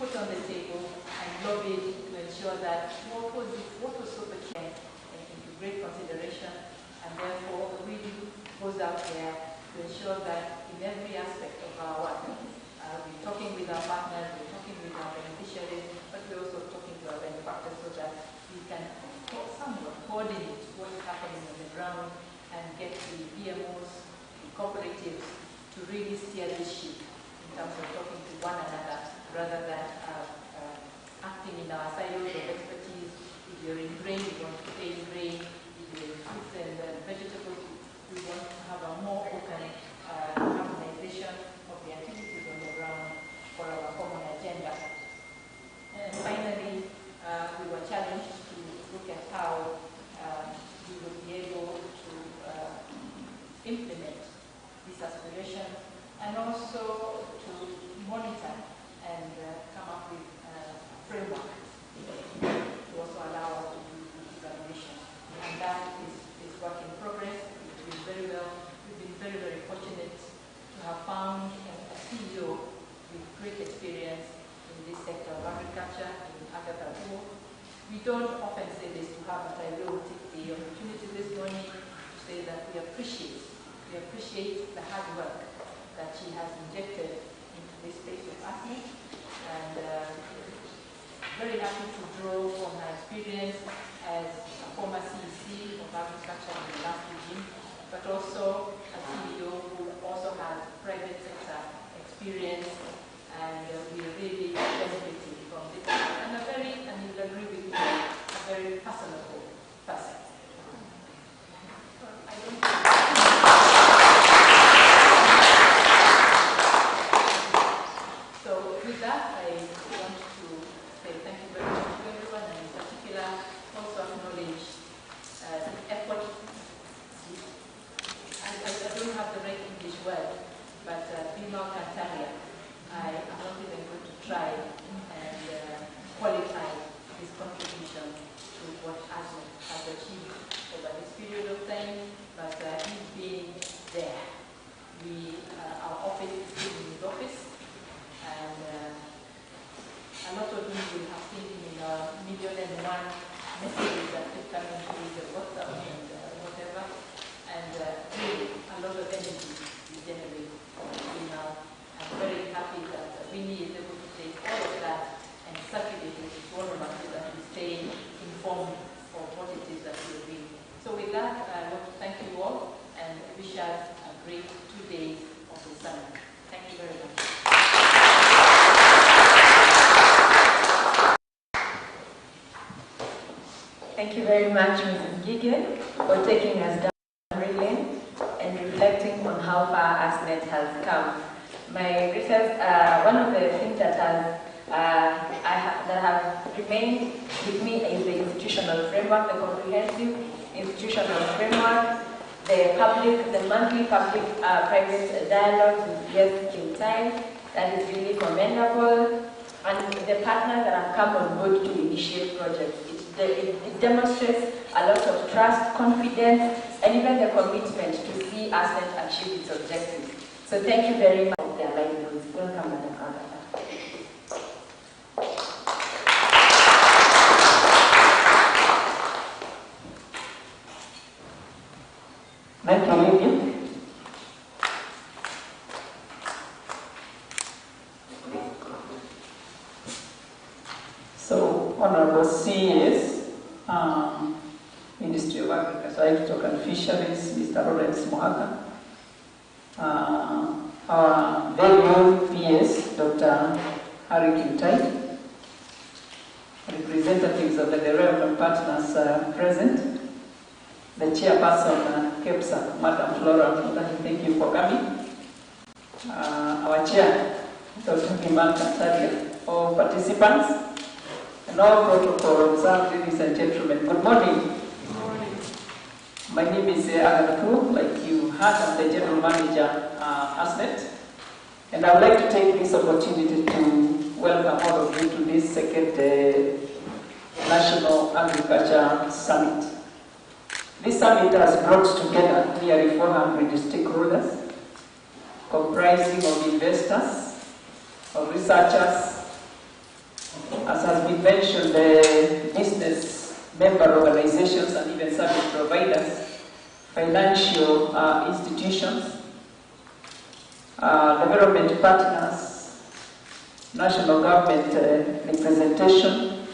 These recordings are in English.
put on the table and lobbied to ensure that what was so taken into great consideration, and therefore really goes out there to ensure that in every aspect of our work, we're talking with our partners, we're talking with our beneficiaries, but we're also talking to our benefactors so that we can somewhat coordinate what is happening on the ground and get the PMOs, the cooperatives, to really steer this ship in terms of talking to one another rather than acting in our silos of expertise. If you're in grain, we want to stay in grain. If you're in fruits and vegetables, we want to have a more open harmonization of the activities on the ground for our common agenda. And finally, we were challenged to look at how we will be able to implement these aspirations and also to monitor and come up with a framework to also allow us to do evaluation. And that is work in progress. We've been very, very fortunate to have found a CEO with great experience in this sector of agriculture, in Agatha Uo. We don't often say this to her, but I will take the opportunity this morning to say that we appreciate the hard work that she has injected into this space of ASNET, and very happy to draw on her experience as a former CEC of agriculture in the last regime, but also a CEO who also has private sector experience, and we are really benefiting from this. And you'll agree with me, a very personable person. So with that, I want to say thank you very much to everyone, and in particular also acknowledge the effort. I don't have the right English word, but Bima Cantaria, I am not even going to try and qualify his contribution to what ASNET has achieved over this period of time, but he's been there. Our office is still in his office, and a lot of you will have seen him in a 1,000,001 messages that keep coming through the WhatsApp and whatever, and really a lot of energy is generated from him now. I'm very happy that Winnie is able to take all of that and circulate it to all of us so that we stay informed of what it is that we're doing. So with that, I want to thank you all and wish us a great 2 days of the summit. Thank you very much. Thank you very much, Mrs. Gideon, for taking us down memory lane and reflecting on how far ASNET has come. My research, one of the things that have remained with me is the institutional framework, the comprehensive institutional framework, the monthly public-private dialogue with Yes Kintai. That is really commendable, and the partners that have come on board to initiate projects. It demonstrates a lot of trust, confidence, and even the commitment to see ASNET achieve its objectives. So thank you very much for their livelihoods. Welcome, Madam Agatha. Thank you, Lydia. So, Honorable CES, Ministry of Agriculture, Livestock and Fisheries, Mr. Lawrence Mohaka, our very own PS, Dr. Harry Kintai, representatives of the relevant partners present, the chairperson, KEPSA, Madam Flora Mutahi, thank you for coming. Our chair, Dr. Bima Cantaria, all participants, and all protocol observed, ladies and gentlemen. Good morning. Good morning. My name is Agatha Uo, like you heard, I'm the General Manager ASNET, and I would like to take this opportunity to welcome all of you to this second National Agriculture Summit. This summit has brought together nearly 400 stakeholders, comprising of investors, of researchers, mention the business member organizations and even service providers, financial institutions, development partners, national government representation,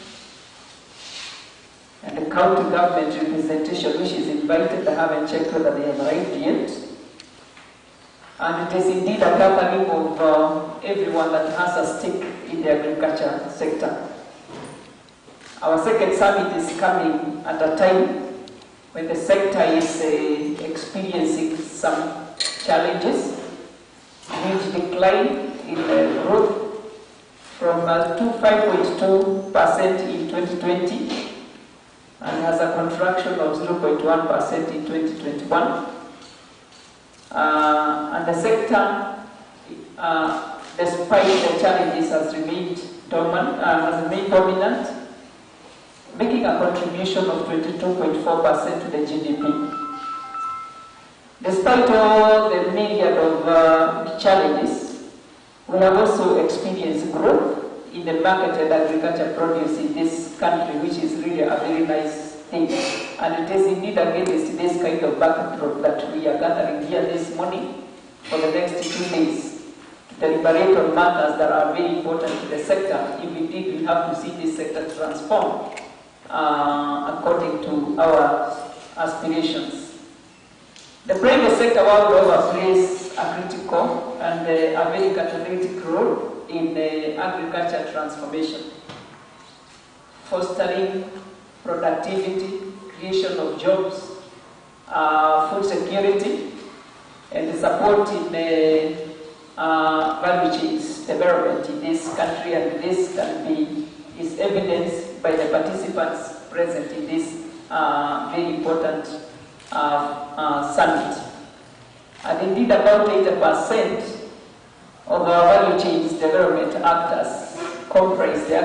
and the county government representation, which is invited. I haven't checked whether they have arrived yet. And it is indeed a gathering of everyone that has a stake in the agriculture sector. Our second summit is coming at a time when the sector is experiencing some challenges, huge decline in growth from 5.2% in 2020 and has a contraction of 0.1% in 2021. And the sector, despite the challenges, has remained dominant, making a contribution of 22.4% to the GDP. Despite all the myriad of challenges, we have also experienced growth in the marketed agriculture produce in this country, which is really a very nice thing. And it is indeed against this kind of backdrop that we are gathering here this morning for the next 2 days to deliberate on matters that are very important to the sector, if indeed we have to see this sector transform according to our aspirations. The private sector world over plays a critical and a very catalytic role in the agriculture transformation, fostering productivity, creation of jobs, food security, and supporting the value chains development in this country. And this is evidenced by the participants present in this very important summit. And indeed, about 80% of our value chains development actors comprise the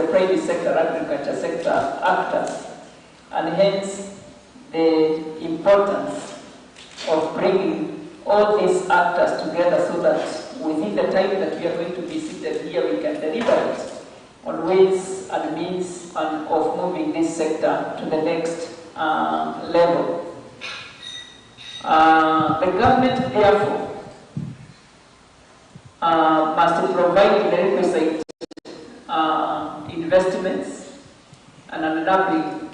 private sector agriculture sector actors, and hence the importance of bringing all these actors together so that within the time that we are going to be seated here, we can deliberate on ways and means of moving this sector to the next level. The government, therefore, must provide the requisite investments and an enabling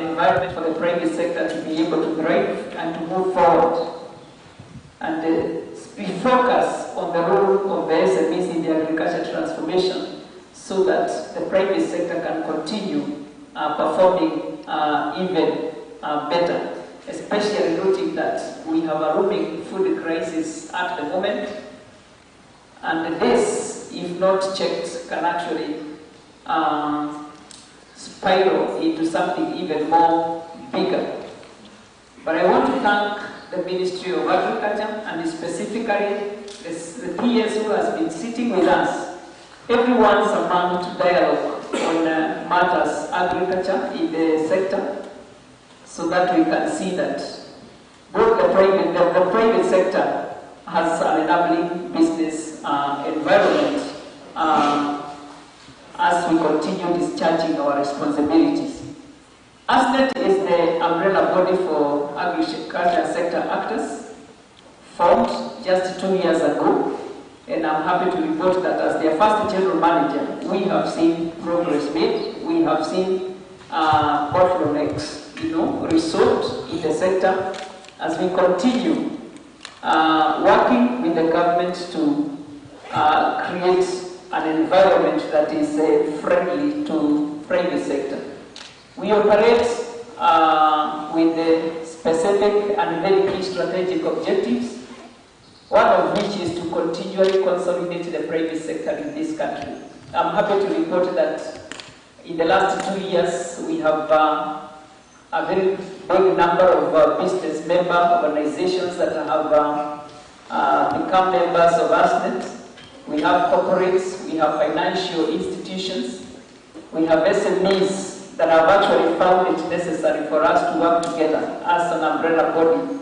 environment for the private sector to be able to thrive and to move forward. And we focus on the role of the SMEs in the agriculture transformation so that the private sector can continue performing even better, especially noting that we have a looming food crisis at the moment. And this, if not checked, can actually spiral into something even more bigger. But I want to thank the Ministry of Agriculture and specifically the PS who has been sitting with us every once a month to dialogue on matters agriculture in the sector, so that we can see that both the private sector has an enabling business environment as we continue discharging our responsibilities. ASNET is the umbrella body for agriculture sector actors, formed just 2 years ago, and I'm happy to report that as their first general manager, we have seen progress made. We have seen bottlenecks, resolved in the sector as we continue working with the government to create an environment that is friendly to private sector. We operate with the specific and very key strategic objectives, one of which is to continually consolidate the private sector in this country. I'm happy to report that in the last 2 years, we have a very big number of business member organizations that have become members of ASNET. We have corporates, we have financial institutions, we have SMEs that have actually found it necessary for us to work together as an umbrella body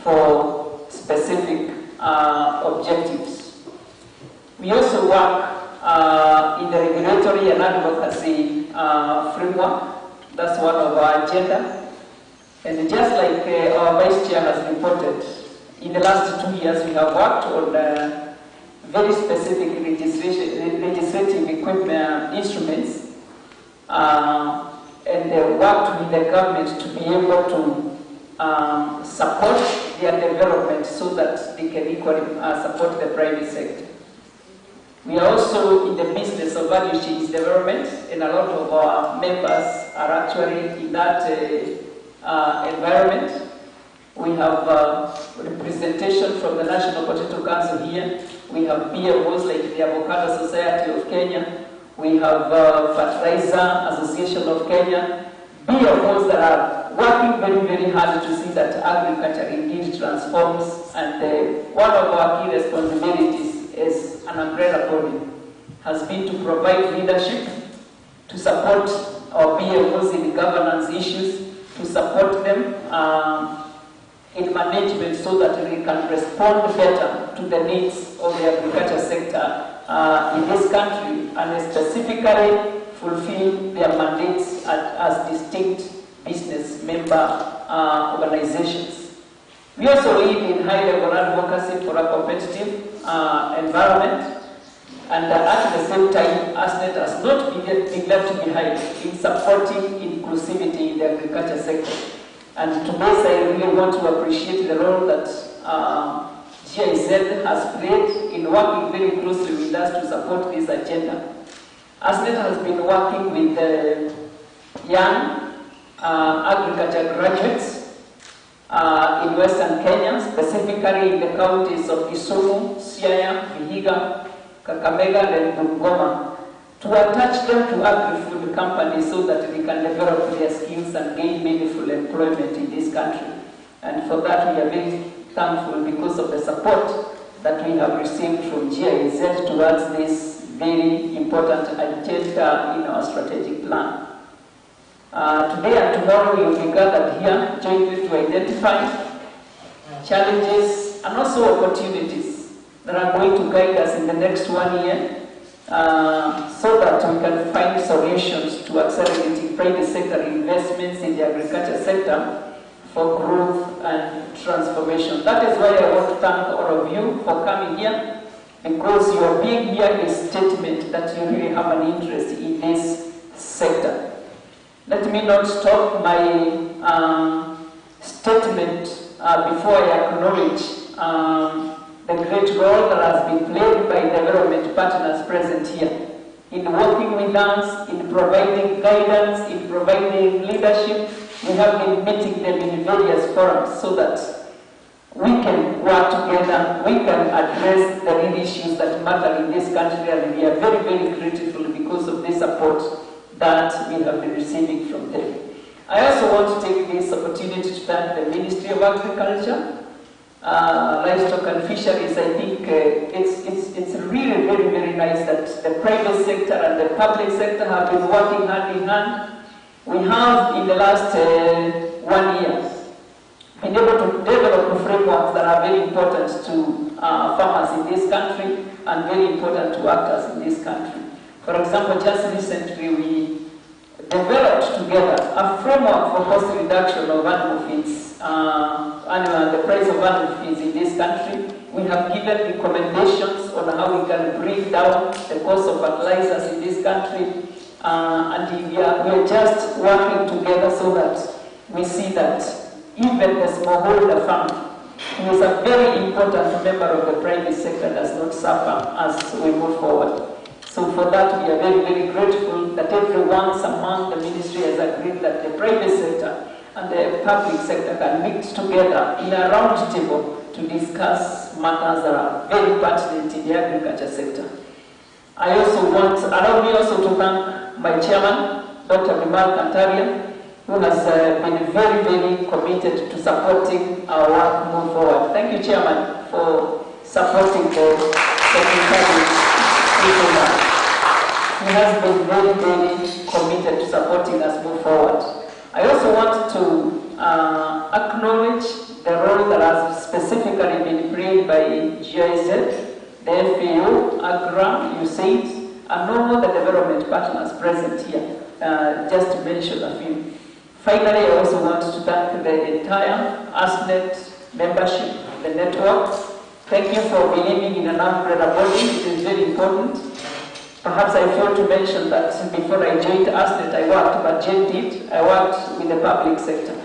for specific objectives. We also work in the regulatory and advocacy framework. That's one of our agenda. And just like our Vice Chair has reported, in the last 2 years we have worked on very specific legislative equipment instruments and worked with the government to be able to support their development so that they can equally support the private sector. We are also in the business of value chains development, and a lot of our members are actually in that environment. We have representation from the National Potato Council here. We have BMOs like the Avocado Society of Kenya. We have Fertilizer Association of Kenya. BMOs that are working very, very hard to see that agriculture indeed transforms. And one of our key responsibilities as an umbrella body has been to provide leadership, to support our BMOs in governance issues, to support them in management so that we can respond better to the needs of the agriculture sector in this country and specifically fulfill their mandates as distinct business member organizations. We also live in high-level advocacy for a competitive environment, and at the same time, ASNET has not been left behind in supporting inclusivity in the agriculture sector. And to this, I really want to appreciate the role that GIZ has played in working very closely with us to support this agenda. ASNET has been working with young agriculture graduates in Western Kenya, specifically in the counties of Kisumu, Siaya, Vihiga, Kakamega, and Bungoma, to attach them to agri-food companies so that they can develop their skills and gain meaningful employment in this country. And for that, we are very thankful because of the support that we have received from GIZ towards this very important agenda in our strategic plan. Today and tomorrow we will be gathered here jointly to identify challenges and also opportunities that are going to guide us in the next 1 year so that we can find solutions to accelerating private sector investments in the agriculture sector for growth and transformation. That is why I want to thank all of you for coming here, because your being here is a statement that you really have an interest in this sector. Let me not stop my statement before I acknowledge the great role that has been played by development partners present here in working with us, in providing guidance, in providing leadership. We have been meeting them in various forums so that we can work together, we can address the real issues that matter in this country, and we are very, very grateful because of the support that we have been receiving from them. I also want to take this opportunity to thank the Ministry of Agriculture, Livestock and Fisheries. I think it's really very, very nice that the private sector and the public sector have been working hand in hand. We have, in the last 1 year, been able to develop frameworks that are very important to farmers in this country and very important to actors in this country. For example, just recently we developed together a framework for cost reduction of animal feeds, the price of animal feeds in this country. We have given recommendations on how we can bring down the cost of fertilizers in this country, and we are just working together so that we see that even the smallholder farmer, who is a very important member of the private sector, does not suffer as we move forward. So for that, we are very, very grateful that every once a month the ministry has agreed that the private sector and the public sector can meet together in a round table to discuss matters that are very pertinent in the agriculture sector. I also want, allow me also to thank my chairman, Dr. Bimal Kantaria, who has been very, very committed to supporting our work move forward. Thank you, Chairman, for supporting the secretary. He has been very, very committed to supporting us move forward. I also want to acknowledge the role that has specifically been played by GIZ, the FAO, AGRA, USAID, and all the development partners present here, just to mention a few. Finally, I also want to thank the entire ASNET membership, the network. Thank you for believing in an umbrella body. It is very important. Perhaps I failed to mention that before I joined ASNET, I worked, but Jane did. I worked with the public sector.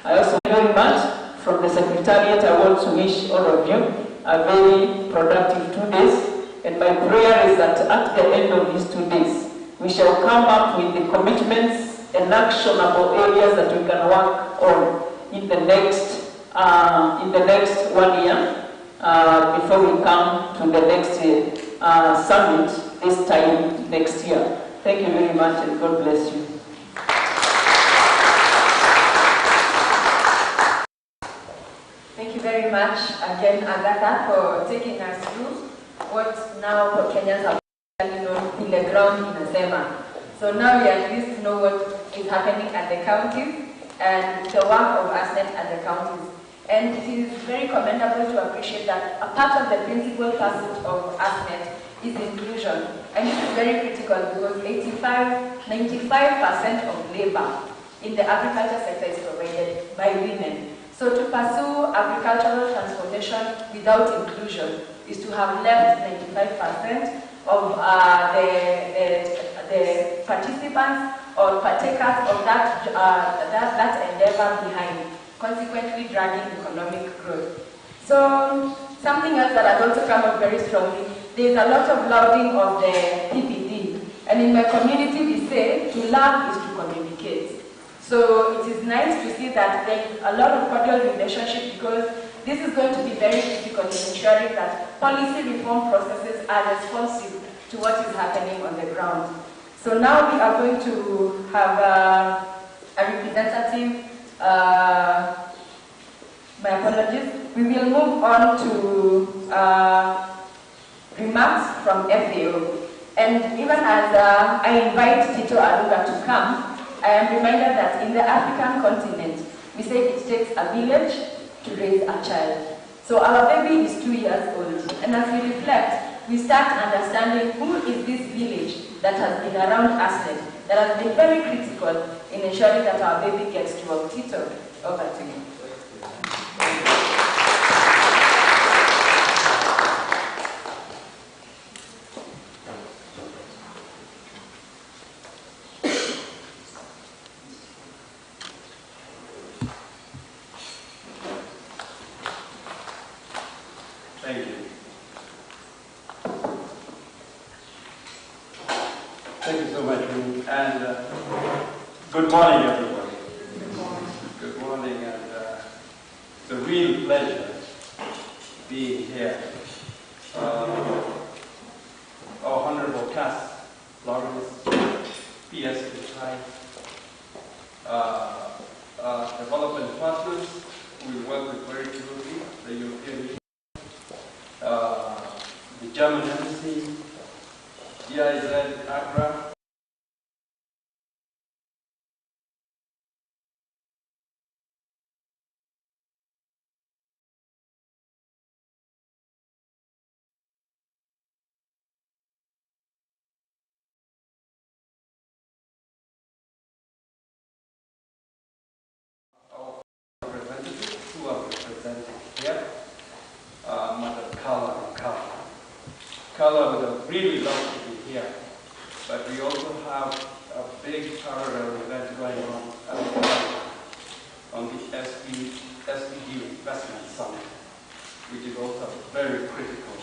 I also very much from the Secretariat. I want to wish all of you a very productive 2 days. And my prayer is that at the end of these 2 days, we shall come up with the commitments and actionable areas that we can work on in the next 1 year before we come to the next summit this time next year. Thank you very much and God bless you. Thank you very much again, Agatha, for taking us through what now Kenyans have known in the ground in Asema. So now we at least know what is happening at the counties and the work of ASNET at the counties. And it is very commendable to appreciate that a part of the principal pursuit of ASNET is inclusion. And this is very critical because 95% of labor in the agriculture sector is provided by women. So to pursue agricultural transformation without inclusion is to have left 95% of the participants or partakers of that endeavor behind, consequently dragging economic growth. So something else that has also come up very strongly, there is a lot of lauding of the PPD. And in my community we say to love is to communicate. So it is nice to see that there is a lot of cordial relationship because this is going to be very critical in ensuring that policy reform processes are responsive to what is happening on the ground. So now we are going to have a representative, my apologies, we will move on to remarks from FAO. And even as I invite Tito Aruga to come, I am reminded that in the African continent, we say it takes a village to raise a child. So our baby is 2 years old, and as we reflect, we start understanding who is this village that has been around ASNET, that has been very critical in ensuring that our baby gets to work. Tito, over to you. Thank you. Thank you so much, Ruth. And good morning, everybody. Good morning. Good morning, and it's a real pleasure being here. Our Honorable Cass Lawrence, PS Kuchai, development partners we work with very closely, the European Union, the German Embassy, GIZ, Accra, our representatives who are represented here, Madam Carla and Carla. Carla would have really loved to be here, but we also have a big parallel event going on the SDG Investment Summit, which is also a very critical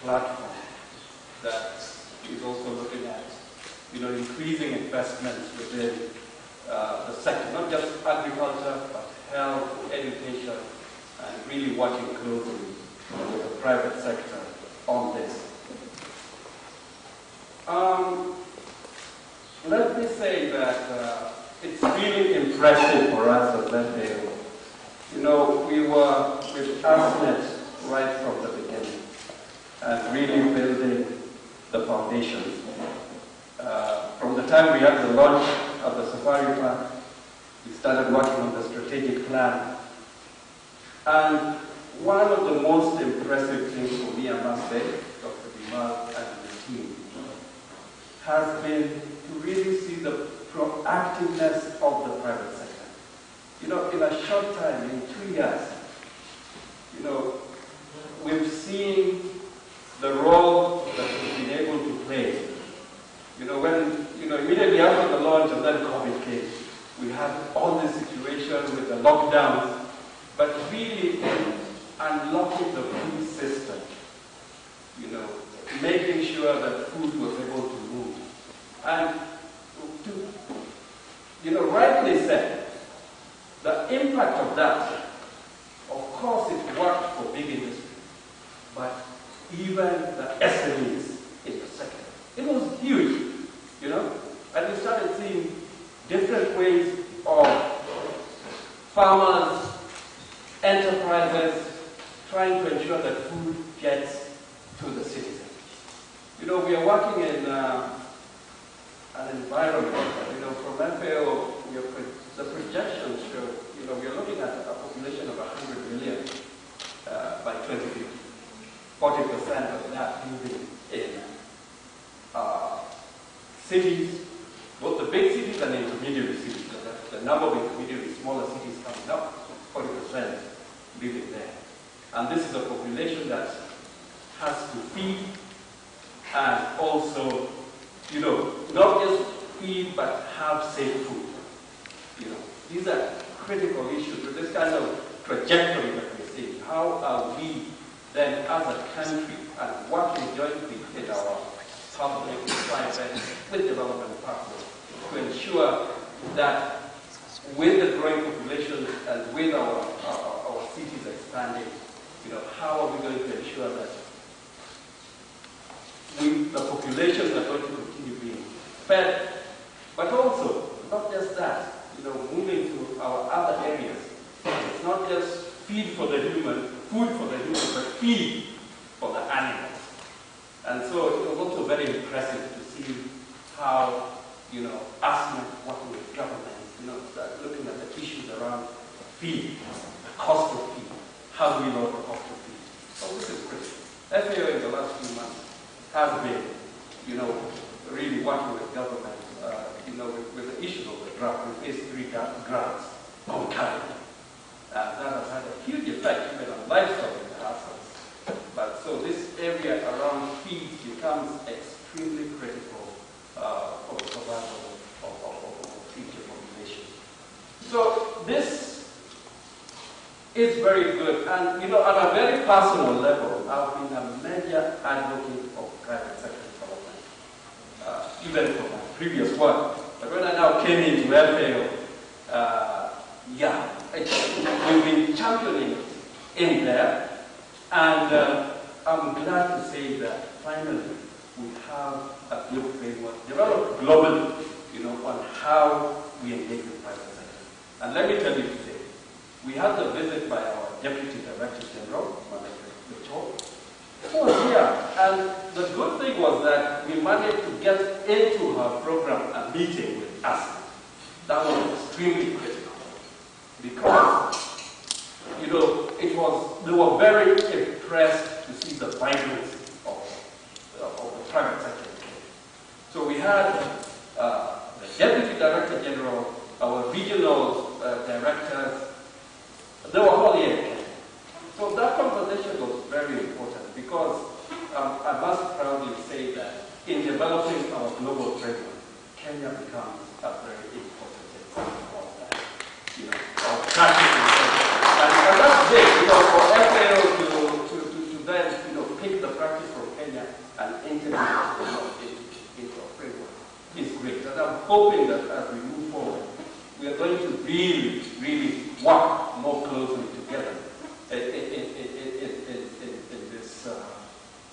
platform that is also looking at, increasing investments within the sector, not just agriculture, but health, education, and really working closely with the private sector on this. Let me say that it's really impressive for us as FAO. We were with ASNET right from the beginning and really building the foundations. From the time we had the launch of the Safari Plan, we started working on the strategic plan. And one of the most impressive things for me, I must say, Dr. Bimal and the team, has been to really see the proactiveness of the private sector. You know, in a short time, in 2 years, you know, we've seen the role that we've been able to play. You know, when, you know, immediately after the launch and then COVID came, we had all this situation with the lockdowns, but really unlocking the food system, you know, making sure that food was able to move. And to, you know, rightly said, the impact of that, of course it worked for big industry, but even the SMEs in the sector, it was huge, you know, and we started seeing different ways of farmers, enterprises, trying to ensure that food gets to the citizen. You know, we are working in an environment that, you know, from FAO, the projections show, you know, we are looking at a population of 100 million by 2050. 40% of that living in cities, both the big cities and intermediate cities. The number of intermediate, smaller cities coming up, 40% living there. And this is a population that has to feed and also, you know, not just feed but have safe food. You know, these are critical issues with this kind of trajectory that we're seeing. How are we then as a country and working jointly with our public, private, with development partners to ensure that with the growing population and with our cities expanding, you know, how are we going to ensure that the populations are going to continue being fed, but also, not just that, you know, moving to our other areas. It's not just feed for the human, food for the human, but feed for the animals. And so it was also very impressive to see how, you know, us working with governments, you know, start looking at the issues around feed, the cost of feed, how do we lower the cost of feed. So this is great. FAO in the last few months has been, you know, really working with government, you know, with the issues of the drought, with phase 3 grants concurrently. That has had a huge effect even on livestock in the households. But so this area around feed becomes extremely critical for the survival of future populations. So this is very good. And, you know, on a very personal level, I've been a major advocate of private sector development, even from my previous work. But when I now came into FAO, yeah, we've been championing in there, and I'm glad to say that finally we have a good framework developed globally, you know, on how we engage with private sector. And let me tell you today, we had the visit by our Deputy Director General, Madam Mitchell, who was here, and the good thing was that we managed to get into her program a meeting with us. That was extremely critical. Because, you know, they were very impressed to see the vibrancy of the private sector. So we had the Deputy Director General, our regional directors, they were all here. So that conversation was very important because I must proudly say that in developing our global framework, Kenya becomes a very important example of that. You know, of practicing. And that's great, you know, for FAO to then, you know, pick the practice from Kenya and integrate it into our framework is great. And I'm hoping that as we move forward, we are going to really, really work more closely together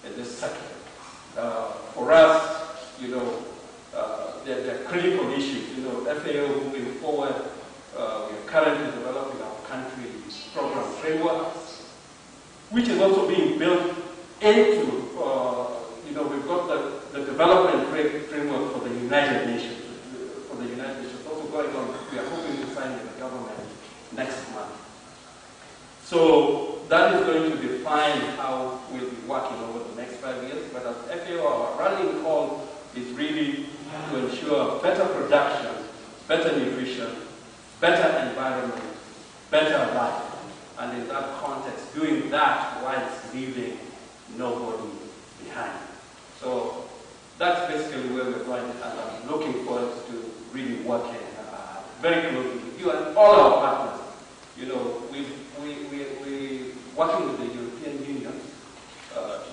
in this sector. For us, you know, there are critical issues. You know, FAO moving forward, we are currently developing our country program framework, which is also being built into, you know, we've got the development framework for the United Nations. For the United Nations, also going on. We are hoping to sign with the government next month. So that is going to define how we'll be working over the next 5 years. But as FAO, our rallying call is really to ensure better production, better nutrition, better environment, better life. And in that context, doing that whilst leaving nobody behind. So that's basically where we're going, and I'm looking forward to really working very closely with you and all our partners. You know, we're working with the European Union.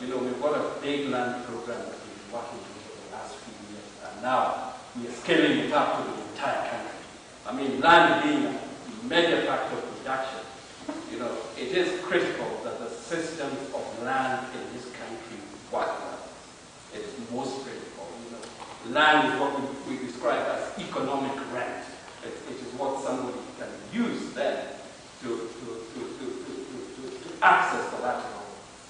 You know, we've got a big land program that we've been working with for the last few years, and now we are scaling it up to the entire country. I mean, land being a major factor of production, you know, it is critical that the systems of land in this country work well. It's most critical. You know, land is what we describe as economic rent. It is what somebody can use then to access the lateral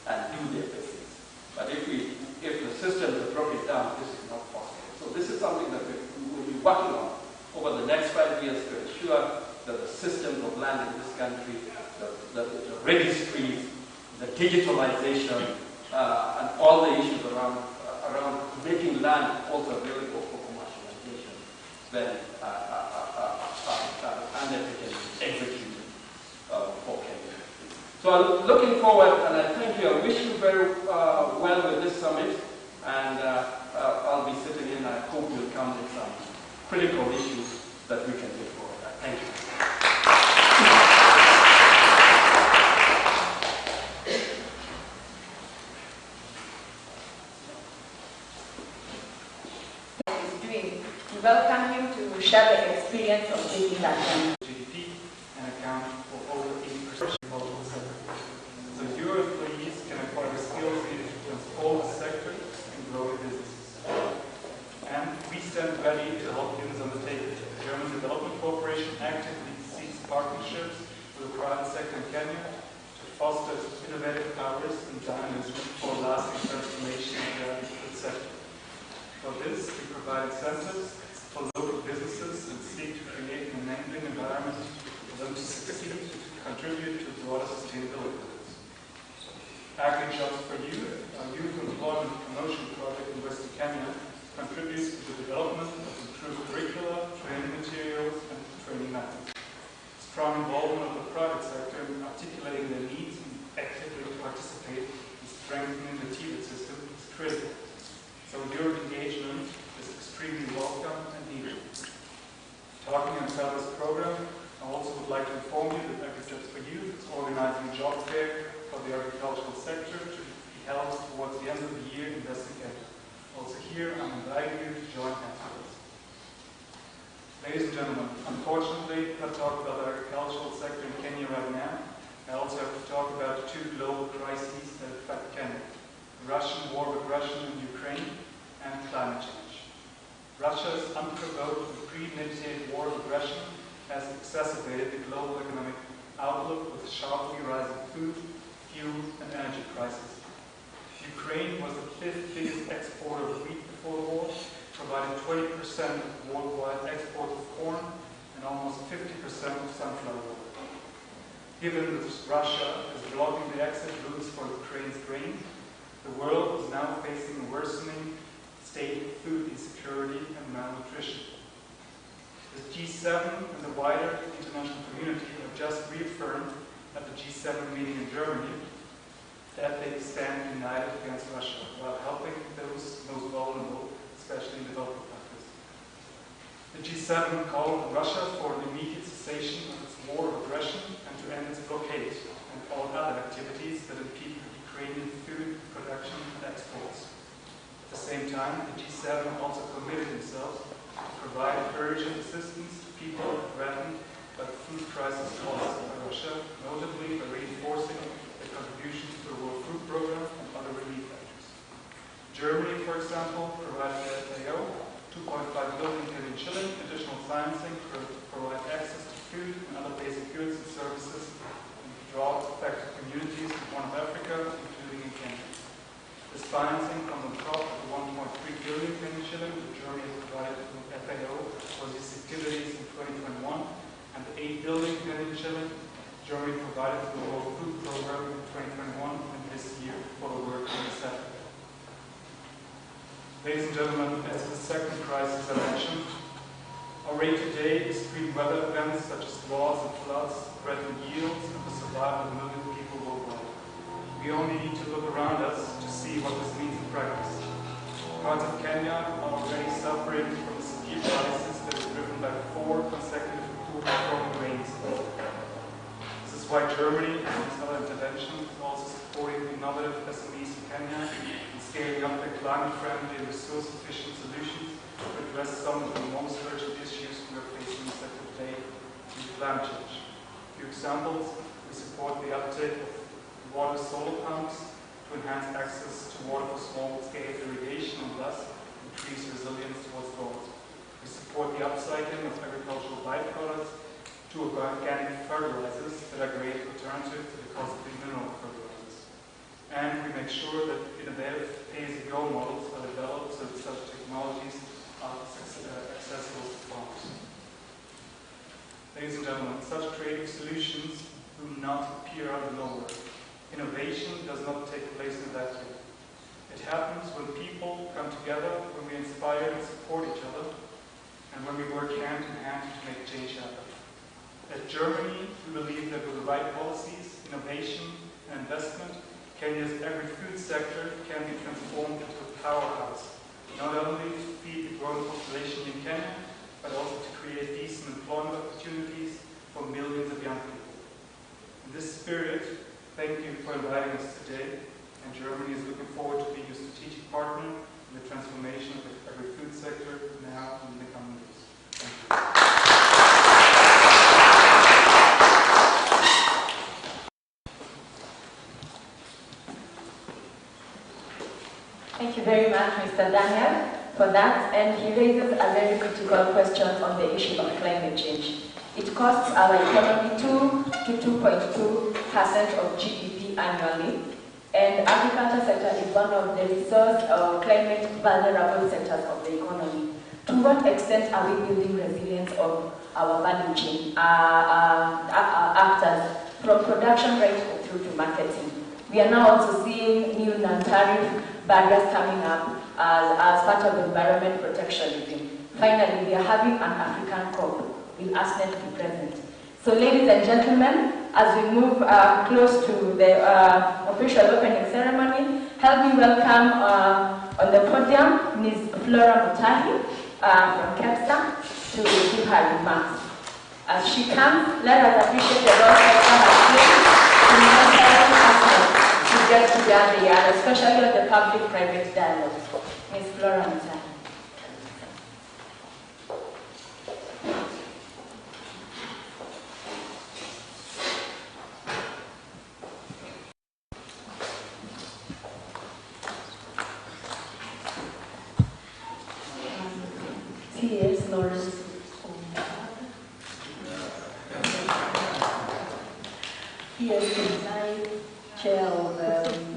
and do their business. But if the systems are broken down, this is not possible. So this is something that we will be working on over the next 5 years to ensure that the systems of land in this country, the registries, the digitalization, and all the issues around making land also available for commercialization, then undertaken and executed for Kenya. So I'm looking forward, and I thank you. I wish you very well with this summit, and I'll be sitting in. I hope you'll come with some critical issues that we can take forward. Thank you. We welcome him to share the experience of living Latin. GDP and account for over 80% of local sector. So your employees can acquire skills needed to transform the sector and grow the businesses. And we stand ready to help students undertake it. The German Development Corporation actively seeks partnerships with the private sector in Kenya to foster innovative powers and dynamism for lasting transformation of the agricultural sector. For this, we provide incentives for local businesses and seek to create an enabling environment for them to succeed to contribute to broader sustainability goals. AgriJobs for You, our youth employment promotion project in Western Kenya, contributes to the development of improved curricula, training materials, and training methods. Strong involvement of the private sector in articulating their needs and actively participate in strengthening the TVET system is critical. So your engagement is extremely welcome and needed. Talking about this program, I also would like to inform you that AgriJobs for You is organizing a job fair for the agricultural sector to be held towards the end of the year in Western Kenya. Also here, I'm inviting you to join afterwards. Ladies and gentlemen, unfortunately, I talk about the agricultural sector in Kenya right now. I also have to talk about two global crises that affect Kenya: the Russian war of aggression in Ukraine and climate change. Russia's unprovoked and premeditated war of aggression has exacerbated the global economic outlook with sharply rising food, fuel, and energy prices. Ukraine was the 5th biggest exporter of wheat before the war, providing 20% of worldwide exports of corn and almost 50% of sunflower oil. Given that Russia is blocking the exit routes for Ukraine's grain, the world is now facing a worsening state of food insecurity and malnutrition. The G7 and the wider international community have just reaffirmed at the G7 meeting in Germany that they stand united against Russia while helping those most vulnerable, especially in developing countries. The G7 called on Russia for an immediate cessation of its war of aggression and to end its blockade and all other activities that impede Ukrainian food production and exports. At the same time, the G7 also committed themselves to provide urgent assistance to people threatened by the food crisis caused by Russia, notably by reinforcing their contributions to the World Food Programme and other relief measures. Germany, for example, provided the FAO 2.5 billion Kenyan shilling additional financing to provide access to food and other basic goods and services in drought-affected communities in the Horn of Africa, including in Kenya. This financing comes on top of the 1.3 billion Kenyan shilling that Germany has provided to the FAO for these activities in 2021, and the 8 billion Kenyan shilling Germany provided to the World Food Programme in 2021 and this year for the work in the sector. Ladies and gentlemen, as the second crisis I mentioned, already today extreme weather events such as droughts and floods threaten yields and the survival of millions of people worldwide. We only need to look around us to see what this means in practice. Parts of Kenya are already suffering from a severe crisis that is driven by 4 consecutive poor growing rains. This is why Germany, amongst other interventions, is also supporting innovative SMEs in Kenya in scaling up their climate-friendly and resource-efficient solutions to address some of the most urgent issues we are facing in the sector today due to climate change. A few examples: we support the uptake of water solar pumps to enhance access to water for small-scale irrigation and thus increase resilience towards drought. We support the upcycling of agricultural byproducts to organic fertilizers that are great alternative to the costly mineral fertilizers. And we make sure that innovative pay-as-you-go models are developed so that such technologies are accessible to farmers. Ladies and gentlemen, such creative solutions do not appear out of nowhere. Innovation does not take place in a vacuum. It happens when people come together, when we inspire and support each other, and when we work hand in hand to make change happen. At Germany, we believe that with the right policies, innovation, and investment, Kenya's agri-food sector can be transformed into a powerhouse, not only to feed the growing population in Kenya, but also to create decent employment opportunities for millions of young people. In this spirit, thank you for inviting us today, and Germany is looking forward to being a strategic partner in the transformation of the agri-food sector now and in the coming years. Thank you. Thank you very much, Mr. Daniel, for that. And he raises a very critical question on the issue of climate change. It costs our economy 2 to 2.2% of GDP annually, and agriculture sector is one of the resource or climate vulnerable sectors of the economy. To what extent are we building resilience of our value chain actors from production right through to marketing? We are now also seeing new non-tariff barriers coming up as part of environment protectionism. Finally, we are having an African COP with ASNET be present. So ladies and gentlemen, as we move close to the official opening ceremony, help me welcome on the podium Ms. Flora Mutahi from KEPSA to give her remarks. As she comes, let us appreciate the role KEPSA has played in mentoring ASNET to get together, and especially on the public-private dialogue. Ms. Flora Mutahi. T.S. Lawrence, T.S. Kinsai, Chair of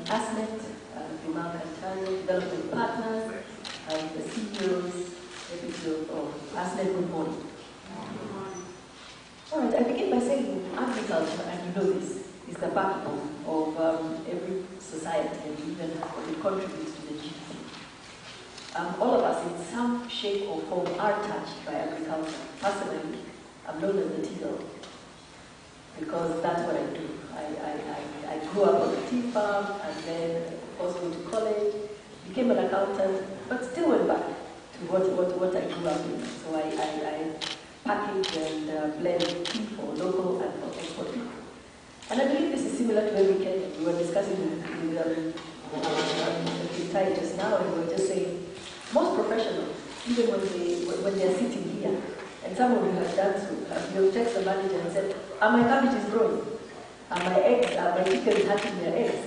ASNET, Bimal Kantari, Development Partners, and the CEOs, Deputy of ASNET. Good morning. All right, I begin by saying agriculture, and you know this, is the backbone of every society, and even it contributes to the GDP. All of us, in some shape or form, are touched by agriculture. Personally, I'm known as the tea girl, because that's what I do. I grew up on a tea farm, and then, of course, went to college, became an accountant, but still went back to what I grew up in. So I package and blend tea for local and for export. And I believe this is similar to every Kenyan. We were discussing with Kitai just now, and we were just saying, most professionals, even when they're sitting here, and some of you have done so, you'll text the manager and said, my cabbage is growing, my chickens hatching their eggs.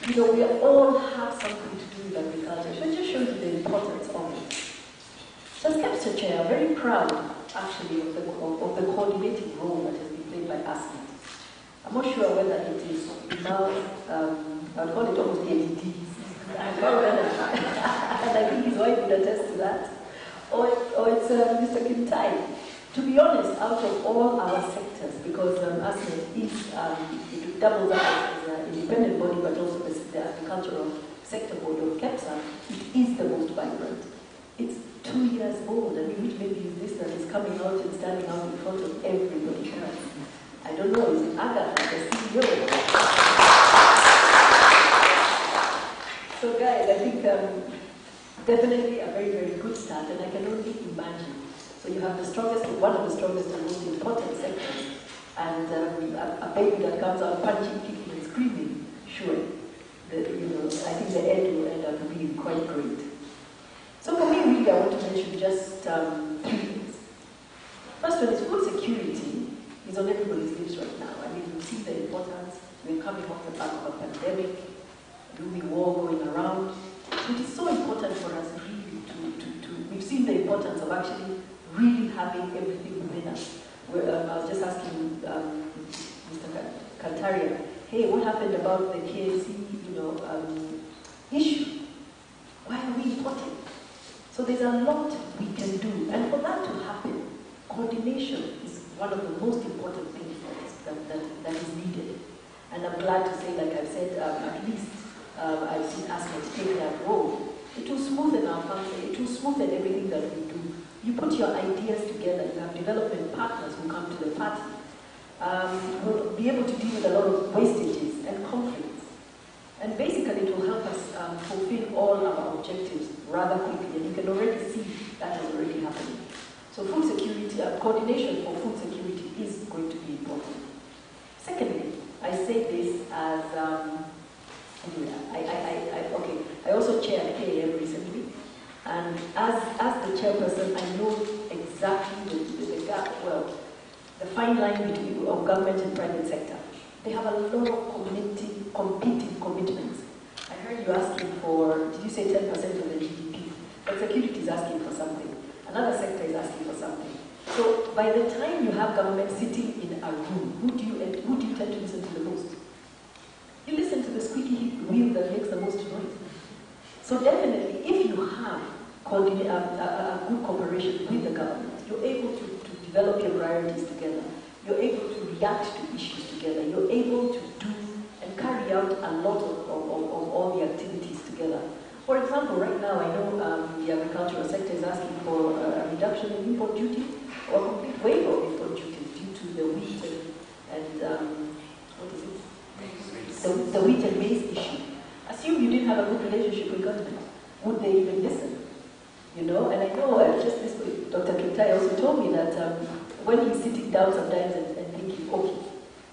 You know, we all have something to do with agriculture. It just shows you the importance of it. So as KEPSA Chair, I'm very proud, actually, of the coordinating role that has been played by ASNET. I'm not sure whether it is now, I'll call it almost LEDs. And I think his wife would attest to that. Or it's Mr. Kintai. To be honest, out of all our sectors, because ASNET is, it doubles up as an independent body, but also the agricultural sector board of KEPSA, it is the most vibrant. It's 2 years old. I mean, which maybe is this that is coming out and standing out in front of everybody else? I don't know, is it Agatha, the CEO? So guys, I think definitely a very, very good start, and I can only imagine. So you have the strongest, one of the strongest and most important sectors, and a baby that comes out punching, kicking, and screaming. Sure, I think the end will end up being quite great. So for me, really, I want to mention just 3 things. First one is food security is on everybody's lips right now. I mean, we see the importance. We're coming off the back of a pandemic, looming war going around. It is so important for us really we've seen the importance of actually really having everything within us. I was just asking Mr. Kantaria, hey, what happened about the KFC, issue? Why are we importing? So there's a lot we can do, and for that to happen, coordination is one of the most important things that is needed. And I'm glad to say, like I've said, at least I've seen ASNET take that role. It will smoothen our function, it will smoothen everything that we do. You put your ideas together, you have development partners who come to the party. We'll be able to deal with a lot of wastages and conflicts. And basically it will help us fulfill all our objectives rather quickly, and you can already see that is already happening. So food security, coordination for food security is going to be important. Secondly, I say this as, I also chaired KAM recently, and as the chairperson, I know exactly the gap, the fine line between of government and private sector. They have a lot of competing commitments. I heard you asking for, did you say 10% of the GDP? But security is asking for something. Another sector is asking for something. So by the time you have government sitting in a room, who do you tend to listen to the most? You listen to the squeaky wheel that makes the most noise. So definitely, if you have a good cooperation with the government, you're able to develop your priorities together. You're able to react to issues together. You're able to do and carry out a lot of all the activities together. For example, right now I know the agricultural sector is asking for a reduction in import duty or a complete waiver of import duty due to the wheat and what is it? The wheat and maize issue. Assume you didn't have a good relationship with government. Would they even listen? And I know just this week, Dr. Kintai also told me that when he's sitting down sometimes and thinking, okay,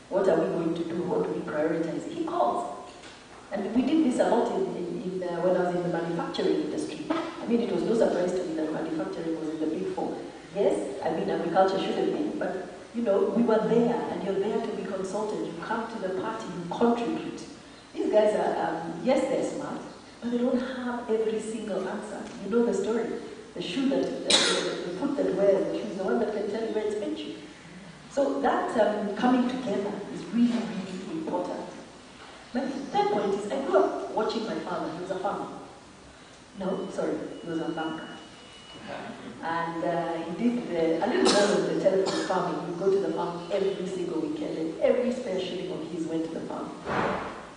what are we going to do? What do we prioritize? He calls. And we did this a lot when I was in the manufacturing industry. I mean, it was no surprise to me that manufacturing was in the big four. Yes, I mean, agriculture should have been, but, we were there, and you're there to be consulted. You come to the party, you contribute. These guys are, yes, they're smart, but they don't have every single answer. You know the story. The shoe the foot that wears the shoe is the one that can tell you where it's pinched. So that coming together is really, really important. My third point is, I grew up watching my father. He was a farmer. No, sorry, he was a banker. And he did a little more of the telephone farming. He'd go to the farm every single weekend, and every spare shilling of his went to the farm.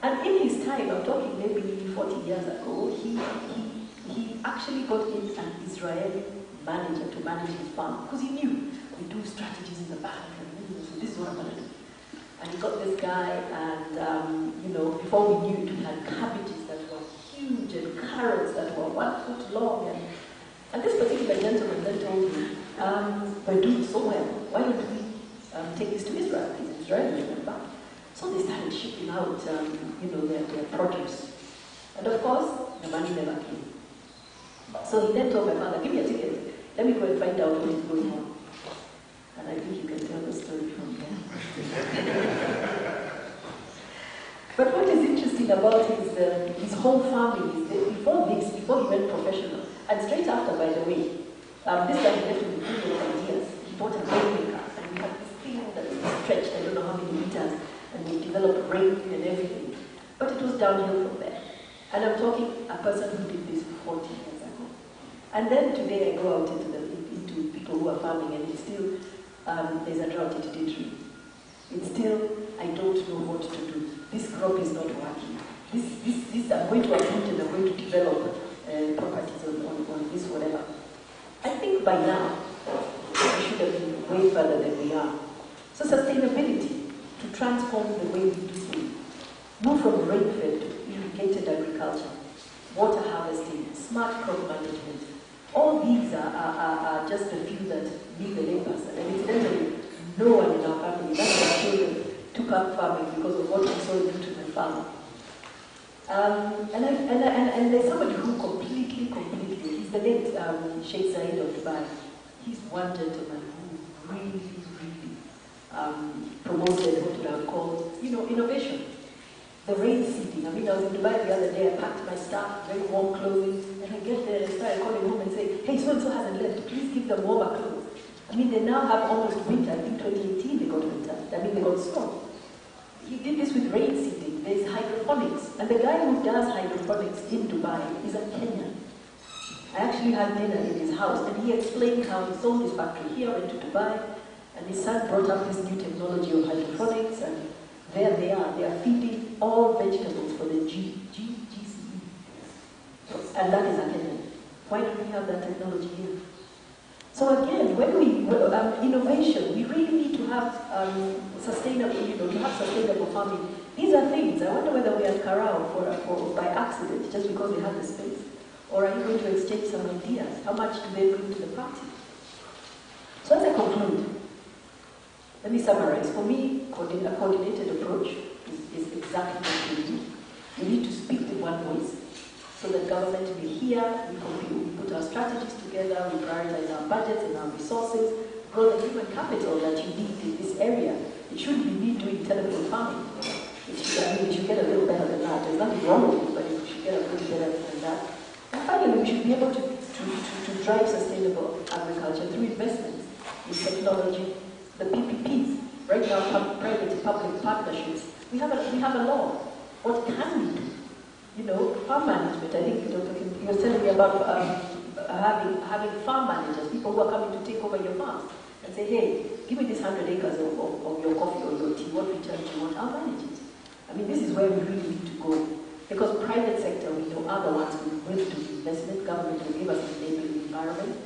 And in his time, I'm talking maybe 40 years ago, he actually got in an Israeli manager to manage his farm, because he knew we do strategies in the bank, and so this is what I'm going to do. And he got this guy, and before we knew it, we had cabbages that were huge and carrots that were 1 foot long. And this particular gentleman then told me, we're doing so well, why don't we take this to Israel? He's Israeli, remember? So they started shipping out, their produce. And of course, the money never came. So he then told my father, give me a ticket, let me go and find out what is going on. And I think you can tell the story from there. But what is interesting about his whole farming is that before he went professional, and straight after, by the way, this guy left with brilliant ideas. He bought a rainmaker, and we had this thing that is stretched, I don't know how many meters, and we developed rain and everything. But it was downhill from there. And I'm talking a person who did this 40 years ago. And then today I go out into people who are farming, and it's still, there's a drought, it did rain. It's still, I don't know what to do. This crop is not working. I'm going to uproot and I'm going to develop properties on this whatever. I think by now we should have been way further than we are. So sustainability, to transform the way we do things, move from rain-fed to irrigated agriculture, water harvesting, smart crop management. All these are just a few that need the labors. And incidentally, no one in our family, none of our children, took up farming because of what we saw do to my father. And there's somebody who completely, he's the late Sheikh Zayed of Dubai. He's one gentleman who really promoted what I would call, innovation. The rain seeding. I was in Dubai the other day, I packed my stuff, very warm clothing, and I get there and I started calling home and say, hey, so-and-so hasn't left, please give them warmer clothes. They now have almost winter. I think 2018 they got winter. They got snow. He did this with rain seeding. There's hydroponics. And the guy who does hydroponics in Dubai is a Kenyan. I actually had dinner in his house, and he explained how he sold his factory here, went to Dubai, and his son brought up this new technology of hydroponics, and there they are feeding all vegetables for the GCE. And that is a Kenyan. Why don't we have that technology here? So again, when we innovation, we really need to have sustainable farming. These are things. I wonder whether we are Karao for by accident, just because we have the space, or are you going to exchange some ideas? How much do they bring to the party? So as I conclude, let me summarize. For me, a coordinated approach is exactly what we need. We need to speak with one voice, so that government will hear, we put our strategies together, we prioritize our budgets and our resources, grow the human capital that you need in this area. It shouldn't be me doing telephone farming. We should get a little better than that. There's nothing wrong with it, but we should get a little better than that. And finally, we should be able to drive sustainable agriculture through investments in technology, the PPPs. Right now, private-public partnerships. We have a law. What can we do? Farm management. I think Dr. Kim, you were telling me about having farm managers, people who are coming to take over your farms and say, hey, give me this 100 acres of your coffee or your tea. What return do you want? I'll manage it. This is where we really need to go. Because private sector, we know, are the ones who will do investment. Government will give us an enabling environment.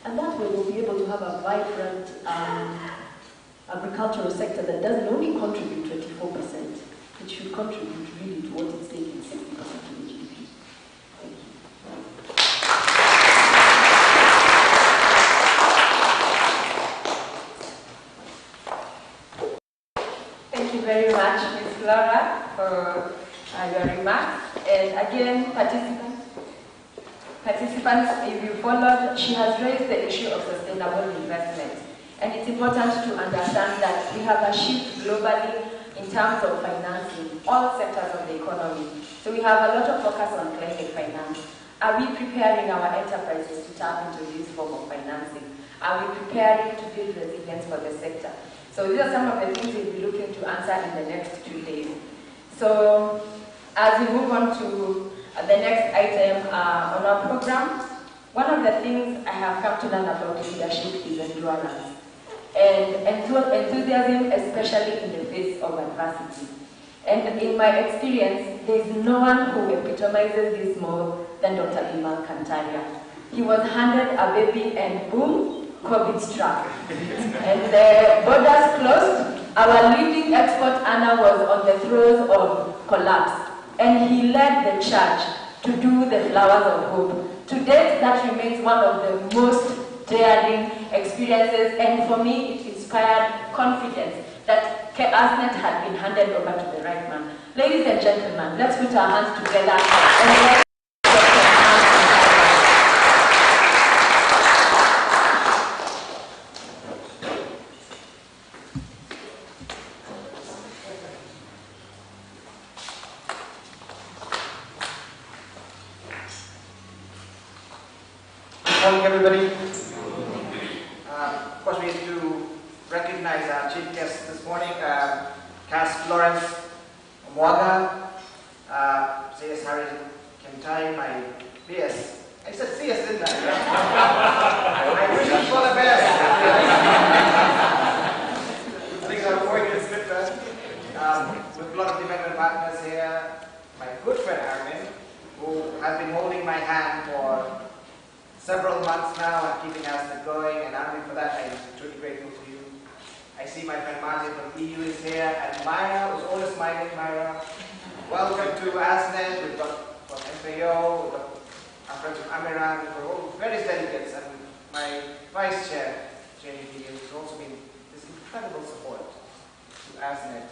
And that way we'll be able to have a vibrant agricultural sector that doesn't only contribute 24%, it should contribute really towards its taking 60% of the GDP. Thank you. Thank you very much, Ms. Flora, for your remarks. And again, participants, if you followed, she has raised the issue of sustainable investment. And it's important to understand that we have a shift globally in terms of financing all sectors of the economy. So we have a lot of focus on climate finance. Are we preparing our enterprises to tap into this form of financing? Are we preparing to build resilience for the sector? So these are some of the things we'll be looking to answer in the next 2 days. So as we move on to the next item on our program, one of the things I have come to learn about leadership is endurance. And enthusiasm, especially in the face of adversity. And in my experience, there is no one who epitomizes this more than Dr. Bimal Kantaria. He was handed a baby and boom, COVID struck. And the borders closed. Our leading export Anna was on the throes of collapse. And he led the charge to do the Flowers of Hope. To date, that remains one of the most daring experiences, and for me it inspired confidence that ASNET had been handed over to the right man. Ladies and gentlemen, let's put our hands together and let's Good morning, everybody. Of course, we need to recognize our chief guest this morning, Cass Florence Mwaga, CS Harry Kimtai, my PS. I said CS, didn't I? I wish you for the best. Things are going to slip, with a lot of development partners here. My good ASNET going, and Armin, for that I'm truly grateful to you. I see my friend Martin from EU is here, and Myra was always smiling. Myra, welcome to ASNET. We've got from FAO, we've got our friends from Amiran, we're all various delegates, and my vice chair, Jenny D, who's also been this incredible support to ASNET.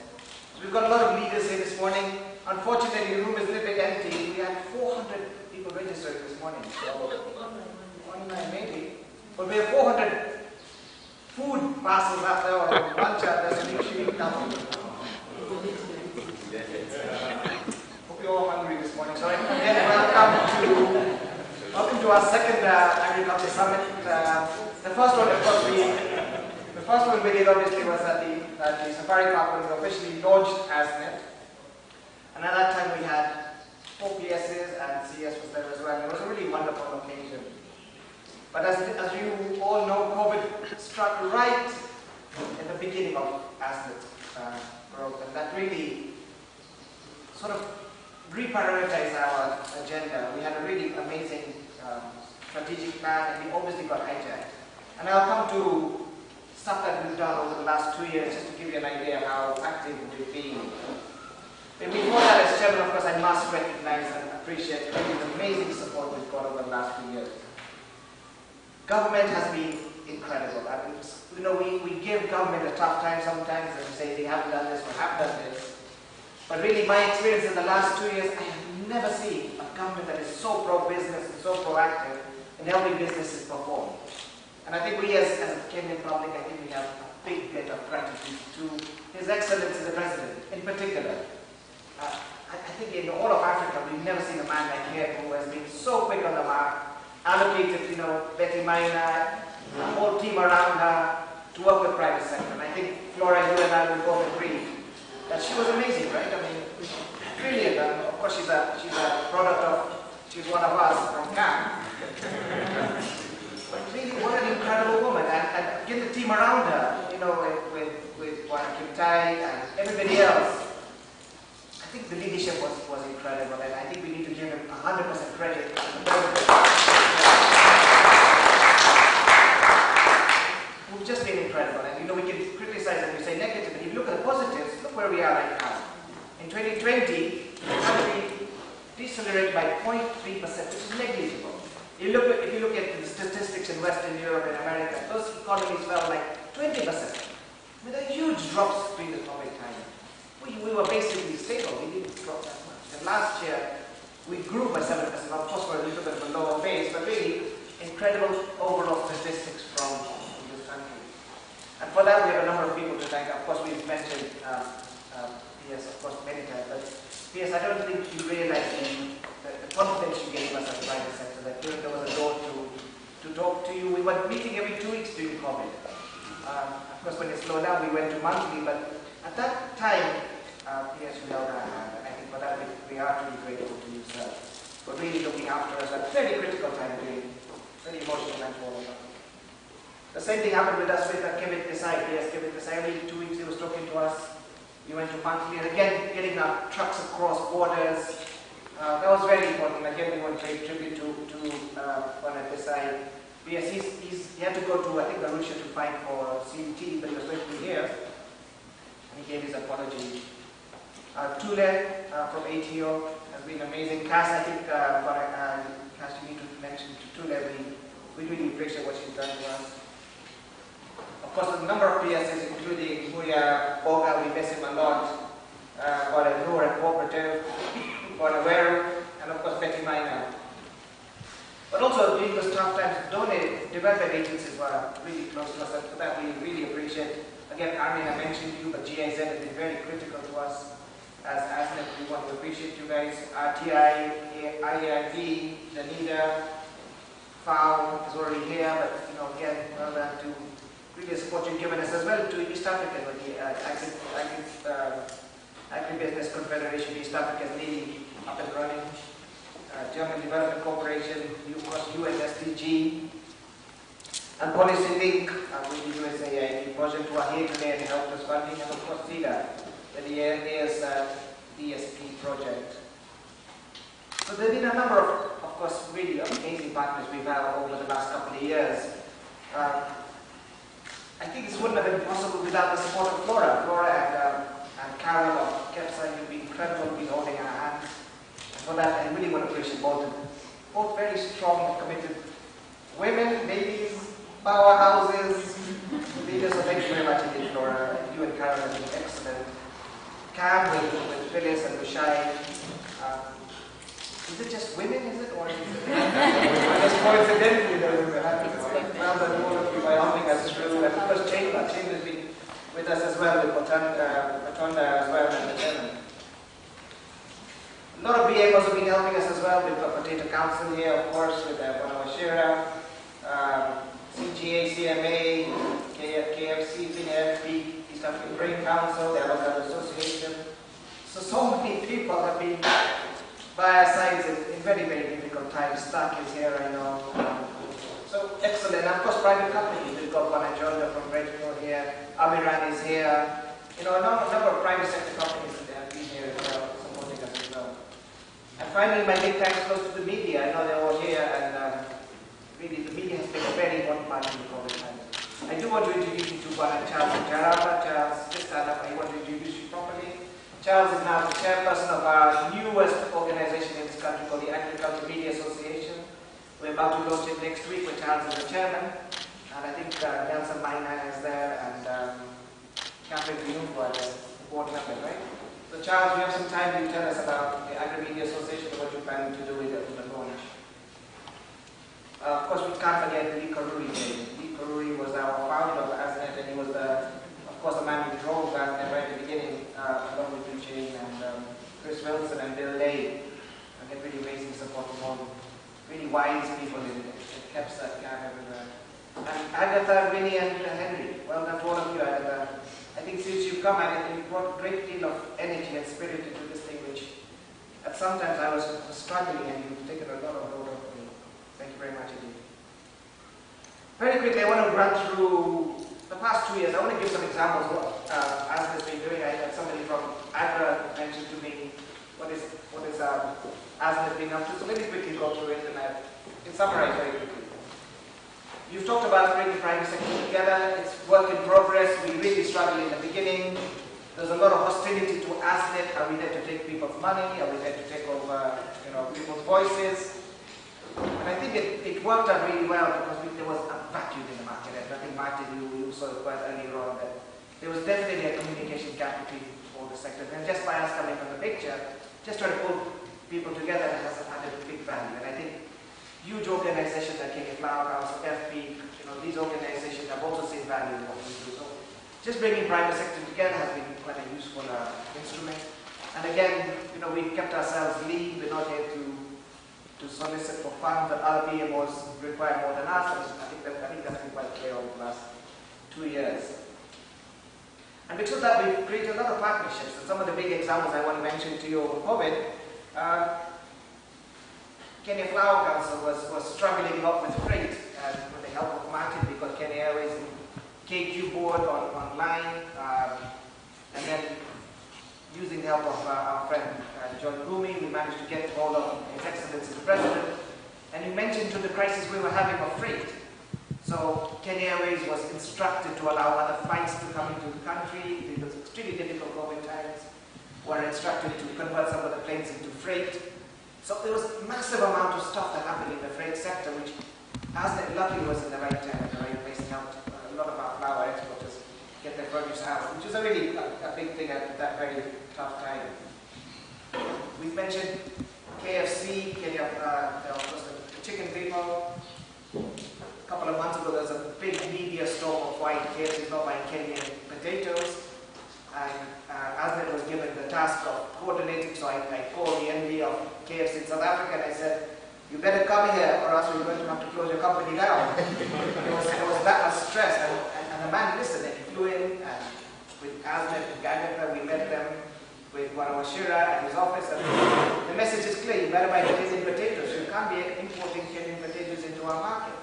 So we've got a lot of leaders here this morning. Unfortunately, the room is a little bit empty. We had 400 people registered this morning. So, online maybe. But we have 400 food parcels up there, or lunch up there, so you should eat nothing. Hope you're all hungry this morning. So again, welcome to our second Agriculture Summit. The first one, of course, the first one we did obviously was at the Safari Park when we officially launched ASNET. And at that time we had 4 PSs and CS was there as well. It was a really wonderful occasion. But as you all know, COVID struck right in the beginning of ASNET growth, and that really sort of reprioritized our agenda. We had a really amazing strategic plan, and we obviously got hijacked. And I'll come to stuff that we've done over the last 2 years, just to give you an idea how active we've been. And before that, as chairman, of course, I must recognize and appreciate really the amazing support we've got over the last few years. Government has been incredible. I mean, you know, we give government a tough time sometimes, and we say they haven't done this or haven't done this. But really, my experience in the last 2 years, I have never seen a government that is so pro-business and so proactive in helping businesses perform. And I think we as a Kenyan public, I think we have a big debt of gratitude to His Excellency the President in particular. I think in all of Africa, we've never seen a man like him who has been so quick on the mark, allocated, you know, Betty Maina, a whole team around her to work with private sector. And I think, Flora, you and I will both agree that she was amazing, right? I mean, brilliant. Of course, she's a product of, she's one of us from CAM. But really, what an incredible woman. And get the team around her, you know, with Bwana Kimtai and everybody else. I think the leadership was incredible, and I think we need to give him 100% credit. We've just been incredible, and you know, we can criticize and we say negative, but if you look at the positives, look where we are right now. In 2020, the country decelerated by 0.3%, which is negligible. If you look at the statistics in Western Europe and America, those economies fell like 20%. With a huge drops during the COVID time. We were basically stable, we didn't drop that much. And last year, we grew by 7%, of course we're a little bit of a lower base, but really incredible overall statistics from this country. And for that, we have a number of people to thank. Of course, we've mentioned PS, of course, many times, but PS, I don't think you realize the confidence you gave us as a private sector, that there was a door to talk to you. We were meeting every 2 weeks during COVID. Of course, when it slowed down, we went to monthly, but at that time, PS, you held our hand, and I think for that we are truly grateful to you, sir, for really looking after us at a very critical time, really, very emotional time for all of us. The same thing happened with us with Kevin Desai, PS Kevin Desai. Every 2 weeks he was talking to us. We went to monthly, and again, getting our trucks across borders. That was very important. Again, we want to pay tribute to Bwana Desai. PS, he had to go to, I think, Arusha to fight for CUT, but he was going to be here. And he gave his apology. Tule from ATO has been amazing. Cass, I think, Cass, you need to mention to Tule, we really appreciate what she's done to us. Of course, a number of PSs, including Muya Boga, we miss him a lot. Bwana Noor at Cooperative, Bwana Weru, and of course Betty Maina. But also during those tough times, development agencies were really close to us, and for that we really appreciate. Again, Armin, I mentioned you, but GIZ has been very critical to us as ASNET. We want to appreciate you guys. RTI, IAID, Danida, FAO is already here, but you know, again, well done to really support you've given us as well to East Africa, with the Agribusiness Confederation. East Africa is nearly up and running. German Development Corporation, USSDG, and Policy Link with the USAID project who are here today and helped us funding, and of course CEDA, the DSP project. So there have been a number of course, really amazing partners we've had over the last couple of years. without the support of Flora. Flora and Carol of KEPSA, you've been incredible, been holding our hands. And for that, I really want to appreciate both of them. Both very strong and committed women, ladies, powerhouses, leaders. So thank you very much indeed, Flora. You and Carol have been excellent. Cam with Phyllis and Rushai. Is it just women, is it? Or is it just coincidentally there was a happy well done, all of you by helping us through. And of course, Chamber has been with us as well, with Matonda as well, and the chairman. A lot of BMOs have been helping us as well. We've got Potato Council here, of course, with Wanawashira, CGA, CMA, KFC, FP, East African Grain Council, the Avocado Association. So many people have been by our sides in very, very difficult times. Stark is here, I know. So excellent. Of course, private companies. We've got Wanajonda from Redhill here. Amiran is here. You know, a number of private sector companies that have been here as well, supporting us as well. And finally, my big thanks goes to the media. I know they're all here, and really, the media has been a very important part of the COVID time. I do want to introduce you to Charles Jaraba. Charles, just stand up. I want to introduce you properly. Charles is now the chairperson of our newest organization in this country called the Agriculture Media Association. We're about to launch it next week with Charles as the chairman. And I think Nelson Mainan is there and Catherine Greenwood as the board member, right? So Charles, we have some time to tell us about the Agri-Media Association and what you're planning to do with the launch. Of course, we can't forget Lee Karuri. Lee Karuri was our founder of ASNET, and he was of course, the man who drove ASNET right at the beginning, along with Eugene and Chris Wilson and Bill Lay. I get really amazing support from all really wise people in KEPSA, and Agatha, Winnie, and Henry. Well done to all of you, Agatha. I think since you've come, Agatha, you've brought a great deal of energy and spirit into this thing, which at sometimes I was struggling, and you've taken a lot of hold of me. Thank you very much indeed. Very quickly, I want to run through the past 2 years. I want to give some examples of what ASNET has been doing. I had somebody from AGRA mention to me what is ASNET been up to. So let me quickly go through it and summarize very quickly. You've talked about bringing private sector together. It's work in progress. We really struggled in the beginning. There's a lot of hostility to ASNET. Are we there to take people's money? Are we there to take over, people's voices? And I think it worked out really well because there was a vacuum in the market. And I think, Martin, you saw it quite earlier on that there was definitely a communication gap between all the sectors. And just by us coming from the picture, just trying to pull people together has had a big value. And I think huge organizations like Kenya Flower Council, FP, these organizations have also seen value in what we do. So just bringing private sector together has been quite a useful instrument. And again, we've kept ourselves lean. We're not here to solicit for funds that other BMOs require more than us. And I think that's been quite clear over the last 2 years. And because of that, we've created a lot of partnerships. And some of the big examples I want to mention to you over COVID, Kenya Flower Council was struggling a lot with freight, and with the help of Martin, we got Kenya Airways and KQ board online, and then using the help of our friend John Gumi, we managed to get hold of His Excellency the President, and he mentioned to the crisis we were having of freight. So Kenya Airways was instructed to allow other flights to come into the country. It was extremely difficult COVID times. Were instructed to convert some of the planes into freight. So there was a massive amount of stuff that happened in the freight sector, which ASNET luckily was in the right time at the right place and helped a lot of our flower exporters get their produce out, which was a really a big thing at that very tough time. We've mentioned KFC, Kenya, the chicken people. A couple of months ago, there was a big media storm of why KFC is not buying Kenyan potatoes. And ASNET was given the task of coordinating, so I called the MD of KFC in South Africa and I said, you better come here or else we're going to have to close your company down. There was that much stress, and the man listened, and he flew in, and with ASNET and Gagata, we met them with Wanawashira at his office, and the message is clear, you better buy Kenyan potatoes. You can't be importing Kenyan potatoes into our market.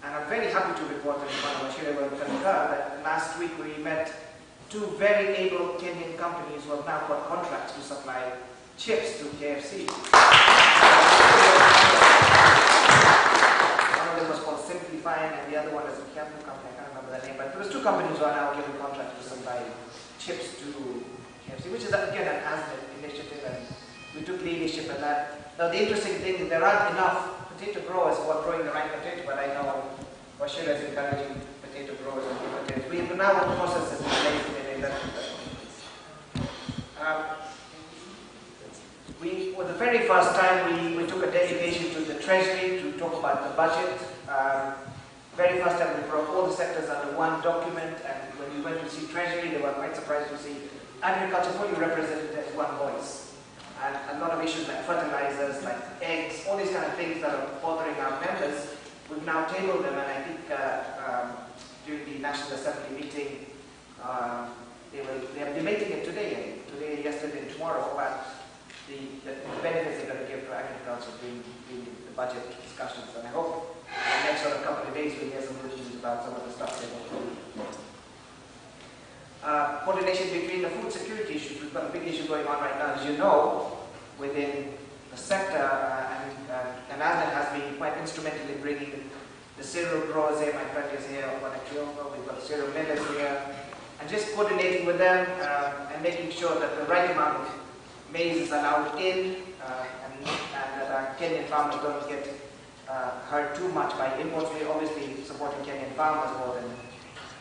And I'm very happy to report that Wanawashira will concur that last week we met 2 very able Kenyan companies who have now got contracts to supply chips to KFC. One of them was called Simplify, and the other one is a Kiambu company, I can't remember the name, but there was 2 companies who are now given contracts to supply chips to KFC, which is again an ASNET initiative, and we took leadership in that. Now the interesting thing is there aren't enough potato growers who are growing the right potato, but I know Washington is encouraging potato growers and potatoes. We have now got processes in place in industry. For the very first time, we took a delegation to the Treasury to talk about the budget. Very first time we brought all the sectors under one document, and when we went to see Treasury, they were quite surprised to see agriculture fully represented as one voice. And a lot of issues like fertilizers, like eggs, all these kind of things that are bothering our members, we've now tabled them, and I think during the National Assembly meeting, they are debating it today, yesterday, and tomorrow about the benefits they're going to give to agriculture during the budget discussions. And I hope in the next sort of couple of days we'll hear some good news about some of the stuff they're going to do. Coordination between the food security issues. We've got a big issue going on right now, as you know, within the sector, and ASNET has been quite instrumental in bringing the cereal growers here. My friend is here, we've got cereal millers here, and just coordinating with them and making sure that the right amount of maize is allowed in, and that our Kenyan farmers don't get hurt too much by imports. We're obviously supporting Kenyan farmers more than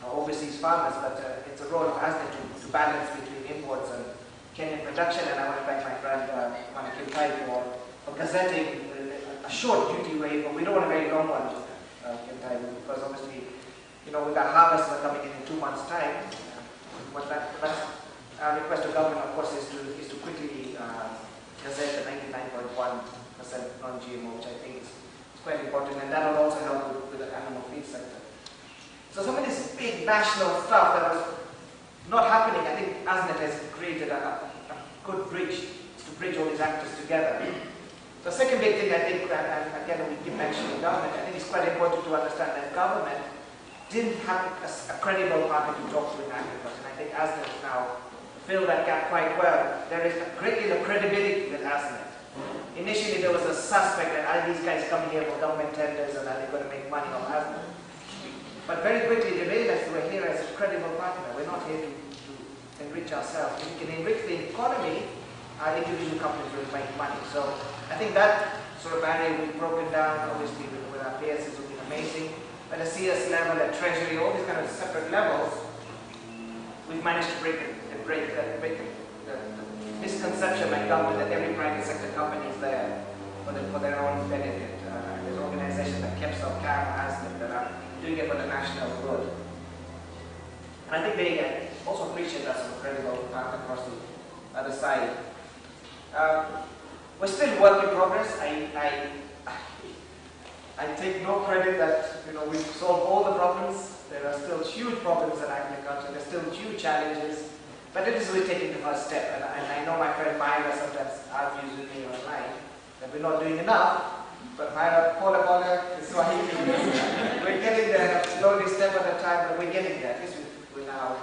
overseas farmers, but it's a role of ASNET to balance between imports and Kenyan production. And I want to thank my friend Mana Kintai for gazetting a short duty waiver. We don't want a very long one, Kintai, because obviously, with our harvests are coming in 2 months' time. That's our request to government, of course, is to quickly gazette the 99.1% non-GMO, which I think is quite important, and that will also help with the animal feed sector. So some of this big national stuff that was not happening, I think ASNET has created a good bridge to bridge all these actors together. The second big thing I think, and again we keep mentioning government, I think it's quite important to understand that government didn't have a credible partner to talk to in agriculture, and I think ASNET now fill that gap quite well. There is a great deal of credibility with ASNET. Initially there was a suspect that are these guys coming here for government tenders and are they going to make money on ASNET? But very quickly they realized we're here as a credible partner. We're not here to enrich ourselves. If we can enrich the economy, our individual companies will make money. So I think that sort of barrier we've broken down, obviously with our peers, has been amazing. At a CS level, at Treasury, all these kind of separate levels, we've managed to break the misconception by government that every private sector company is there for their own benefit. There's organizations like KEPSA, CAM, ASNET that are doing it for the national good. And I think they also appreciate us as a credible partner across the other side. We're still work in progress. I take no credit that we've solved all the problems. There are still huge problems in agriculture. There's still huge challenges. But it is we're taking the first step. And I know my friend Myra sometimes argues with me online that we're not doing enough. But Myra, Pola, Swahili, we're getting there slowly, step at a time, but we're getting there. At least we're now,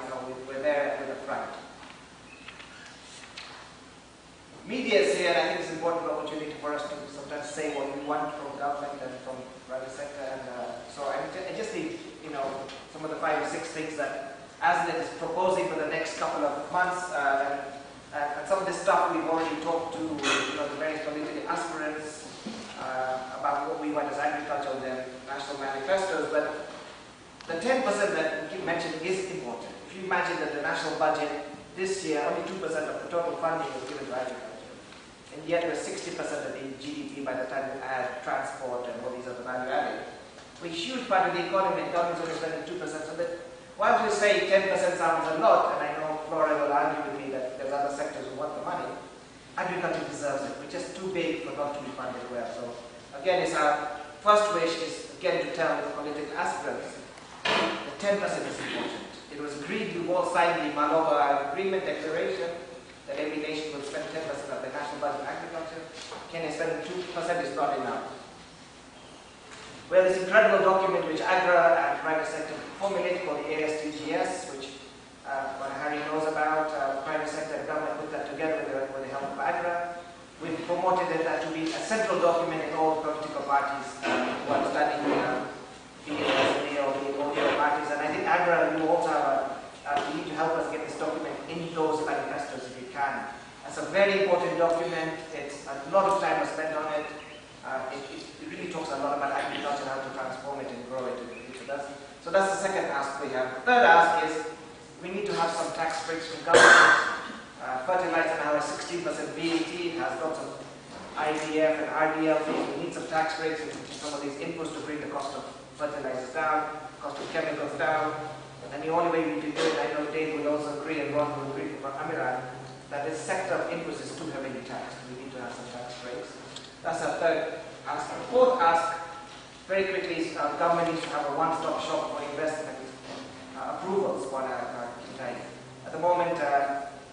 we're there at the front. Media is here, and I think it's an important opportunity for us to sometimes say what we want from government and from private sector. And so I just think, some of the 5 or 6 things that ASNET is proposing for the next couple of months, and some of this stuff we've already talked to, the various political aspirants about what we want as agriculture in their national manifestos. But the 10% that we keep mentioning is important. If you imagine that the national budget this year, only 2% of the total funding was given to agriculture. And yet we're 60% of the GDP by the time we add transport and all these other value added. We're a huge part of the economy, and government's only spending 2%. So that while we say 10% sounds a lot, and I know Flora will argue with me that there's other sectors who want the money, agriculture deserves it. We're just too big for not to be funded well. So again, it's our first wish is again to tell the political aspirants that 10% is important. It was agreed, we've all signed the Malova Agreement Declaration that every nation will spend 10% of their national budget on agriculture. Kenya spending 2% is not enough. Well, this incredible document which AGRA and private sector formulated called the ASTGS, which what Harry knows about, private sector and government put that together with the help of AGRA. We've promoted it to be a central document in all political parties who are studying be it SNA or be it all the other parties. And I think AGRA very important document. It's a lot of time was spent on it. It really talks a lot about agriculture, how to transform it and grow it in the future. So that's the second ask we have. The third ask is we need to have some tax breaks from government. Fertilizer now has 16% VAT, it has lots of IDF and RDL fees. We need some tax breaks in some of these inputs to bring the cost of fertilizers down, cost of chemicals down. And the only way we can do it, I know Dave will also agree and Ron will agree from Amiran, that this sector of inputs is too heavily taxed. We need to have some tax breaks. That's our third ask. Our fourth ask, very quickly, is government needs to have a one-stop shop for investment approvals for Kintai. At the moment,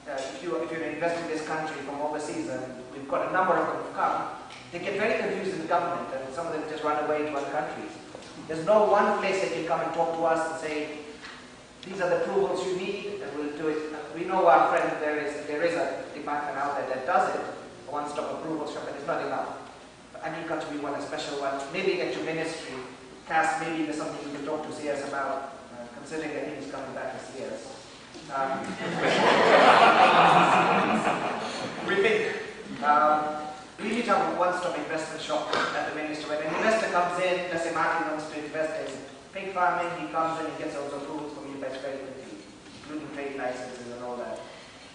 if you're investing in this country from overseas, and we've got a number of them come, they get very confused in the government, and some of them just run away to other countries. There's no one place they can come and talk to us and say, these are the approvals you need, and we'll do it. We know our friend, there is a department out there that does it, a one-stop approval shop, but it's not enough. For agriculture, we want a special one. Maybe at your ministry, Cass, maybe there's something you can talk to CS about, considering that he's coming back to CS. We think we need to have a one-stop investment shop at the ministry. When an investor comes in, let's say Martin wants to invest in pig farming, he comes in, he gets all the approvals from you guys very quickly, including trade licenses and all that.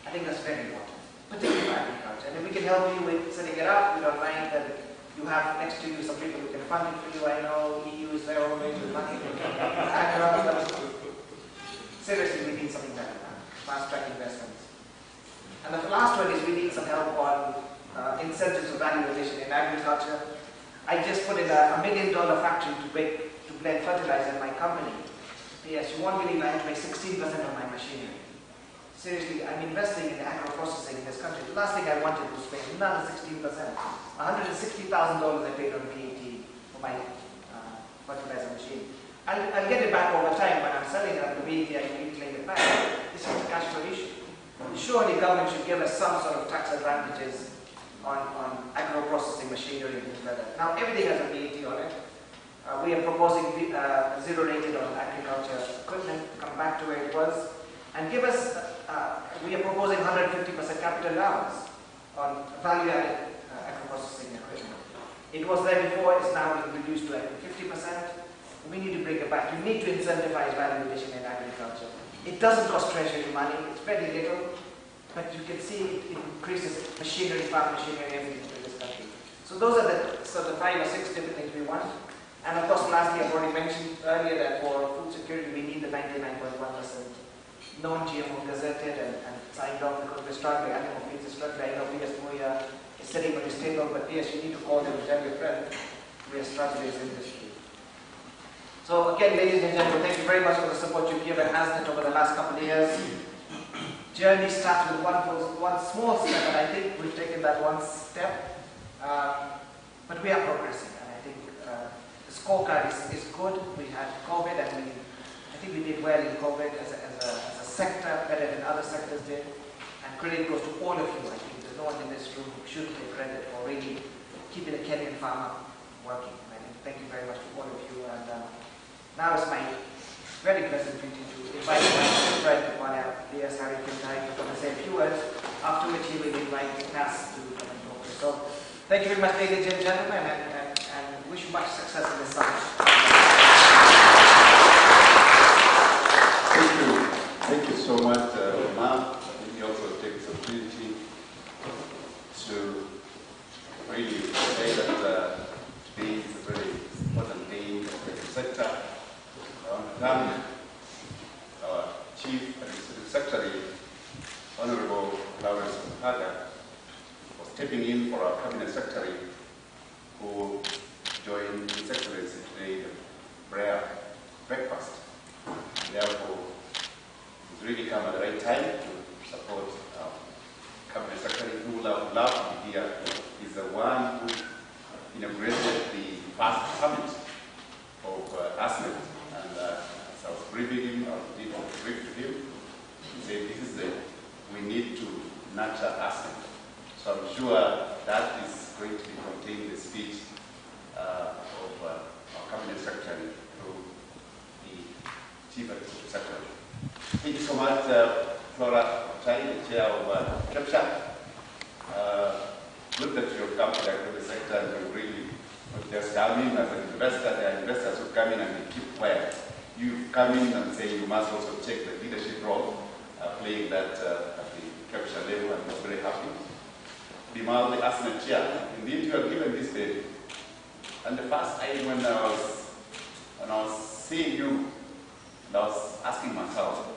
I think that's very important, particularly for agriculture. And if we can help you with setting it up, we don't mind that you have next to you some people who can fund it for you. I know EU is there always with money. Seriously, we need something better now. Fast-track investments. And the last one is we need some help on incentives of value addition in agriculture. I just put in a $1 million factory to blend fertilizer in my company. Yes, you won't believe I have to pay 16% on my machinery. Seriously, I'm investing in agro-processing in this country. The last thing I wanted was pay another 16%. $160,000 I paid on VAT for my fertilizer machine. I'll get it back over time when I'm selling it. The VAT, I can claim it back. This is a cash flow issue. Surely government should give us some sort of tax advantages on agro-processing machinery and things like that. Now, everything has a VAT on it. We are proposing zero rated on agriculture equipment, come back to where it was, and give us, we are proposing 150% capital allowance on value-added agro-processing equipment. It was there before, it's now being reduced to 50%. We need to bring it back. You need to incentivize value addition in agriculture. It doesn't cost treasury money, it's very little, but you can see it increases machinery, farm machinery, everything in this country. So those are the sort of 5 or 6 different things we want. And of course, lastly, I've already mentioned earlier that for food security, we need the 99.1% non-GMO gazetted and signed off because we're struggling. Animal feeds are struggling. I know PS Moya is sitting on his table, but yes, you need to call them and tell your friend we are struggling as industry. So again, ladies and gentlemen, thank you very much for the support you've given ASNET over the last couple of years. Journey starts with one small step, and I think we've taken that one step. But we are progressing, and I think the scorecard is good. We had COVID, and I think we did well in COVID as a sector, better than other sectors did. And credit goes to all of you. I think there's no one in this room who shouldn't take credit for really keeping the Kenyan farmer working. Thank you very much to all of you. And now it's my very pleasant duty to invite my friend, D.S. Harry Kintai, to come and say a few words, after which he will invite Cass to come and talk to us. So, thank you very much, ladies and gentlemen, and wish you much success in this summit. Thank you. Thank you so much, Omar. Let me also take this opportunity to really say that today is a very important day in the sector. I want to thank our Chief Administrative Secretary, Honorable Lawrence Muhaga, for stepping in for our Cabinet Secretary, who joined His Excellency today the prayer breakfast. Therefore, it's really come at the right time to support our Cabinet Secretary, who would have loved to be here. He's the one who inaugurated the first summit of ASNET, and as I was briefing him, I did brief to him, he said this is we need to nurture ASNET. So I'm sure that is going to be contained in the speech of our Cabinet Secretary through the Chief Executive Secretary. Thank you so much, Flora Chai, the Chair of KEPSA. good that you've come to the agriculture sector and you really not just come in as an investor. There are investors who come in and they keep quiet. You come in and say you must also take the leadership role, playing that at the capital level, and I'm very happy. Bimal, the ASNET chair, indeed you have given this day. And the first time when I was seeing you, and I was asking myself,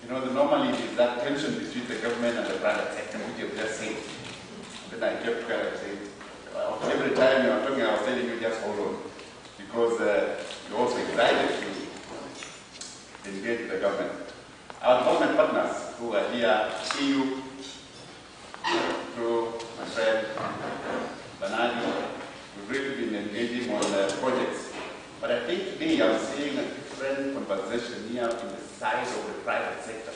you know, normally there's that tension between the government and the private sector, which you've just said. Then I kept quiet and said, every time you were talking, I was telling you just hold on. Because you're also excited to engage with the government. Our government partners who are here, EU, through my friend Banani, we've really been engaging on projects. But I think today I'm seeing a different conversation here on the side of the private sector.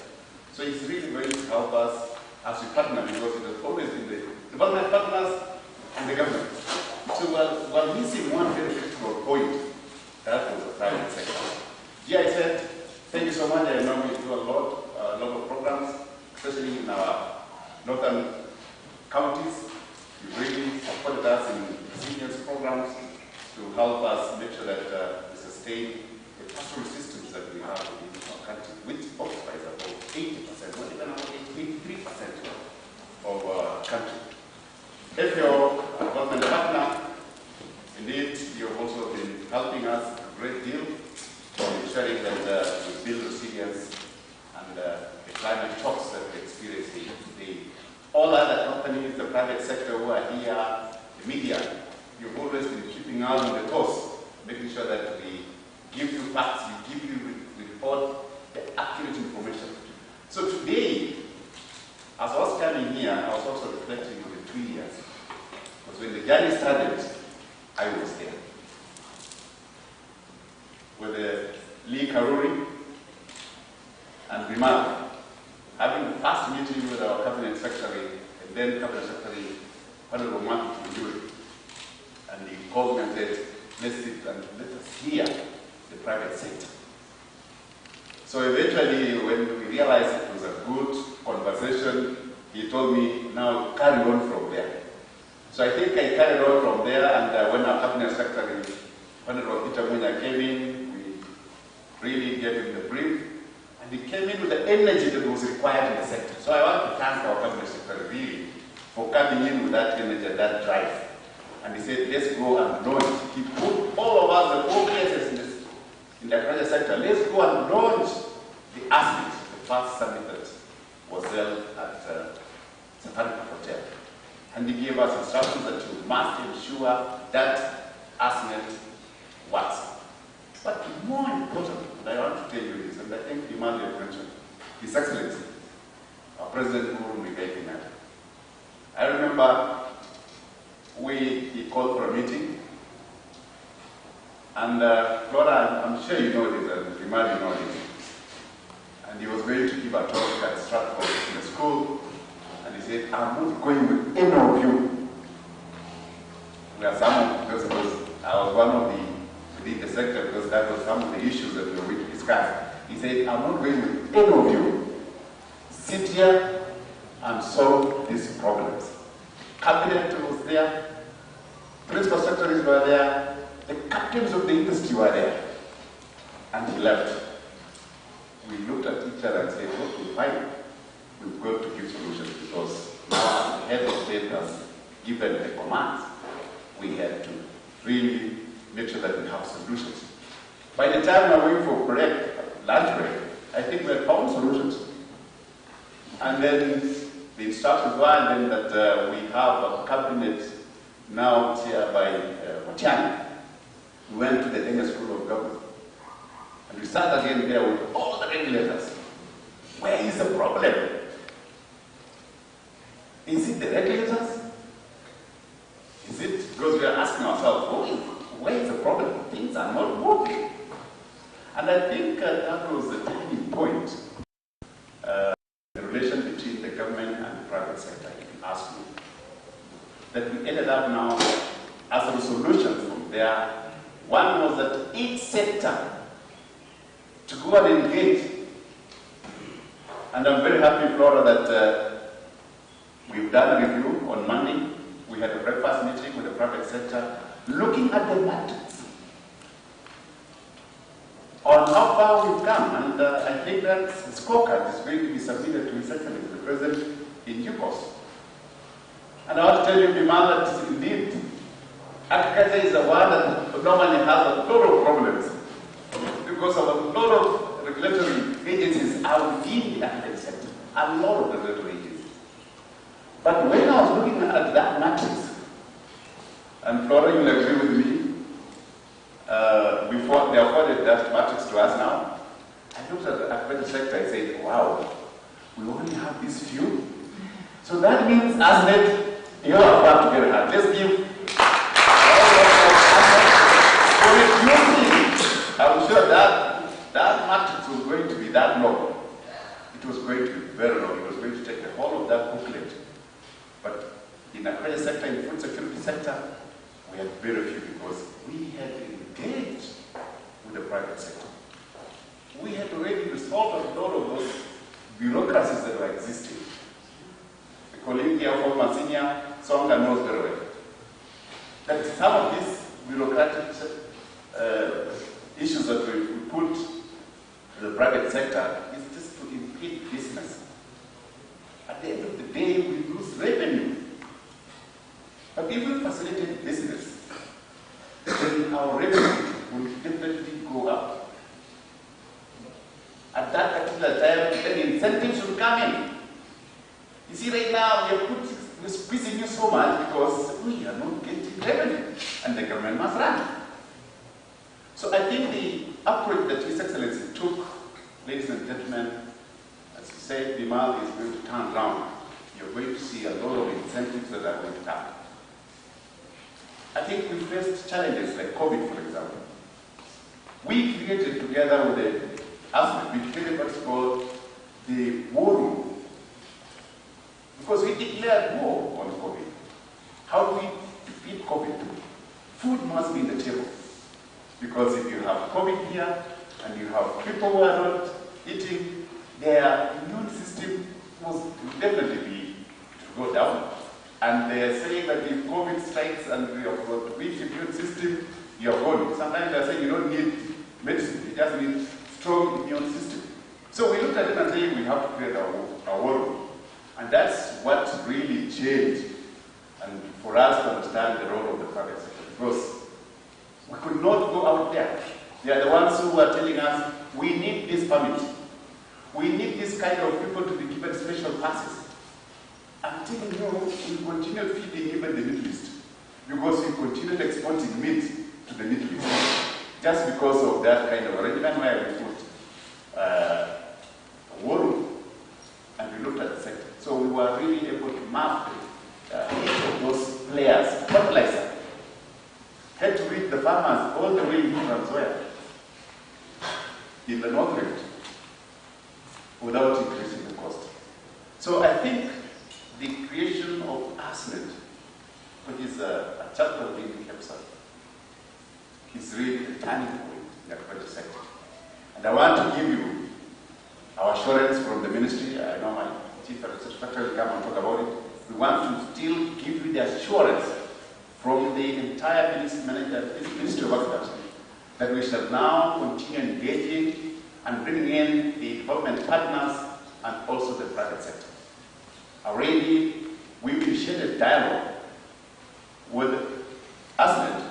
So it's really going to help us as we partner, because it has always been the development partners and the government. So we're missing one very critical point. That was the private sector. GIZ, thank you so much. I know we do a lot of programs, especially in our northern counties. You really supported us in seniors programs to help us make sure that we sustain the pastoral systems that we have in our country, which occupies about 80%, not even about 83% of our country. If you're a government partner, indeed, you've also been helping us a great deal in ensuring that we build resilience and the climate shocks that we're experiencing today. All other companies, the private sector who are here, the media, you've always been keeping us on the toes, making sure that we give you facts, we give you, we report the accurate information. So today, as I was coming here, I was also reflecting on the 2 years. Because when the journey started, I was there. With Lee Karuri and Bimal, having the first meeting with our cabinet secretary, and then cabinet secretary, Honorable Mark Mujuri, and he called me and said, let's sit and let us hear the private sector. So eventually, when we realized it was a good conversation, he told me, now carry on from there. So I think I carried on from there, and when our cabinet secretary, Honorable Peter Munya, came in, we really gave him the brief, and he came in with the energy that was required in the sector. So I want to thank our cabinet secretary really for coming in with that energy and that drive. And he said, let's go and launch. He put all of us, the 4 places in the agriculture sector, let's go and launch the ASNET, the first summit that was held at Safaricom Hotel. And he gave us instructions that you must ensure that ASNET works. But more important, I want to tell you this, and I think Bimal had mentioned, His Excellency, our President Uhuru Muigai Kenyatta. I remember he called for a meeting, and Flora, I'm sure you know this, and Bimal, you know this. And he was going to give a talk at Stratford in the school, and he said, I'm not going with any of you. We are some of those, I was one of the within the sector, because that was some of the issues that we were going to discuss. He said, I'm not going with any of you. Sit here and solve these problems. Cabinet was there, principal secretaries were there, the captains of the industry were there. And he left. We looked at each other and said, okay, fine. We've got to give solutions, because now the head of state has given the commands. We had to really make sure that we have solutions. By the time we went for lunch break, I think we had found solutions. And then the instructions were then that we have a cabinet now chaired by Matiang'i. We went to the Kenya School of Government. And we sat again there with all the regulators. Where is the problem? Is it the regulators? Is it because we are asking ourselves, where is the problem? Things are not working. And I think that was the turning point, the relation between the government and the private sector, if you ask me. That we ended up now as a solution from there. One was that each sector to go and engage. And I'm very happy, Flora, that we've done a review on On Monday, we had a breakfast meeting with the private sector, looking at the matrix on how far we've come, and I think that scorecard is going to be submitted to His Excellency the President in due course. And I want to tell you, Bimal, that indeed, agriculture is a word that normally has a lot of problems because of a lot of regulatory agencies are within the agriculture sector, a lot of regulatory agencies. But when I was looking at that matrix, and Flora, you will agree with me, before they afforded that matrix to us now, I looked at the agriculture sector and said, wow, we only have these few. So that means, ASNET, you are about to get hard. Let's give for reducing. I'm sure that matrix was going to be that long. It was going to be very long. It was going to take the whole of that booklet. But in the agriculture sector, in the food security sector, we had very few because we had engaged with the private sector. We had already resolved a lot of those bureaucracies that were existing. The colleague here from Monsignor Songa knows very well that some of these bureaucratic issues that we put to the private sector is just to impede business. At the end of the day, we lose revenue. But if we facilitate business, then our revenue will definitely go up. At that particular time, then incentives will come in. You see, right now, we're squeezing you so much because we are not getting revenue, and the government must run. So I think the approach that His Excellency took, ladies and gentlemen, as you say, Bimal is going to turn around. You're going to see a lot of incentives that are going to come. I think we faced challenges like COVID, for example. We created together with the ASNET, we created what's called the war room. Because we declared war on COVID. How do we defeat COVID? Food must be in the table. Because if you have COVID here, and you have people who are not eating, their immune system will definitely be to go down. And they are saying that if COVID strikes and you have got weak immune system, you are gone. Sometimes they are saying you don't need medicine, you just need strong immune system. So we looked at it and saying we have to create our world. And that's what really changed, and for us to understand the role of the private sector. Because we could not go out there. They are the ones who were telling us, we need this permit. We need this kind of people to be given special passes. Until we continue feeding even the Middle East. Because we continued exporting meat to the Middle East. Just because of that kind of arrangement where we put a war room and we looked at the sector. So we were really able to map each of those players. Fertilizer had to reach the farmers all the way in Trans Nzoia, in the North Rift, without increasing the cost. So I think the creation of ASNET, which is a chapter of KEPSA, is really a turning point in the agriculture sector. And I want to give you our assurance from the ministry. I know my Chief Secretary will come and talk about it. We want to still give you the assurance from the entire Ministry of Agriculture that we shall now continue engaging and bringing in the development partners and also the private sector. Already, we've initiated dialogue with ASNET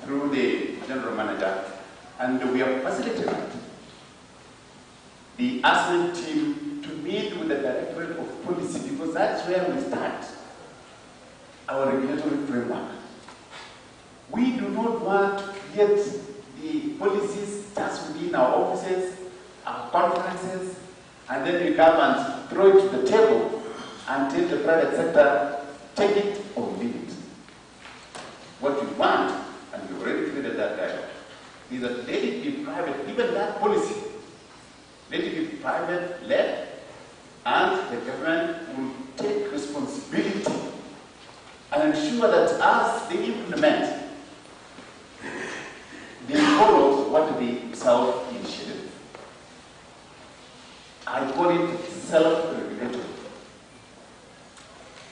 through the General Manager, and we have facilitated the ASNET team to meet with the Directorate of Policy, because that's where we start our regulatory framework. We do not want to create the policies just within our offices, our conferences, and then we come and throw it to the table and tell the private sector, take it or leave it. What we want, and we've already created that dialogue, is that let it be private, even that policy, let it be private-led, and the government will take responsibility and ensure that as they implement, they follow what they self-initiated. I call it self-regulatory.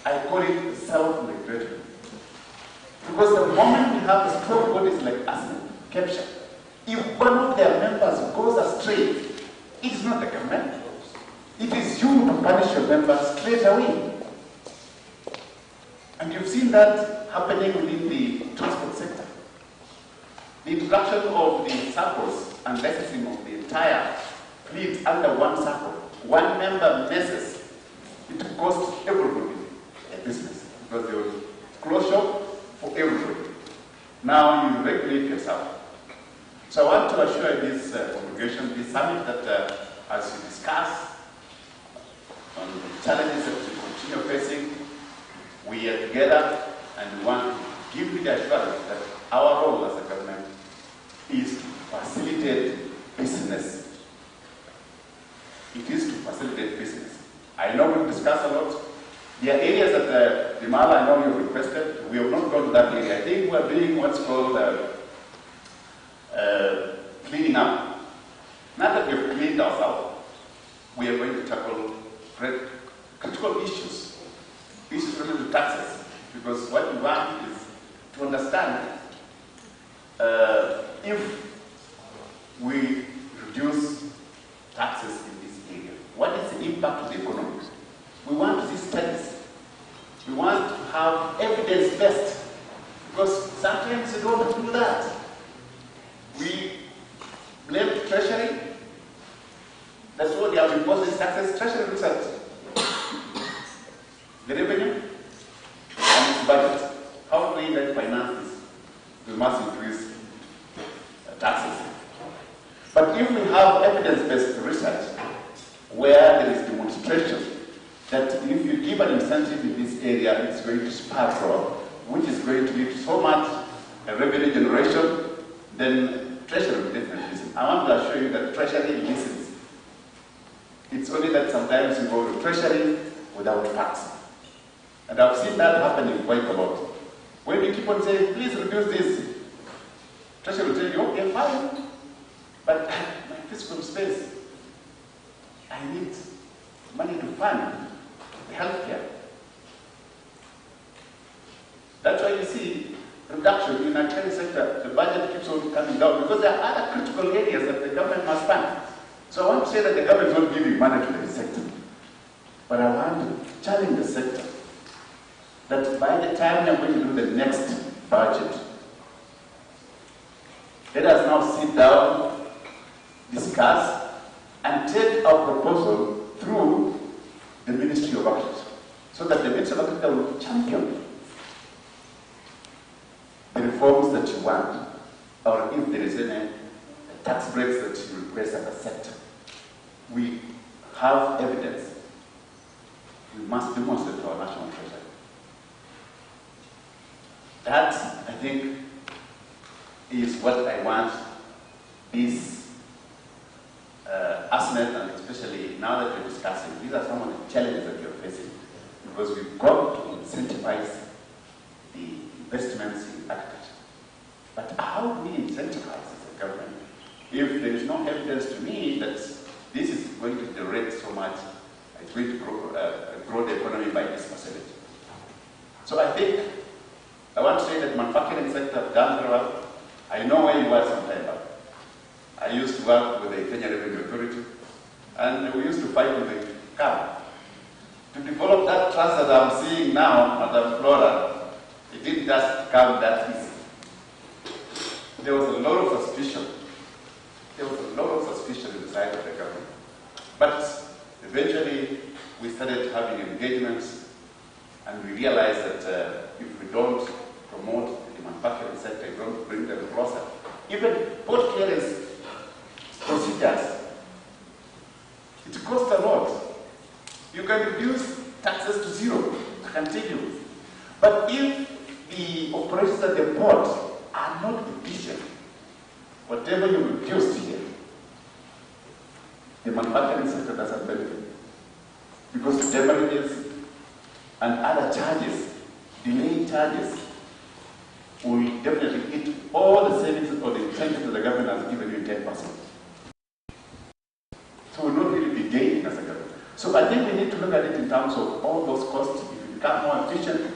I call it self have strong bodies like ASNET, KEPSA, if one of their members goes astray, it is not the government. It is you to punish your members straight away. And you've seen that happening within the transport sector. The introduction of the circles and licensing of the entire fleet under one circle. One member messes, it costs everybody a business because there was close shop for everybody. Now you regulate yourself. So I want to assure this congregation, this summit, that as we discuss on the challenges that we continue facing, we are together and we want to give you the assurance that our role as a government is to facilitate business. It is to facilitate business. I know we've discussed a lot. There are areas that Dimala, I know you requested. We have not gone to that area. I think we're doing what's called cleaning up. Now that we've cleaned ourselves, we are going to tackle critical issues related to taxes. Because what we want is to understand if we reduce taxes in this area, what is the impact to the economy? We want to see studies. We want to have evidence-based. Because sometimes we don't do that. We blame Treasury. That's what they have imposed these taxes. Treasury looks at the revenue and its budget. How do they finance this? We must increase taxes. But if we have evidence-based research where there is demonstration that if you give an incentive in this area, it's going to spark growth, which is going to lead to so much revenue generation, then Treasury will definitely listen. I want to assure you that Treasury listens. It's only that sometimes you go to Treasury without facts. And I've seen that happening quite a lot. When you keep on saying, please reduce this, Treasury will tell you, okay, fine. But my fiscal space, I need money to fund the healthcare. That's why you see reduction in the agricultural sector. The budget keeps on coming down because there are other critical areas that the government must fund. So I want to say that the government is not giving money to the sector. But I want to challenge the sector that by the time we are going to do the next budget, let us now sit down, discuss, and take our proposal through the Ministry of Agriculture, so that the Ministry of Agriculture will champion the reforms that you want, or if there is any tax breaks that you request as a sector. We have evidence. We must demonstrate to our national treasury. That, I think, is what I want this ASNET, and especially now that we're discussing, these are some of the challenges that we're facing, because we've got to incentivize the investments in agriculture. But how do we incentivize as a government if there is no evidence to me that this is going to direct so much, it's going to grow the economy by this percentage? So I think, I want to say that manufacturing sector have done very well. I know where you were some time back. I used to work with the Kenya Revenue Authority, and we used to fight with the CAB. To develop that trust that I'm seeing now, Madam Flora, it didn't just come that easy. There was a lot of suspicion. There was a lot of suspicion in the side of the government. But eventually, we started having engagements, and we realized that if we don't promote the manufacturing sector, we don't bring them closer, even port clearance procedures, it costs a lot. You can reduce taxes to zero, I can tell you. But if the operations at the port are not efficient, whatever you reduced here, the manufacturing sector doesn't benefit. Because the damages and other charges, delay charges, will definitely eat all the savings or the incentives that the government has given you 10%. So we'll not really be gaining as a government. So I think we need to look at it in terms of all those costs. If we become more efficient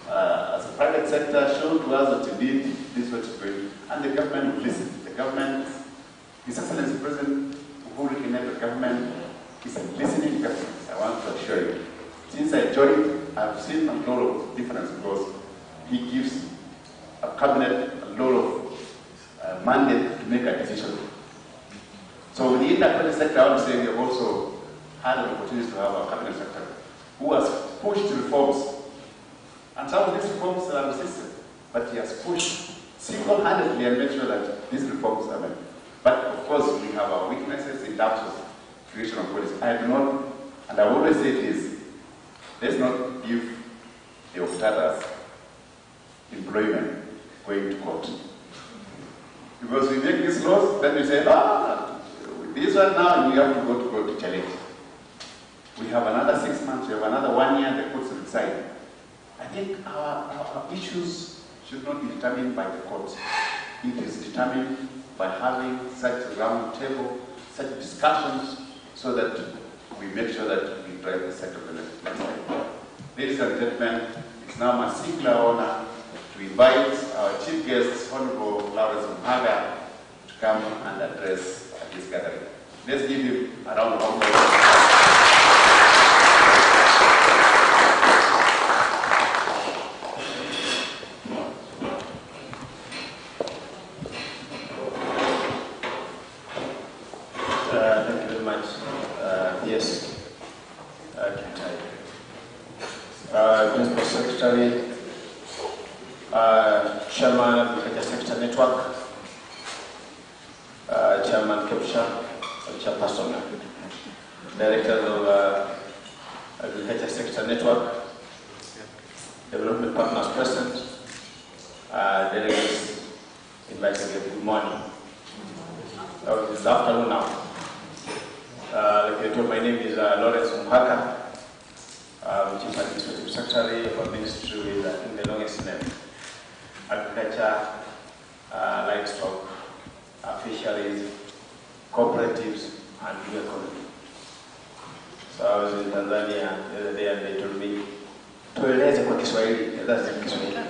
as a private sector, show to us that indeed this is what is going, and the government will listen. The government, His Excellency President Uhuru Kenyatta, the government is a listening government, I want to assure you. Since I joined, I've seen a lot of difference because he gives a cabinet a lot of mandate to make a decision. So within the private sector, I want to say we have also had an opportunity to have a cabinet secretary who has pushed reforms. And some of these reforms are resisted, but he has pushed single-handedly and made sure that these reforms are made. But of course, we have our weaknesses in terms of creation of policy. I do not, and I always say this, let's not give the Oftadas employment going to court. Because we make these laws, then we say, this one now, we have to go to court to challenge. We have another 6 months, we have another 1 year, the courts will decide. I think our issues should not be determined by the courts. It is determined by having such a round table, such discussions, so that we make sure that we drive the sector of the next time. Ladies and gentlemen, it's now my singular honor to invite our chief guest, Honorable Lawrence Mhaga, to come and address at this gathering. Let's give him a round of applause. Principal Secretary, Chairman of the Agriculture Sector Network, Chairman Kepsa, Chairperson, Director of Agriculture Sector Network, Development Partners present, delegates invited. Good morning. It's afternoon now. Like I told, my name is Lawrence Mhaga. Chief Administrative Secretary of our ministry with I think the longest name. Agriculture, livestock, fisheries, cooperatives, and new economy. So I was in Tanzania the other day and they told me, tueleze kwa Kiswahili, that's in Kiswahili.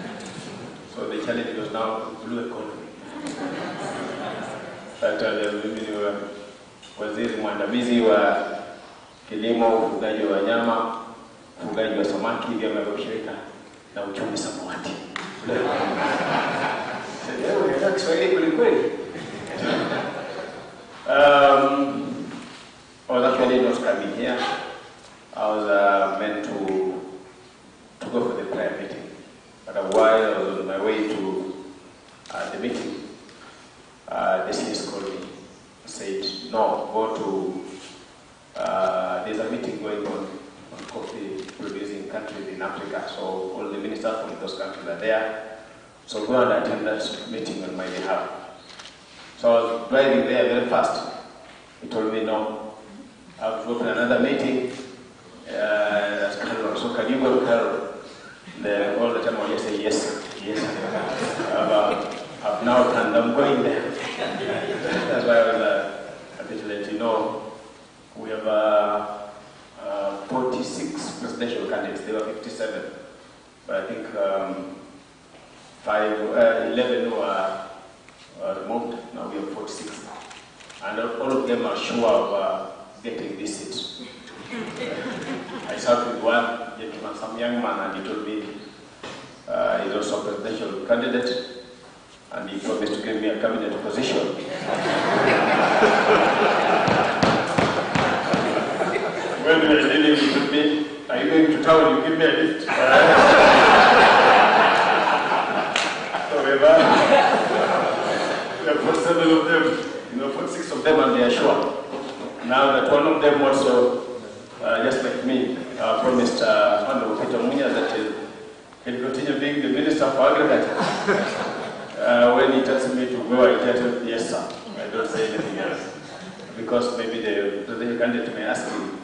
So the challenge was now blue economy. Mimi ni waziri mwandamizi wa kilimo, ufugaji wa wanyama, ufugaji wa samaki, vyama vya ushirika na uchumi samawati. Leo ni Kiswahili kweli. I was actually not coming here. I was meant to go for the prayer meeting. But while I was on my way to the meeting, the CS called me, said, no, go to, there's a meeting going on coffee producing countries in Africa, so all the ministers from those countries are there. So go and attend that meeting on my behalf. So I was driving there very fast. He told me, no, I have to go to another meeting. That's Carol. So can you go to Carol? All the time I just say yes. I've now turned, I'm going there. That's why I was a bit late. You know, we have 46 presidential candidates. There were 57, but I think 11 were removed. Now we have 46, and all of them are sure of getting this seat. I sat with one gentleman, some young man, and he told me he's also a presidential candidate, and he promised to give me a cabinet position. When we were dealing with me, are you going to town? You give me a lift. So we have 47 of them, 46 of them, and they are sure. Now that one of them also, just like me, promised Honorable Peter Munya that he'll continue being the Minister for Agriculture. When he tells me to go, I tell him, yes sir. I don't say anything else. Because maybe the candidate may ask him,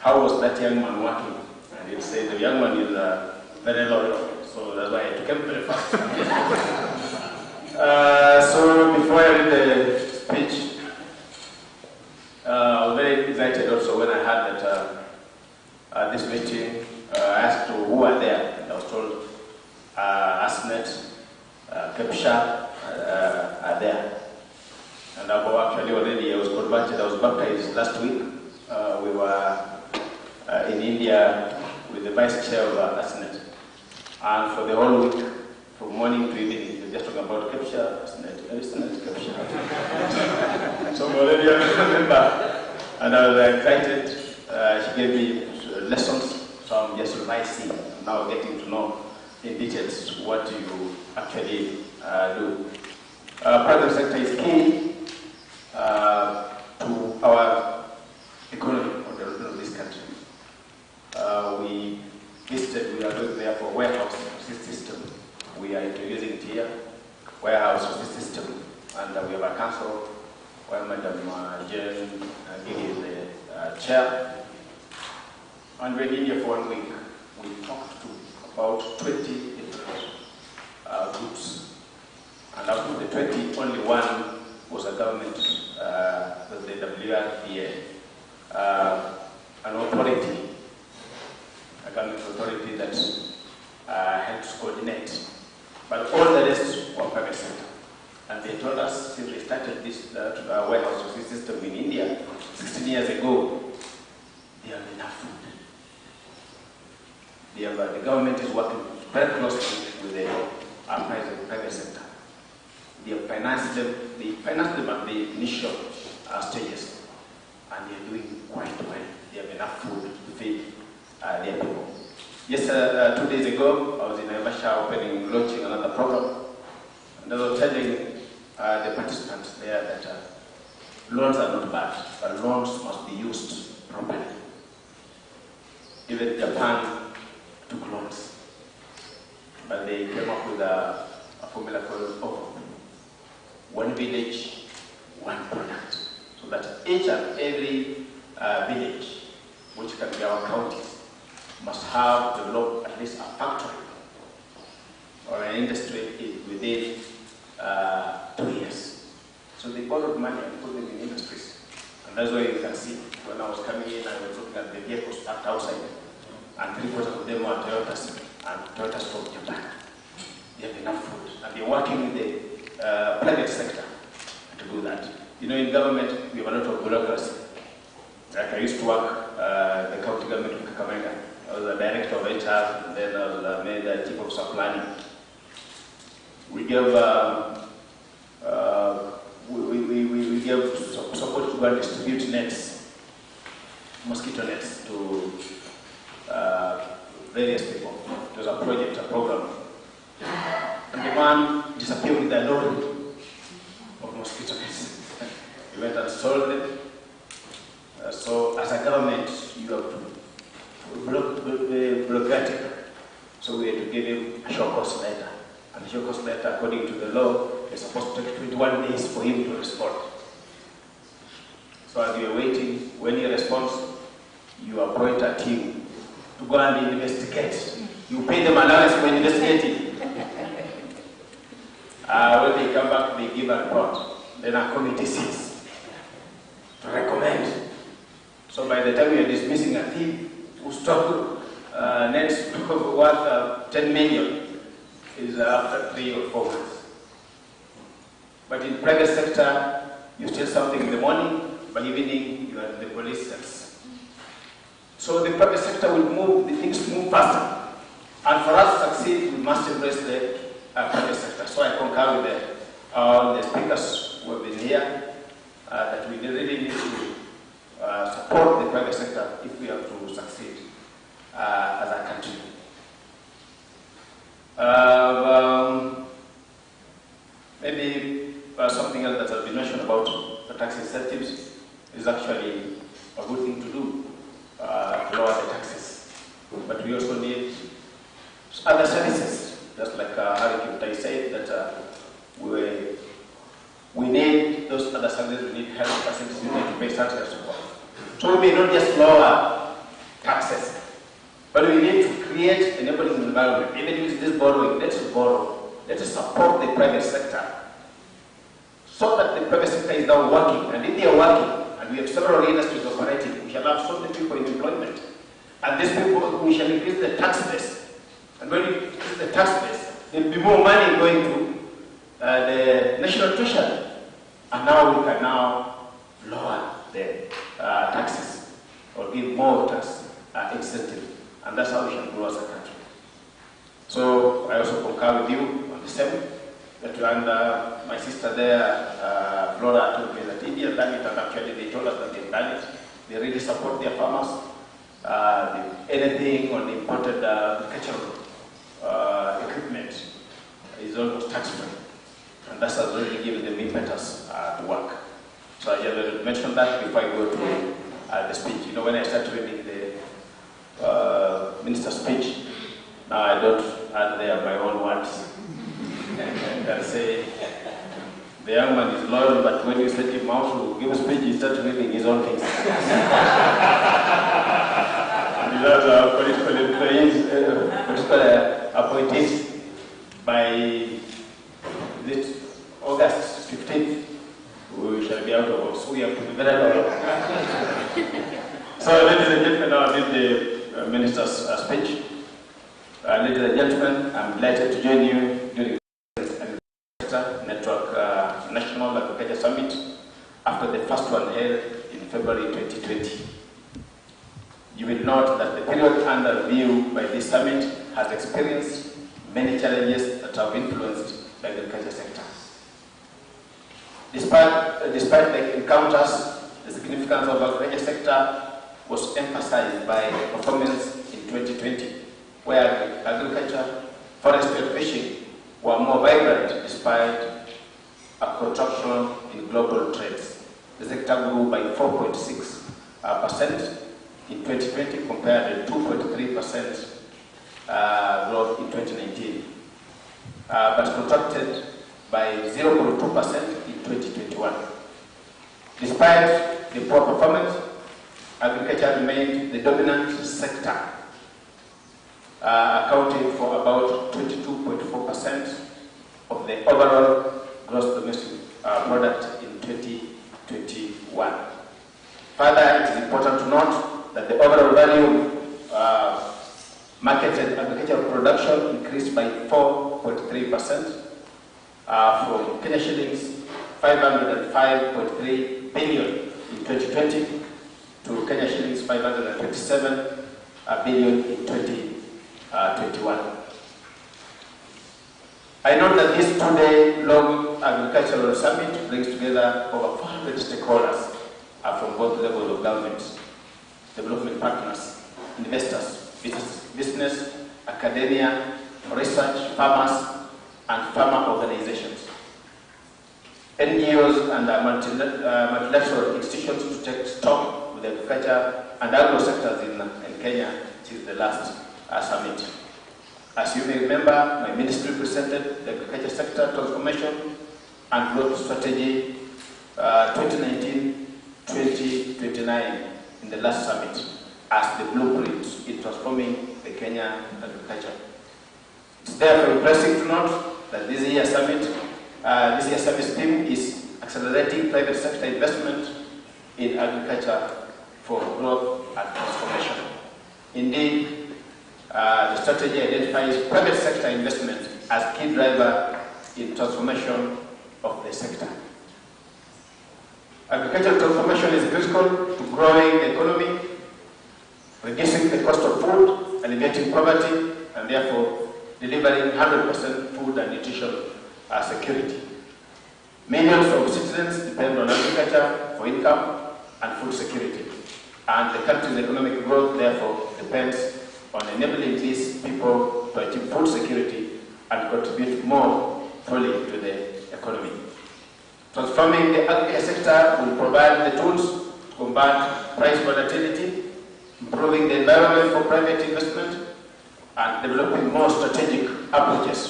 how was that young man working? And he'll say, the young man is very loyal. So that's why I took him very fast. So before I read the speech, I was very excited also when I heard that at this meeting, I asked who are there, and I was told, ask ASNET, KEPSHA are there. And actually already I was converted, I was baptized last week. We were in India with the vice chair of ASNET. And for the whole week, from morning to evening, we were just talking about KEPSHA, ASNET, KEPSHA. So already I remember. And I was excited. She gave me lessons, so I'm just revising, now getting to know in details what you actually do. Private sector is key to our economy of this country. We visited, we are doing there for warehouse system. We are introducing it here, warehouse system, and we have a council where Madam Jen Gigi is the chair. And we're in India for 1 week. We talked to about 20 different groups. And out of the 20, only one was a government, was the WRPA, an authority, a government authority that helps coordinate. But all the rest were private sector. And they told us, since we started this warehouse system in India 16 years ago, they have enough food. The government is working very closely with the private sector. They have financed them, at the initial stages, and they are doing quite well. They have enough food to feed their people. Yes, 2 days ago, I was in Naivasha launching another program, and I was telling the participants there that loans are not bad, but loans must be used properly. Even Japan took loans, but they came up with a formula called OVO. One village, one product. So that each and every village, which can be our counties, must have developed at least a factory or an industry within 2 years. So they borrowed money and put them in industries. And that's why you can see, when I was coming in, I was looking at the vehicles parked outside, and 3/4 of them were Toyotas, and Toyotas from Japan. They have enough food, and they're working with the private sector to do that. You know, in government, we have a lot of bureaucracy. Like I used to work the county government of Kakamega. I was a director of HR, and then I was made the chief of supply. We gave we gave support to go and distribute nets, mosquito nets, to various people. It was a project, a program. And the man disappeared with a load of mosquito nets. He went and sold them. So as a government, you have to be bureaucratic. So we had to give him a show cause letter. And the show cause letter, according to the law, is supposed to take 21 days for him to respond. So as you are waiting, when he responds, you appoint a team to go and investigate. You pay them allowance for investigating. When they come back, they give a report. Then a committee sits to recommend. So by the time you are dismissing a thief who stole nets worth 10 million, is after 3 or 4 months. But in private sector, you steal something in the morning, by evening you are in the police cells. So the private sector will move, the things move faster. And for us to succeed, we must embrace the private sector. So I concur with the speakers who have been here, that we really need to support the private sector if we have to succeed as a country. Maybe something else that has been mentioned about the tax incentives is actually a good thing to do, to lower the taxes. But we also need other services, just like Harry Kimtai said, that we need those other services. We need health facilities, we need to pay such and so forth. So we may not just lower taxes, but we need to create an enabling environment. Even with this borrowing, let us borrow, let us support the private sector, so that the private sector is now working. And if they are working, and we have several industries operating, we shall have so many people in employment. And these people, we shall increase the tax base. And when we increase the tax base, there will be more money going to the national treasury. And now we can now lower the taxes or give more tax incentive. And that's how we shall grow as a country. So I also concur with you on the same. And my sister there, Flora, told me that India done it, and actually they told us that they've done it. They really support their farmers. Anything on imported agricultural equipment is almost tax-free. And that's really given them impetus to work. So I just mentioned that before I go to the speech. You know, when I start reading the minister's speech, now I don't add there my own words. And say, the young man is loyal, but when you set him out to give a speech, he starts reading his own things. These are political employees, political appointees by August 15th. We shall be out of office. We have to be very loyal. So, ladies and gentlemen, I'll read the minister's speech. Ladies and gentlemen, I'm delighted to join you during Network National Agriculture Summit after the first one held in February 2020. You will note that the period under review by this summit has experienced many challenges that have influenced the agriculture sector. Despite the encounters, the significance of the agriculture sector was emphasized by performance in 2020, where agriculture, forestry and fishing were more vibrant despite a contraction in global trades. The sector grew by 4.6% in 2020 compared to 2.3% growth in 2019, but contracted by 0.2% in 2021. Despite the poor performance, agriculture remained the dominant sector, accounting for about 22.4% of the overall gross domestic product in 2021. Further, it is important to note that the overall value marketed agricultural production increased by 4.3% from Kenya shillings 505.3 billion in 2020 to Kenya shillings 527 billion in 2021. I note that this two-day-long agricultural summit brings together over 400 stakeholders from both levels of government, development partners, investors, business, academia, research, farmers, and farmer organizations, NGOs and multilateral institutions to take stock with the agriculture and agro sectors in Kenya, which is the last summit. As you may remember, my ministry presented the agriculture sector transformation and growth strategy 2019-2029 in the last summit as the blueprint in transforming the Kenya agriculture. It's therefore impressive to note that this year's summit's theme is accelerating private sector investment in agriculture for growth and transformation. Indeed, the strategy identifies private sector investment as key driver in transformation of the sector. Agricultural transformation is critical to growing the economy, reducing the cost of food, alleviating poverty, and therefore delivering 100% food and nutrition security. Millions of citizens depend on agriculture for income and food security, and the country's economic growth therefore depends on enabling these people to achieve food security and contribute more fully to the economy. Transforming the agriculture sector will provide the tools to combat price volatility, improving the environment for private investment, and developing more strategic approaches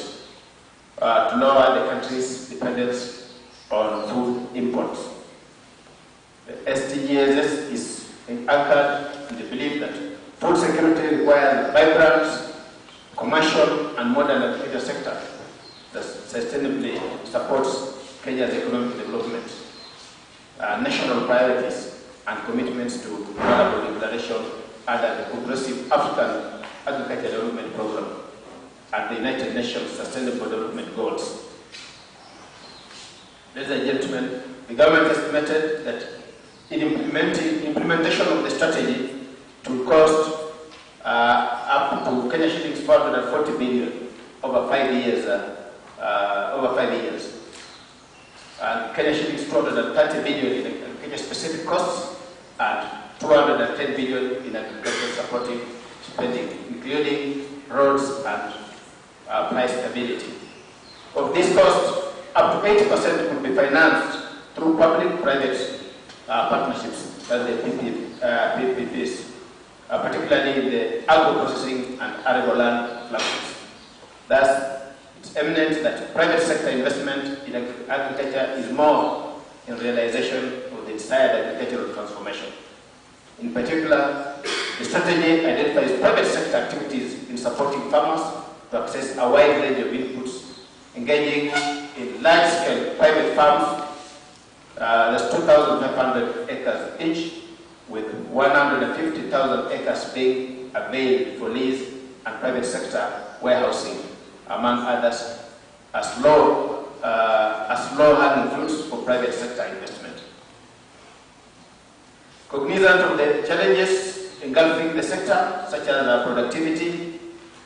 to lower the country's dependence on food imports. The SDGs is anchored in the belief that food security requires a vibrant, commercial, and modern agriculture sector that sustainably supports Kenya's economic development, national priorities, and commitments to vulnerable declaration under the Progressive African Agriculture Development Program. and the United Nations Sustainable Development Goals. Ladies and gentlemen, the government estimated that in implementation of the strategy to cost up to Kenya shillings 440 billion over 5 years. And Kenya shillings 230 billion in Kenya specific costs and 210 billion in agricultural supporting spending, including roads and price stability. Of this cost, up to 80% will be financed through public-private partnerships, as the PPPs, particularly in the agro-processing and arable land clusters. Thus, it's eminent that private sector investment in agriculture is more in realization of the desired agricultural transformation. In particular, the strategy identifies private sector activities in supporting farmers to access a wide range of inputs, engaging in large-scale private farms, that's 2,500 acres each, with 150,000 acres being availed for lease and private sector warehousing, among others, as low-hanging fruits for private sector investment. Cognizant of the challenges engulfing the sector, such as productivity,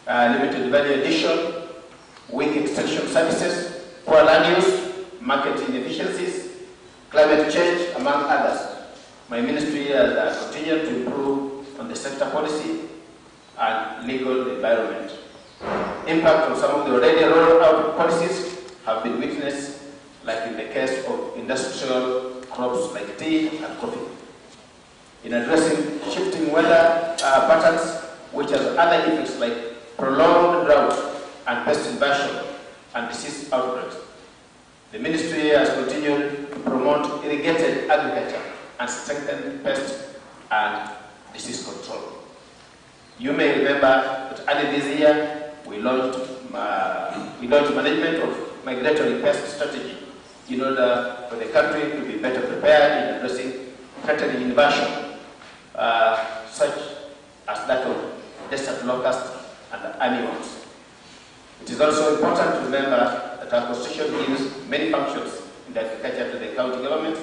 limited value addition, weak extension services, poor land use, market inefficiencies, climate change, among others, my ministry has continued to improve on the sector policy and legal environment. Impact on some of the already rolled out policies have been witnessed, like in the case of industrial crops like tea and coffee. In addressing shifting weather patterns, which has other effects like prolonged drought and pest invasion and disease outbreaks, the ministry has continued to promote irrigated agriculture and strengthen pest and disease control. You may remember that early this year we launched management of migratory pest strategy in order for the country to be better prepared in addressing threatening invasion, such as that of desert locust and armyworms. It is also important to remember that our constitution gives many functions in the agriculture to the county government,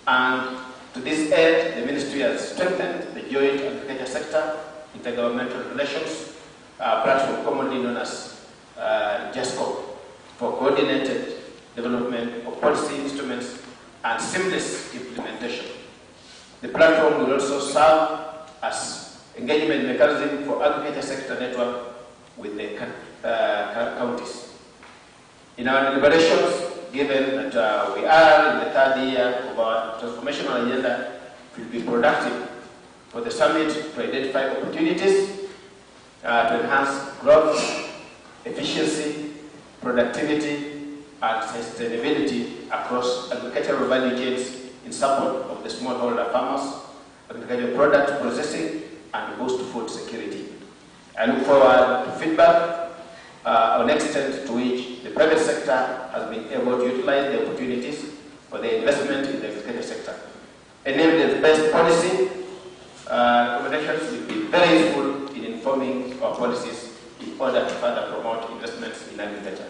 and to this end, the ministry has strengthened the joint agriculture sector intergovernmental relations platform commonly known as JESCO for coordinated development of policy instruments and seamless implementation. The platform will also serve as engagement mechanism for agriculture sector network with the counties. In our deliberations, given that we are in the third year of our transformational agenda, it will be productive for the summit to identify opportunities to enhance growth, efficiency, productivity, and sustainability across agricultural value chains in support of the smallholder farmers, agricultural product processing, and boost food security. I look forward to feedback on the extent to which the private sector has been able to utilize the opportunities for the investment in the agriculture sector. Enabling the best policy recommendations will be very useful in informing our policies in order to further promote investments in agriculture.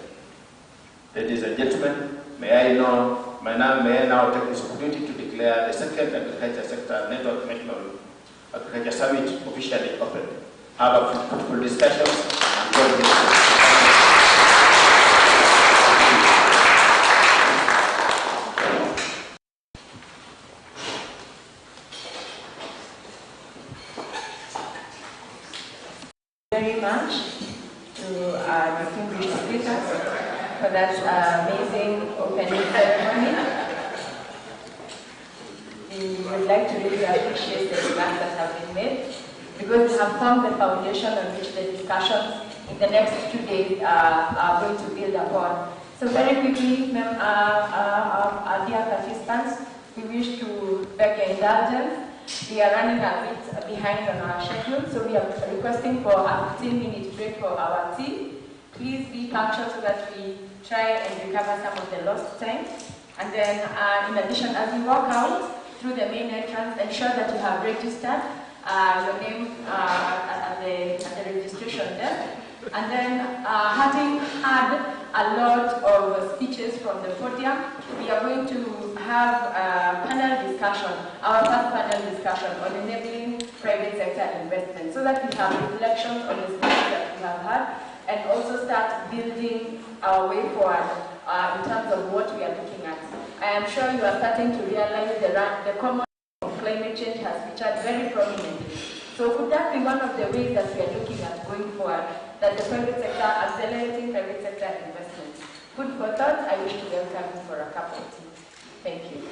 Ladies and gentlemen, may I now take this opportunity to declare the second Agriculture Sector Network National Agriculture Summit officially open. Have a fruitful discussion and God bless you. Very much to our distinguished speakers for that amazing opening ceremony. We would like to really appreciate the remarks that have been made, because we have formed the foundation on which the discussions in the next 2 days are going to build upon. So very quickly, our dear participants, we wish to beg your indulgence. We are running a bit behind on our schedule, so we are requesting for a 15-minute break for our tea. Please be punctual so that we try and recover some of the lost time. And then, in addition, as you walk out through the main entrance, ensure that you have registered your name at the registration desk. And then, having had a lot of speeches from the podium, we are going to have a panel discussion, our first panel discussion on enabling private sector investment, so that we have reflections on the speeches that we have had, and also start building our way forward in terms of what we are looking at. I am sure you are starting to realize the common of climate change has featured very prominently. So could that be one of the ways that we are looking at going forward, that the private sector, accelerating private sector investment? Food for thought. I wish to welcome you for a cup of tea. Thank you.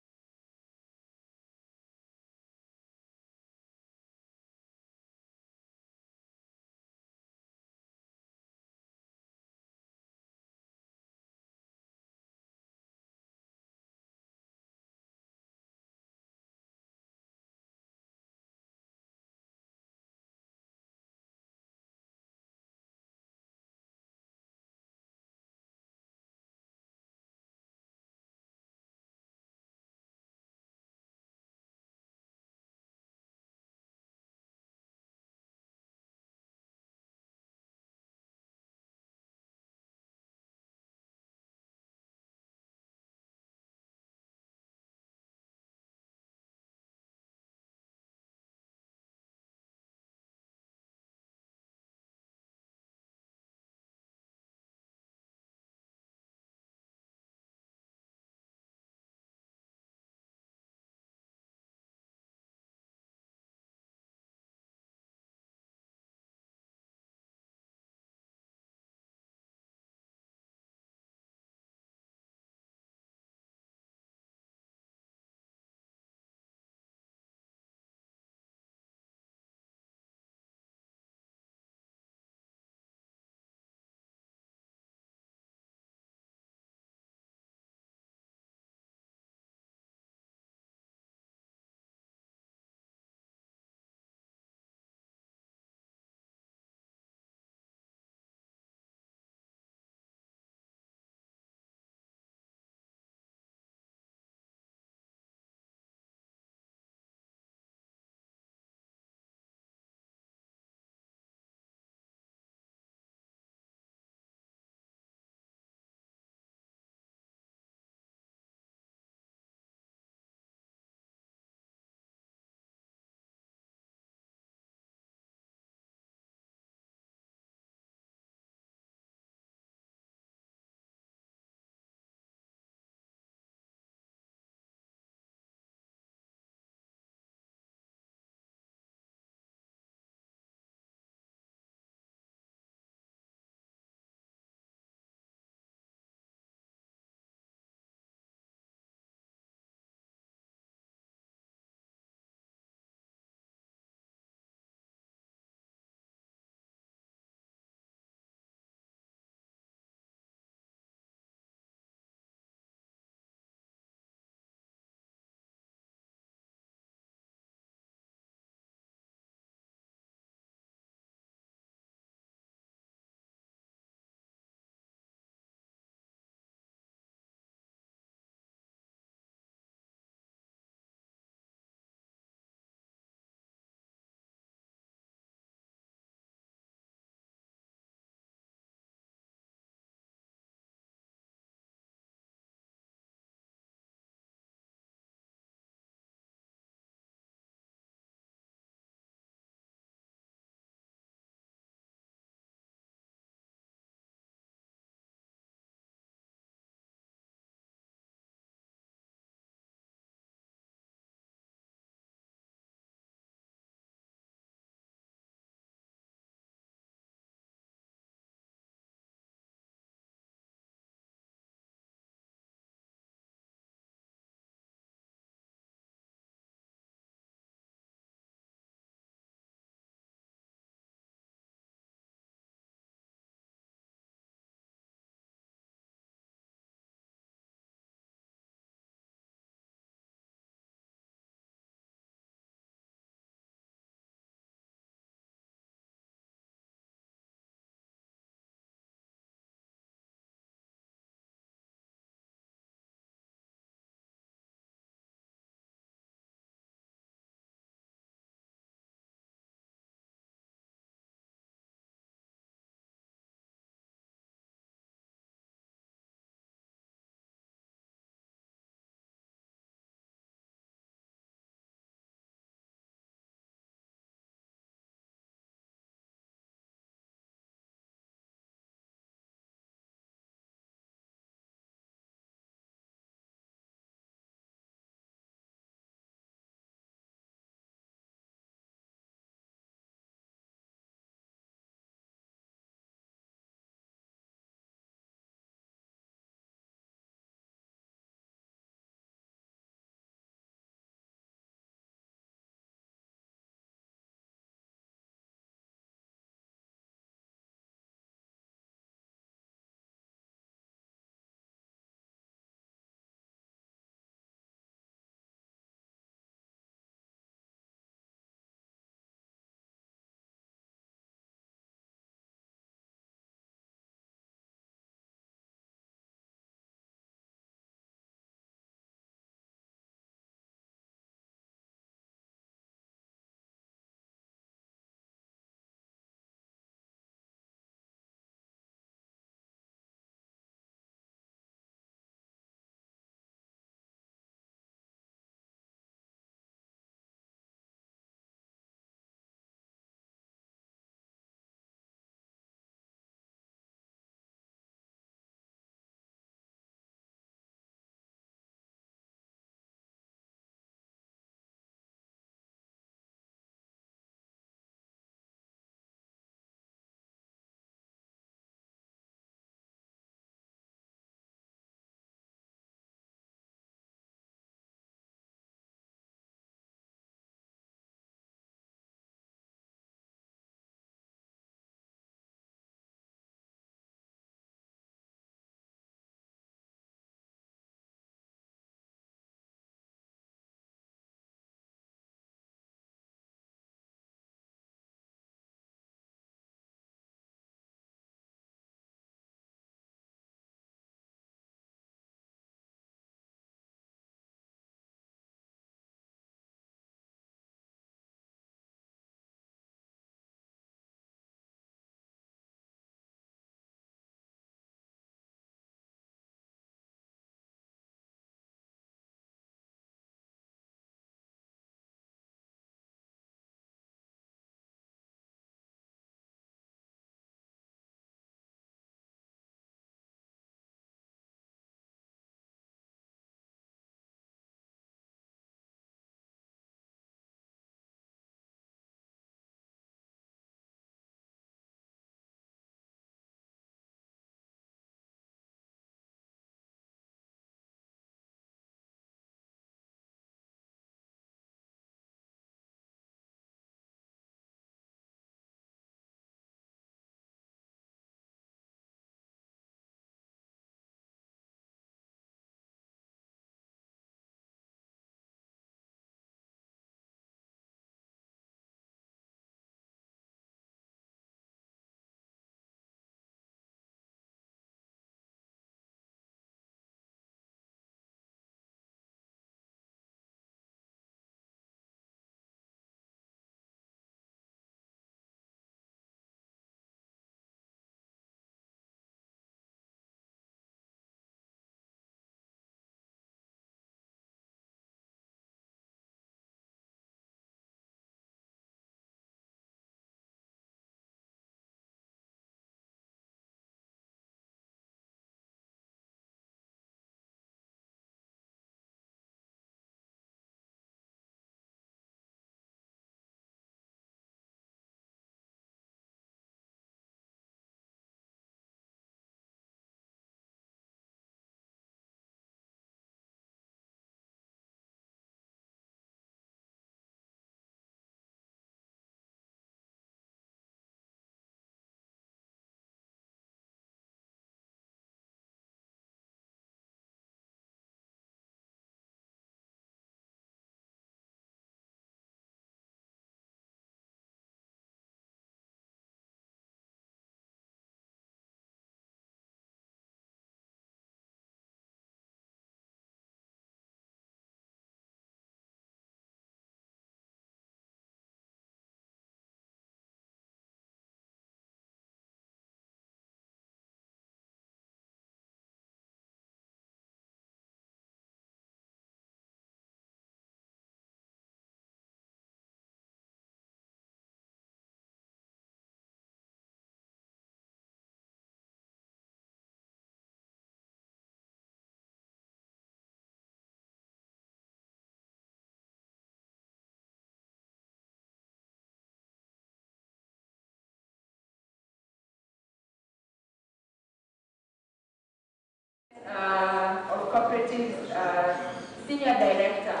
Cooperatives Senior Director.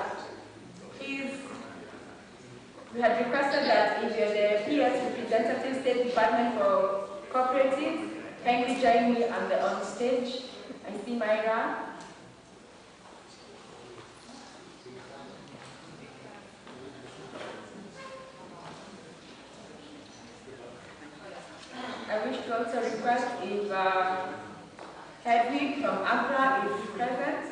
We had requested that if you're the PS representative, State Department for Cooperatives, kindly join me on stage. I see Myra. I wish to also request if Hedwig from Agra is present.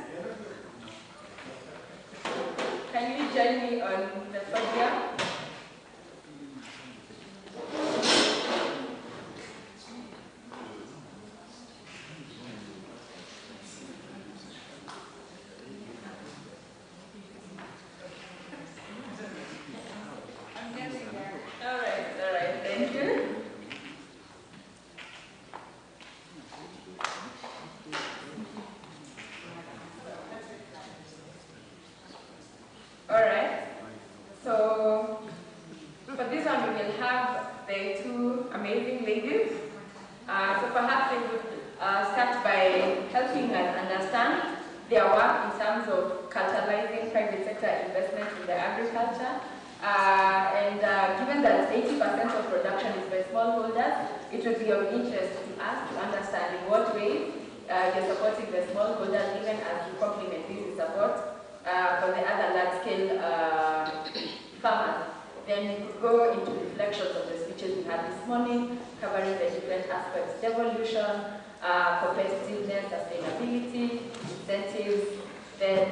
Can you join me on the podium? All right, thank you. All right, so for this one we will have the two amazing ladies. So perhaps they would start by helping us understand their work in terms of catalyzing private sector investment in the agriculture. Given that 80% of production is by smallholders, it would be of interest to us to understand in what ways you're supporting the smallholders, even as you complement this support for the other large-scale farmers. Then we could go into reflections of the speeches we had this morning, covering the different aspects: devolution, competitiveness, sustainability, incentives. Then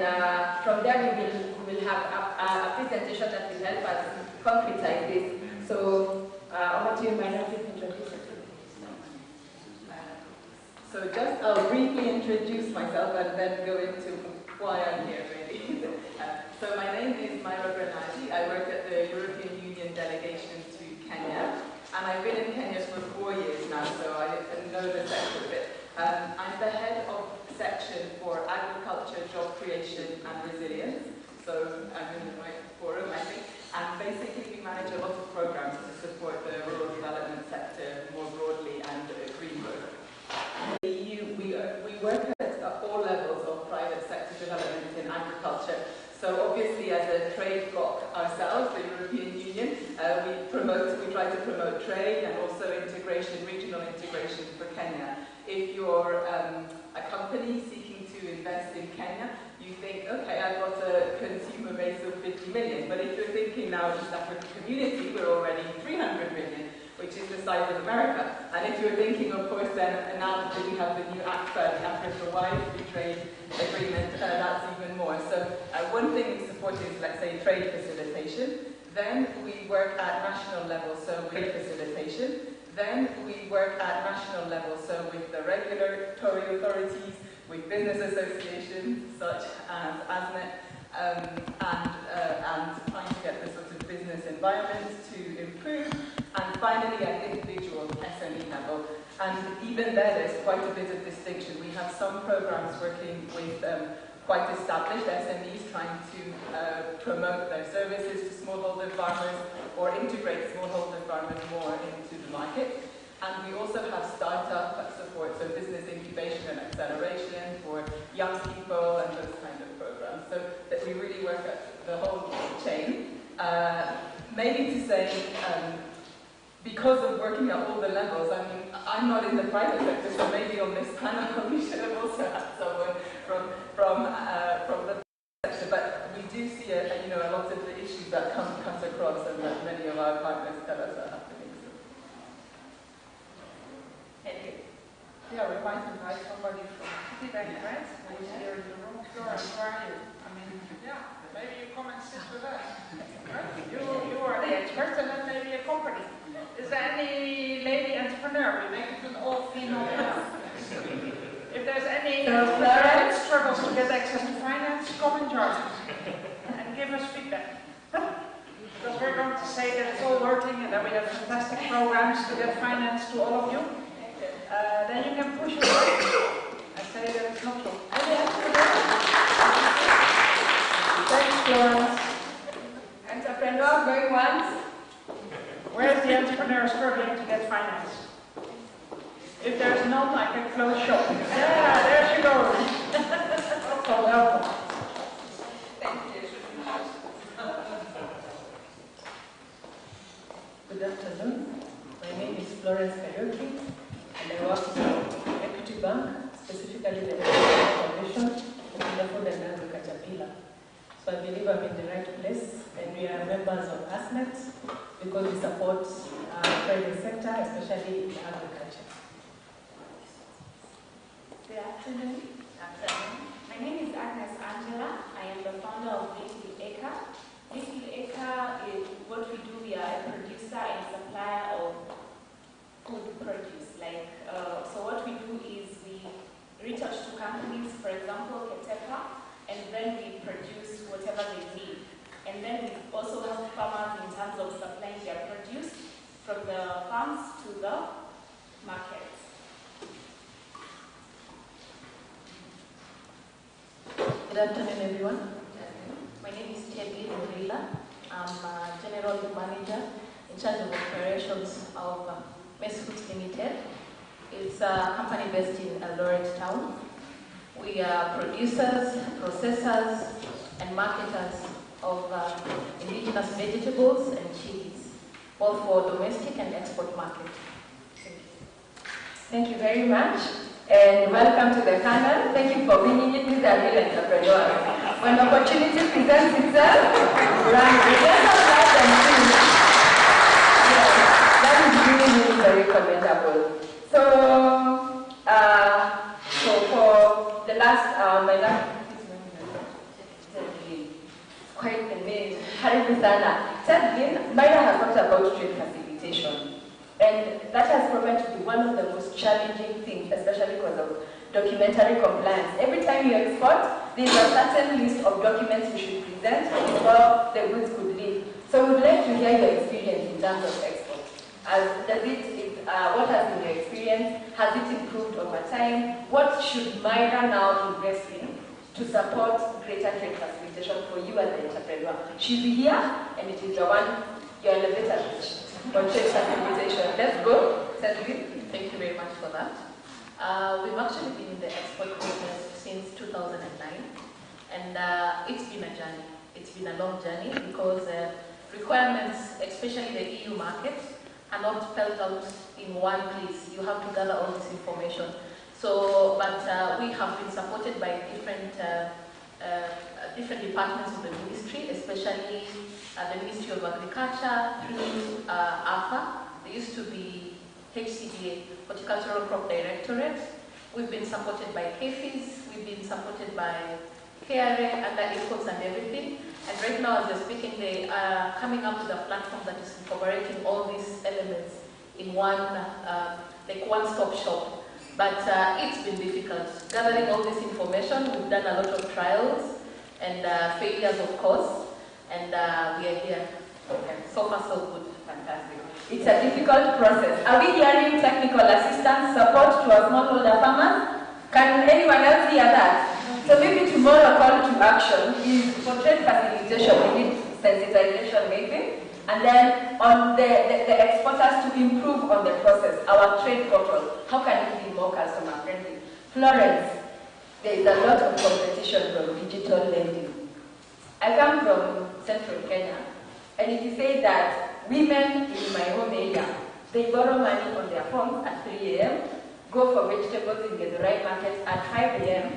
from there we will have a presentation that will help us concretize this. So over to you, Myra, please introduce yourself. So just I'll briefly introduce myself and then go into why I'm here, really. So my name is Myra Granadi. I work at the European Union delegation to Kenya, and I've been in Kenya for 4 years now, so I know the sector a bit. I'm the head of section for agriculture, job creation and resilience. So I'm in the right forum, I think. And basically we manage a lot of programs to support the rural development sector more broadly and green growth. In the EU, we work at all levels of private sector development in agriculture. So obviously as a trade bloc ourselves, the European Union, we try to promote trade and also integration, regional integration for Kenya. If you're a company seeking to invest in Kenya, you think, okay, I've got a consumer base of 50 million. But if you're thinking now East African community, we're already 300 million, which is the size of America. And if you're thinking, of course, then now that we have the new ACFA, the Africa-wide Free Trade Agreement, that's even more. So one thing we support is, let's say, trade facilitation. Then we work at national level, so trade facilitation. Then we work at national level, so with the regulatory authorities, with business associations such as ASNET, and trying to get the sort of business environment to improve. And finally, at individual SME level. And even there's quite a bit of distinction. We have some programs working with quite established SMEs trying to promote their services to smallholder farmers or integrate smallholder farmers more into the market. And we also have startup support, so business incubation and acceleration for young people and those kind of programs. So that we really work at the whole chain. Maybe to say, because of working at all the levels, I mean, I'm not in the private sector, so maybe on this panel we should have also had someone from the sector. But we do see a lot of the issues that comes across, and that many of our partners tell us are happening. Thank you. Yeah, we might invite somebody from Citibank, right? Who's here in the room. Florence, where are you? I mean, yeah, maybe you come and sit with us. Right? You are the expert, and then maybe a company. Is there any lady entrepreneur? We make it an all-female panel. If there's any entrepreneur that struggles to get access to finance, come and join us and give us feedback. Because we're going to say that it's all working and that we have fantastic programs to get finance to all of you. Then you can push it and say that it's not true. Thanks, Florence. Entrepreneur going once. Where's the entrepreneur struggling to get finance? If there's none, I can close shop. Yeah, there she goes. Welcome. Thank you. Good afternoon. My name is Florence Kariuki, and I work for Equity Bank, specifically the Foundation in the Food and Agriculture pillar. So I believe I'm in the right place, and we are members of ASNET because we support private sector, especially in agriculture. Good afternoon. My name is Agnes Angela. I am the founder of Little Acre. Little Acre is what we do. We are a producer and supplier of food produce. So what we do is we reach out to companies, for example, Ketepa, and then we produce whatever they need. And then we also help farmers in terms of supplying their produce from the farms to the markets. Good afternoon, everyone. My name is Teddy Murila. I'm a General Manager in charge of operations of Mess Foods Limited. It's a company based in Eldoret Town. We are producers, processors, and marketers of indigenous vegetables and chilies, both for domestic and export market. Thank you very much, and welcome to the panel. Thank you for bringing it. These are real entrepreneurs. When opportunity presents itself, run regardless and do. That is really very commendable. So for the last, my last, quite the name, Haribu Sana. Sadly, Myra has talked about trade facilitation. And that has proven to be one of the most challenging things, especially because of documentary compliance. Every time you export, there's a certain list of documents you should present before the goods could leave. So we'd like to hear your experience in terms of export. What has been your experience? Has it improved over time? What should Myra now invest in to support greater trade facilitation for you as an entrepreneur? She's here, and it is the one, your elevator pitch for trade facilitation. Let's go. Sadly. Thank you very much for that. We've actually been in the export business since 2009, and it's been a journey. It's been a long journey because requirements, especially the EU market, are not spelled out in one place. You have to gather all this information. So, but we have been supported by different departments of the ministry, especially the Ministry of Agriculture through AFA. There used to be HCDA, Horticultural Crop Directorate. We've been supported by KFIS, we've been supported by KRA, under IFCOS and everything. And right now, as we're speaking, they are coming up with a platform that is incorporating all these elements in one, like one-stop shop. But it's been difficult. Gathering all this information, we've done a lot of trials and failures, of course, and we are here. Okay. So far, so good. Fantastic. It's a difficult process. Are we hearing technical assistance support to our smallholder farmers? Can anyone else hear that? So maybe tomorrow call to action is for trade facilitation, we need sensitization maybe, and then on the exporters to improve on the process, our trade portal, how can it be more customer friendly? Florence, there is a lot of competition from digital lending. I come from central Kenya, and it is said that women in my home area, they borrow money on their phones at 3 a.m., go for vegetables in the right markets at 5 a.m.,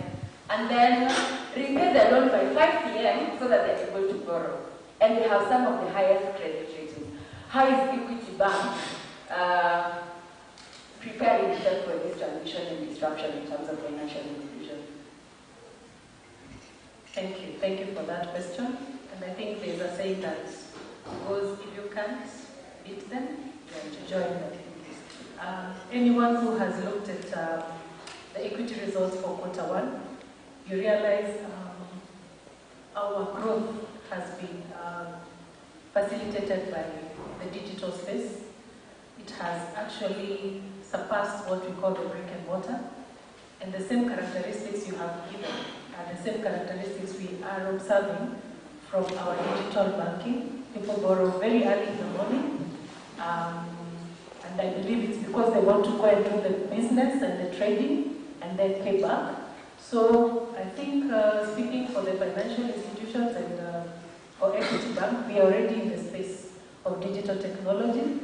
and then repay the loan by 5 p.m. so that they're able to borrow. And they have some of the highest credit ratings. How is Equity Bank preparing itself for this transition and disruption in terms of financial inclusion? Thank you. Thank you for that question. And I think there's a saying that goes, if you can't beat them, you have to join them. Anyone who has looked at the equity results for Q1, you realize our growth has been facilitated by the digital space. It has actually surpassed what we call the brick and mortar. And the same characteristics you have given are the same characteristics we are observing from our digital banking. People borrow very early in the morning. And I believe it's because they want to go and do the business and the trading and then pay back. So I think speaking for the financial institutions and for Equity Bank, we are already in the space of digital technology.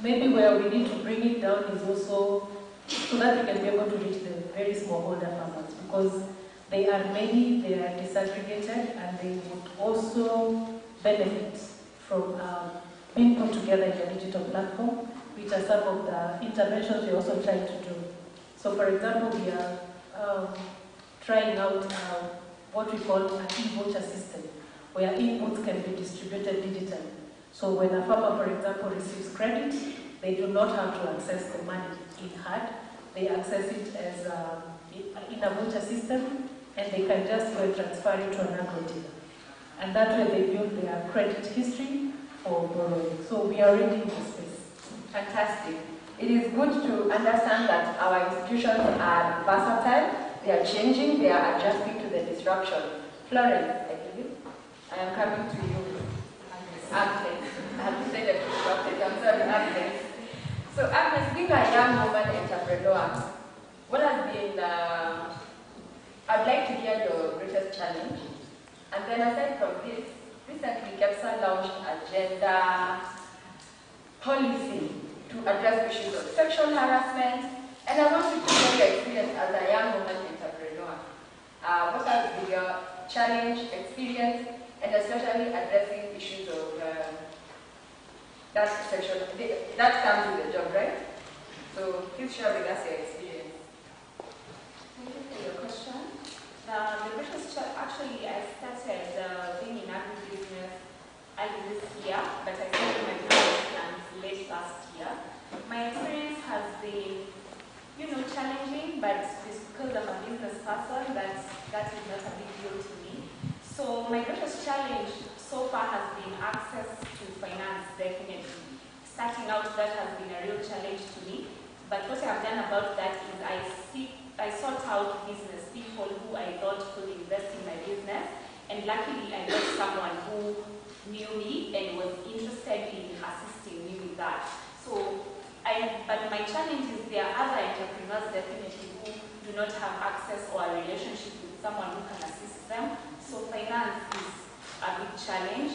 Maybe where we need to bring it down is also so that we can be able to reach the very smallholder farmers, because they are many, they are disaggregated, and they would also benefit from being put together in a digital platform, which are some of the interventions we're also trying to do. So for example, we are trying out what we call an e-voucher system, where inputs can be distributed digitally. So when a farmer, for example, receives credit, they do not have to access the money in hard. They access it as in a voucher system, and they can just go and transfer it to an agro dealer. And that way they build their credit history for borrowing. So we are already in the space. Fantastic. It is good to understand that our institutions are versatile, they are changing, they are adjusting to the disruption. Florence, I believe, I am coming to you. Agnes. I have to say that disrupted. I'm sorry, Agnes. So Agnes, being a young woman entrepreneur, what has been, I'd like to hear your greatest challenge. And then aside from this, recently KEPSA launched a gender policy to address issues of sexual harassment. And I want you to share your experience as a young woman entrepreneur. What has been your challenge, experience, and especially addressing issues of that comes with the job, right? So please share with us your experience. Thank you for your question. The greatest actually, I started being in agribusiness early this year, but I started my business plans late last year. My experience has been, challenging, but it's because I'm a business person that is not a big deal to me. So my greatest challenge so far has been access to finance, definitely. Starting out, that has been a real challenge to me. But what I've done about that is I sought out business people who I thought could invest in my business, and luckily I got someone who knew me and was interested in assisting me with that. But my challenge is there are other entrepreneurs definitely who do not have access or a relationship with someone who can assist them. So finance is a big challenge.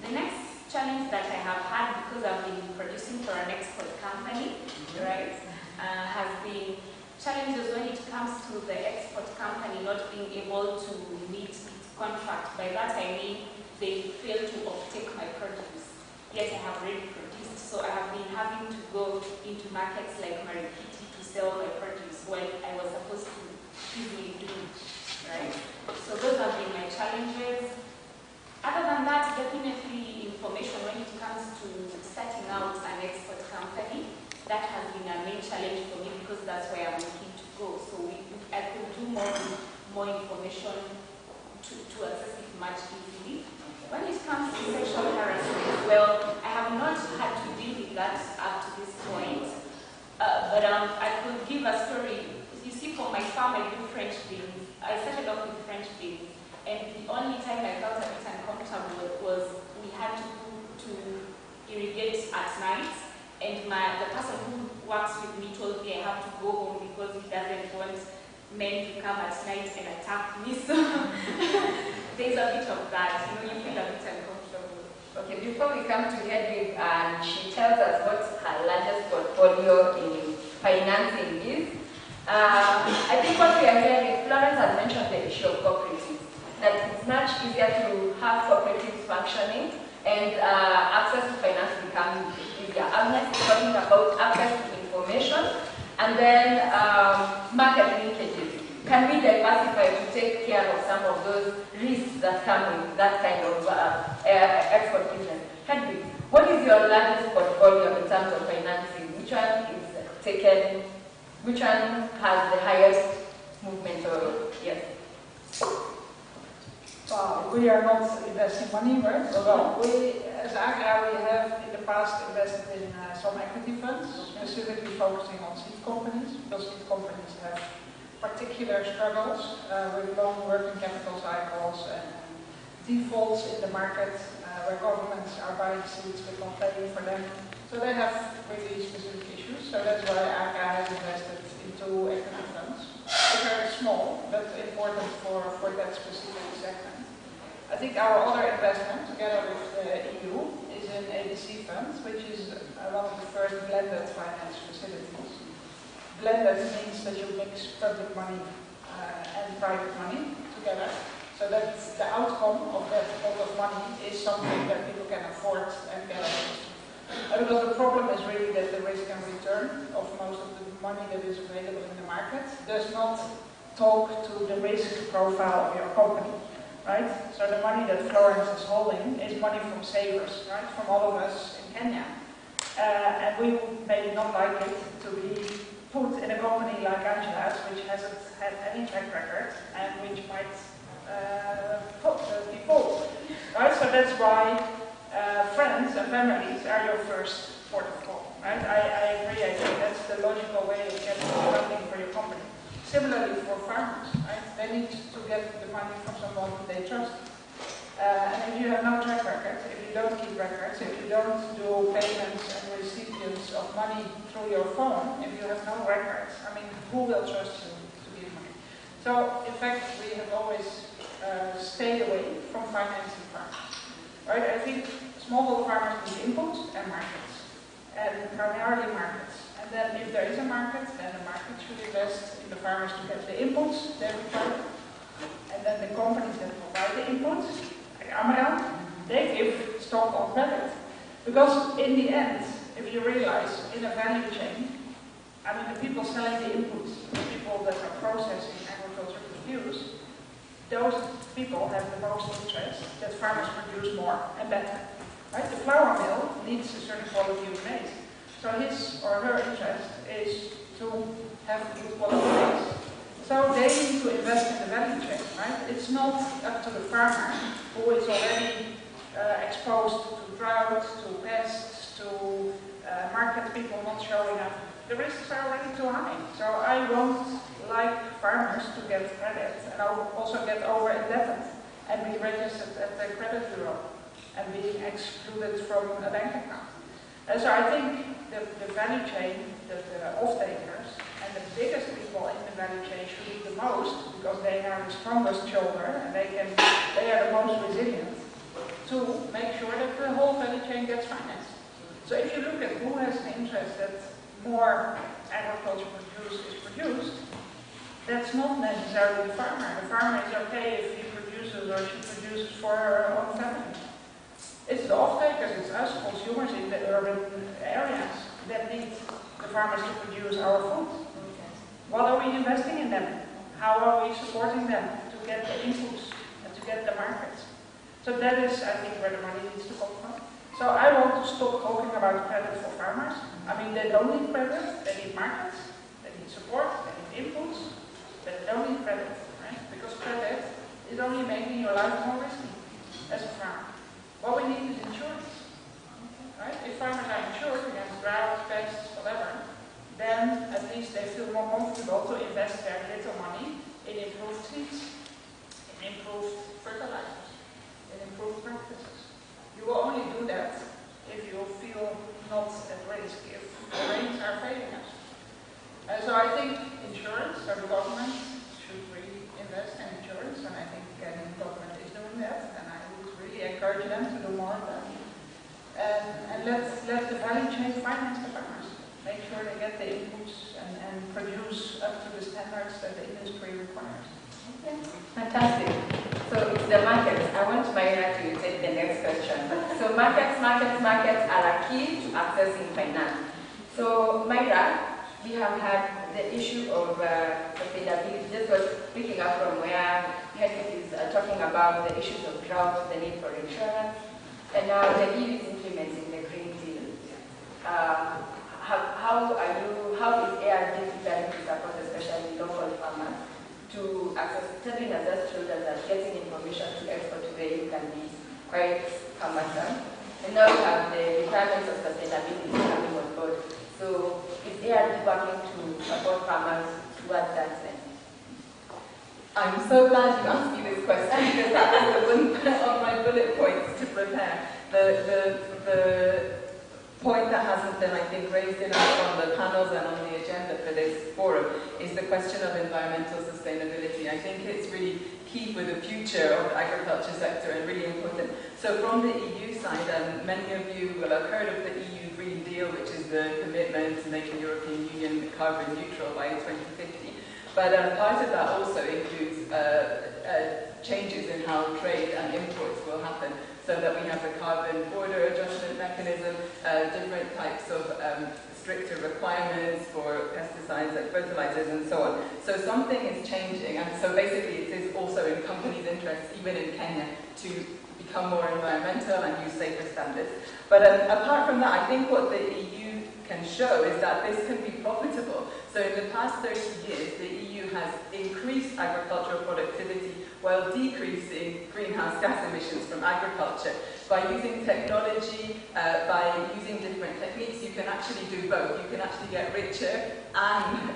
The next challenge that I have had, because I've been producing for an export company, right, has been challenges when it comes to the export company not being able to meet its contract. By that I mean they fail to offtake my produce, yet I have already produced. So I have been having to go into markets like Marikiti to sell my produce when I was supposed to easily do, right? So those have been my challenges. Other than that, definitely information when it comes to starting out an export company. That has been a main challenge for me because that's where I'm looking to go. So I could do more information to access it much easily. When it comes to sexual harassment, well, I have not had to deal with that up to this point. But I could give a story. You see, for my farm, I do French beans. I started off with French beans. And the only time I felt a bit uncomfortable was we had to irrigate at night. And the person who works with me told me I have to go home because he doesn't want men to come at night and attack me. So there's a bit of that, you feel a bit uncomfortable. Okay, before we come to Hedwig, and she tells us what her largest portfolio in financing is, I think what we are hearing, Florence has mentioned the issue of cooperatives, that it's much easier to have cooperatives functioning and access to finance becomes easier. Agnes is talking about access to information and then market linkages. Can we diversify to take care of some of those risks that come with that kind of export business? Hedwig, what is your largest portfolio in terms of financing? Which one is taken? Which one has the highest movement? Or yes. Well, we are not investing money, right? Well, we, as AGRA, we have in the past invested in some equity funds, specifically focusing on seed companies, because seed companies have particular struggles with long working capital cycles and defaults in the market where governments are buying seeds but not paying for them. So they have really specific issues. So that's why AGRA has invested into equity funds. They're very small, but important for that specific segment. I think our other investment, together with the EU, is in ABC funds, which is one of the first blended finance facilities. Blended means that you mix public money and private money together, so that the outcome of that pot of money is something that people can afford and get access to. Because the problem is really that the risk and return of most of the money that is available in the market does not talk to the risk profile of your company. Right? So the money that Florence is holding is money from savers, right? From all of us in Kenya. And we would maybe not like it to be put in a company like Angela's, which hasn't had any track record and which might default. Right? So that's why friends and families are your first port of call. Right? I agree, I think that's the logical way of getting funding for your company. Similarly for farmers, right? They need to get the money from someone they trust. And if you have no track record, if you don't keep records, if you don't do payments and recipients of money through your phone, if you have no records, I mean, who will trust you to give money? So, in fact, we have always stayed away from financing farmers. Right? I think smallholder farmers need inputs and markets, and primarily markets. And then if there is a market, then the market should invest in the farmers to get the inputs they require. And then the companies that provide the inputs, like Amaran, they give stock on credit. Because in the end, if you realize in a value chain, I mean the people selling the inputs, the people that are processing agricultural produce, those people have the most interest that farmers produce more and better. Right? The flour mill needs a certain quality of maize. So his or her interest is to have good quality maize. So they need to invest in the value chain, right? It's not up to the farmer who is already exposed to drought, to pests, to market people not showing up. The risks are already too high. So I won't like farmers to get credit and also get over-indebted and be registered at the credit bureau and being excluded from a bank account. And so I think the value chain, the off-takers, and the biggest people in the value chain should do the most because they are the strongest shoulder and they are the most resilient to make sure that the whole value chain gets financed. So if you look at who has an interest that more agriculture produce is produced, that's not necessarily the farmer. The farmer is okay if he produces or she produces for her own family. It's the off-takers, it's us consumers in the urban areas that need the farmers to produce our food. What are we investing in them? How are we supporting them to get the inputs and to get the markets? So that is, I think, where the money needs to come from. So I want to stop talking about credit for farmers. I mean, they don't need credit, they need markets, they need support, they need inputs, but they don't need credit, right? Because credit is only making your life more risky as a farmer. What we need is insurance, right? If farmers are insured against drought, pests, whatever, then at least they feel more comfortable to invest their little money in improved seeds, in improved fertilizers, in improved practices. You will only do that if you feel not at risk, if the rains are failing us. So I think insurance, so the government should really invest in insurance, and I think the government is doing that, and I would really encourage them to do more of that. And let the value chain finance the farmers. Make sure they get the inputs and produce up to the standards that the industry requires. Okay. Fantastic. So it's the markets. I want Mayra to take the next question. So markets are a key to accessing finance. So Mayra, we have had the issue of sustainability. This was picking up from where Henrik is talking about the issues of drought, the need for insurance, and now the EU is implementing the Green Deal. How is ARD preparing to support especially local farmers to access, telling us as children that getting information to export to the EU can be quite cumbersome. And now we have the requirements of sustainability coming on board. So is ARD working to support farmers towards that end? I'm so glad you asked me this question because that was one of my bullet points to prepare. point that hasn't been, I think, raised enough on the panels and on the agenda for this forum is the question of environmental sustainability. I think it's really key for the future of the agriculture sector and really important. So from the EU side, many of you will have heard of the EU Green Deal, which is the commitment to make the European Union carbon neutral by 2050. But part of that also includes changes in how trade and imports will happen, so that we have the carbon border adjustment mechanism, different types of stricter requirements for pesticides and fertilizers and so on. So something is changing, and so basically it is also in companies' interests, even in Kenya, to become more environmental and use safer standards. But apart from that, I think what the EU can show is that this can be profitable. So in the past 30 years, the EU has increased agricultural productivity while decreasing greenhouse gas emissions from agriculture. By using technology, by using different techniques, you can actually do both. You can actually get richer and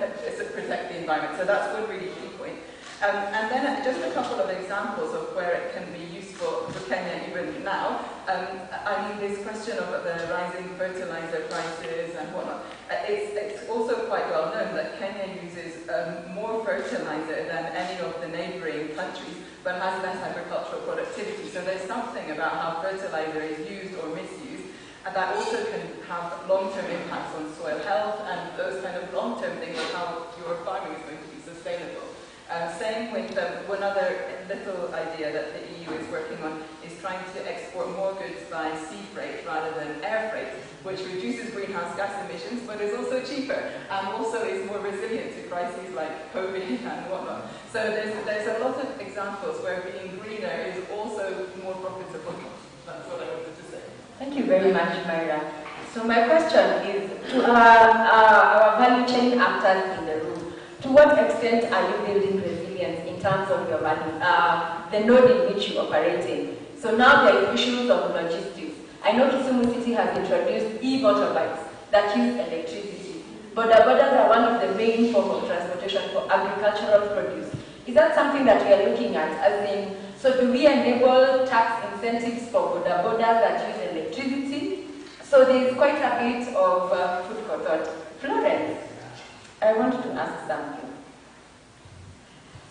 protect the environment. So that's one really key point. And then just a couple of examples of where it can be useful for Kenya even now. I mean, this question of the rising fertilizer prices and whatnot, it's also quite well known that Kenya uses more fertilizer than any of the neighboring countries, but has less agricultural productivity. So there's something about how fertilizer is used or misused, and that also can have long-term impacts on soil health and those kind of long-term things of how your farming is going to be sustainable. Same with one other little idea that the EU is working on is trying to export more goods by sea freight rather than air freight, which reduces greenhouse gas emissions but is also cheaper and also is more resilient to crises like COVID and whatnot. So there's a lot of examples where being greener is also more profitable. That's what I wanted to say. Thank you very much, Myra. So my question is to our value chain actors in the room. To what extent are you building resilience in terms of your value, the node in which you operate in? So now there are issues of logistics. I know Kisumu City has introduced e-motorbikes that use electricity. Boda bodas are one of the main forms of transportation for agricultural produce. Is that something that we are looking at? As in, so do we enable tax incentives for boda bodas that use electricity? So there is quite a bit of food for thought. Florence, I want to ask something.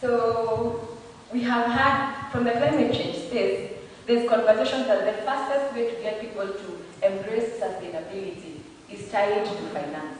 So we have had, from the climate change space, there's conversations that the fastest way to get people to embrace sustainability is tied to finance.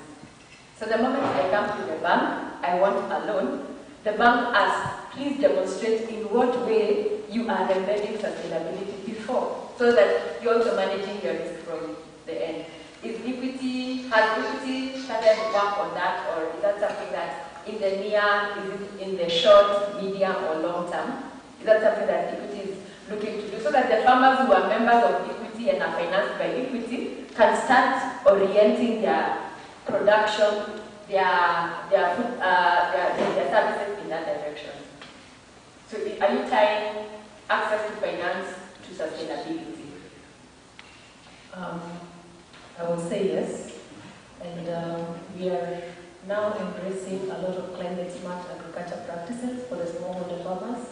So the moment I come to the bank, I want a loan, the bank asks, please demonstrate in what way you are embedding sustainability before, so that you're also managing your risk from the end. Has Equity started work on that, or is that something that in the near, is it in the short, medium, or long term? Is that something that Equity is looking to do, so that the farmers who are members of Equity and are financed by Equity can start orienting their production, their services in that direction? So are you tying access to finance to sustainability? I will say yes, and we are now embracing a lot of climate smart agriculture practices for the smallholder farmers,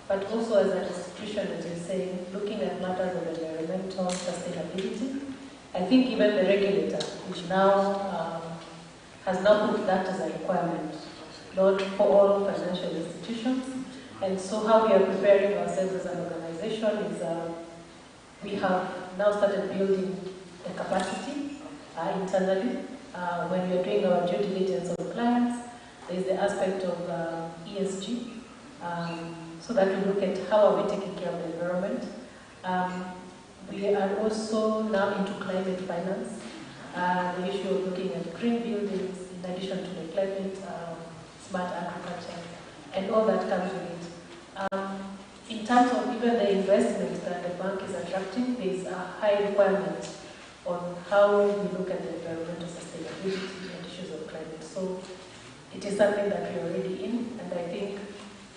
but also as an institution, as you're saying, looking at matters of environmental sustainability. I think even the regulator, which now has now put that as a requirement, not for all financial institutions. And so how we are preparing ourselves as an organization is we have now started building the capacity internally. When we are doing our due diligence of clients, there is the aspect of ESG, so that we look at how are we taking care of the environment. We are also now into climate finance, the issue of looking at green buildings in addition to the climate smart agriculture, and all that comes with it. In terms of even the investment that the bank is attracting, there is a high requirement on how we look at the environmental sustainability and issues of climate. So it is something that we are already in, and I think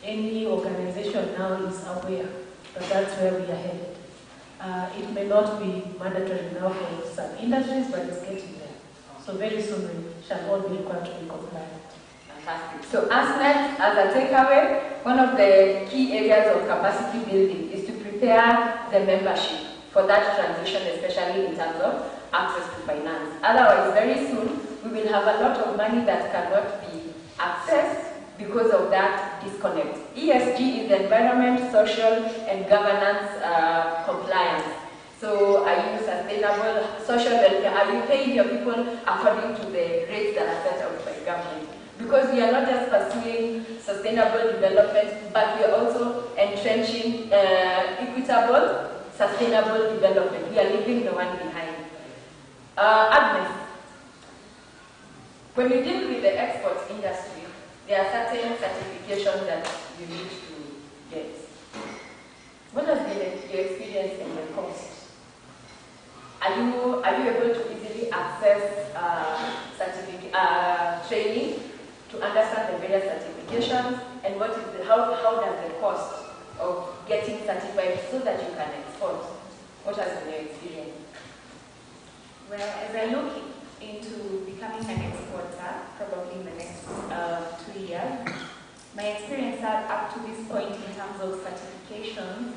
any organization now is aware that that's where we are headed. It may not be mandatory now for some industries, but it's getting there. So very soon we shall all be required to be compliant. Fantastic. So ASNET, as a takeaway, one of the key areas of capacity building is to prepare the membership for that transition, especially in terms of access to finance. Otherwise, very soon, we will have a lot of money that cannot be accessed because of that disconnect. ESG is environment, social, and governance compliance. So are you sustainable, social welfare? Are you paying your people according to the rates that are set out by government? Because we are not just pursuing sustainable development, but we are also entrenching equitable, sustainable development. We are leaving the one behind. Agnes, when you deal with the export industry, there are certain certifications that you need to get. What has been your experience in the cost? Are you able to easily access training to understand the various certifications, and what is how does the cost of getting certified so that you can export? What has been your experience? Well, as I look into becoming an exporter, probably in the next 2 years, my experience up to this point in terms of certification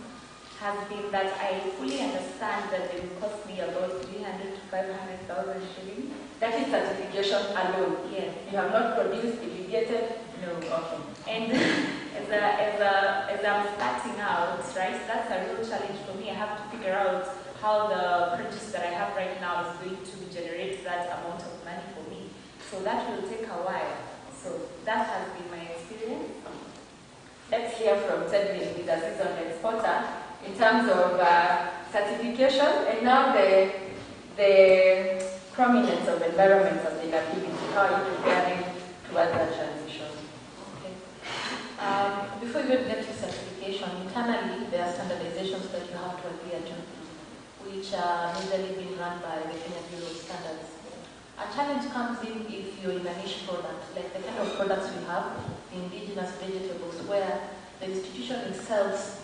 has been that I fully understand that they will cost me about 300 to 500,000 shillings. That is certification alone. Yes. You have not produced, irrigated? No. Okay. And as I'm starting out, right, that's a real challenge for me. I have to figure out how the produce that I have right now is going to generate that amount of money for me. So that will take a while. So that has been my experience. Let's hear from Tedwin, with a seasoned exporter, in terms of certification, and now the prominence of environment sustainability. How are you preparing towards that transition? Okay. Before you get to certification, internally there are standardizations that you have to adhere to, which are majorly being run by the Kenya Bureau of Standards. A challenge comes in if you're in a niche product, like the kind of products we have, indigenous vegetables, where the institution itself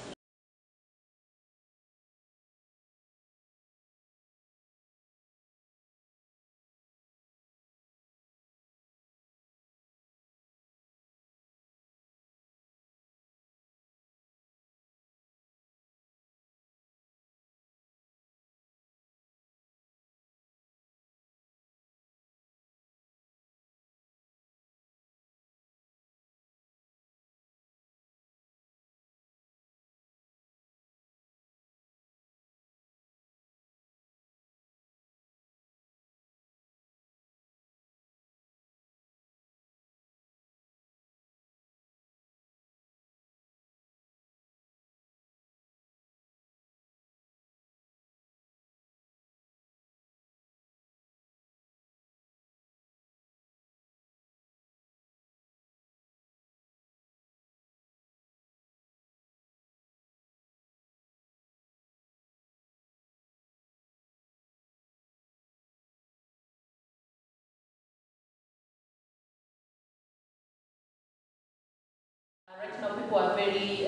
right now people are very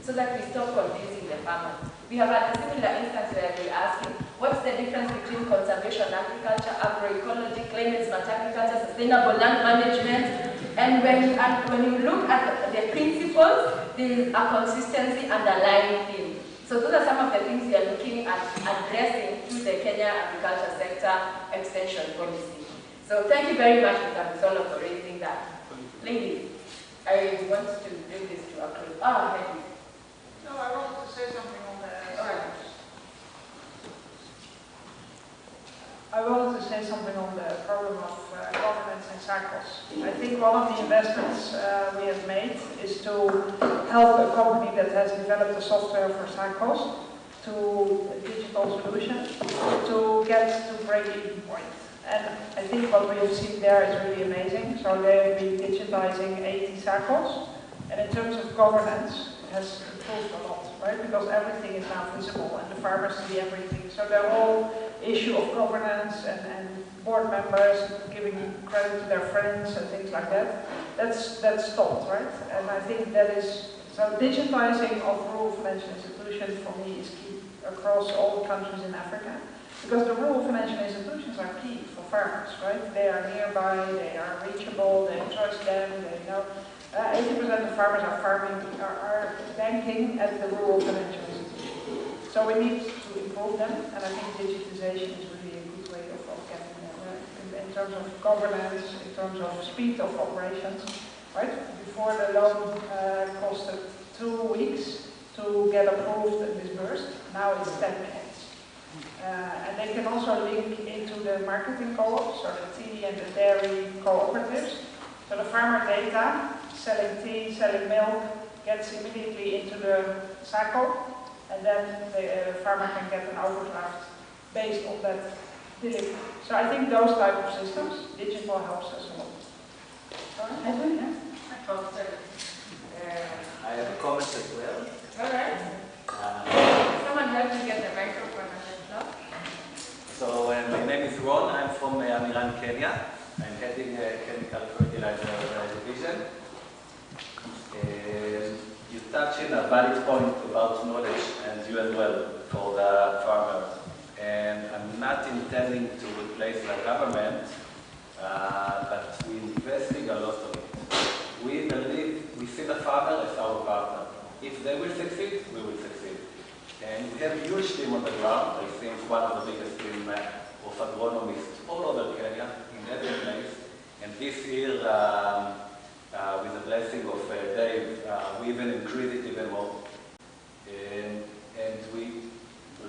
so that we stop confusing the farmers. We have had a similar instance where we're asking, what's the difference between conservation agriculture, agroecology, climate-smart agriculture, sustainable land management? And when you look at the principles, there is a consistency underlying theme. So those are some of the things we are looking at addressing through the Kenya Agriculture Sector Extension Policy. So thank you very much, Mr. Musolo, for raising that. Ladies, I want to bring this to a close. Ah, thank you. No, I wanted to say something on the I wanted to say something on the problem of governance in cycles. I think one of the investments we have made is to help a company that has developed a software for cycles to a digital solution to get to break-even point. And I think what we have seen there is really amazing. So they have been digitizing 80 cycles, and in terms of governance, it has improved a lot, right? Because everything is now visible and the farmers see everything. So the whole issue of governance and board members giving credit to their friends and things like that, that's stopped, right? And I think that is, so digitizing of rural financial institutions for me is key across all the countries in Africa. Because the rural financial institutions are key for farmers, right? They are nearby, they are reachable, they trust them, they know. 80% of farmers are banking at the rural financial institutions. So we need to improve them, and I think digitization is really a good way of getting there. In terms of governance, in terms of speed of operations, right? Before the loan costed 2 weeks to get approved and disbursed, now it's 10 minutes. And they can also link into the marketing co-ops, or the tea and the dairy cooperatives. So the farmer data, selling tea, selling milk, gets immediately into the cycle, and then the farmer can get an overdraft based on that delivery. So I think those type of systems, digital helps us a lot. Sorry? Edwin, yeah? I have a comment as well. All right. Someone help me get the microphone on the floor. So my name is Ron. I'm from Amiran, Kenya. I'm heading Chemical Fertilizer Division. You touched on a valid point about knowledge, and you as well, for the farmers. And I'm not intending to replace the government, but we're investing a lot of it. We believe, we see the farmer as our partner. If they will succeed, we will succeed. And we have a huge team on the ground. I think one of the biggest teams of agronomists all over Kenya, in every place. And this year, with the blessing of Dave, we even increased it even more. And we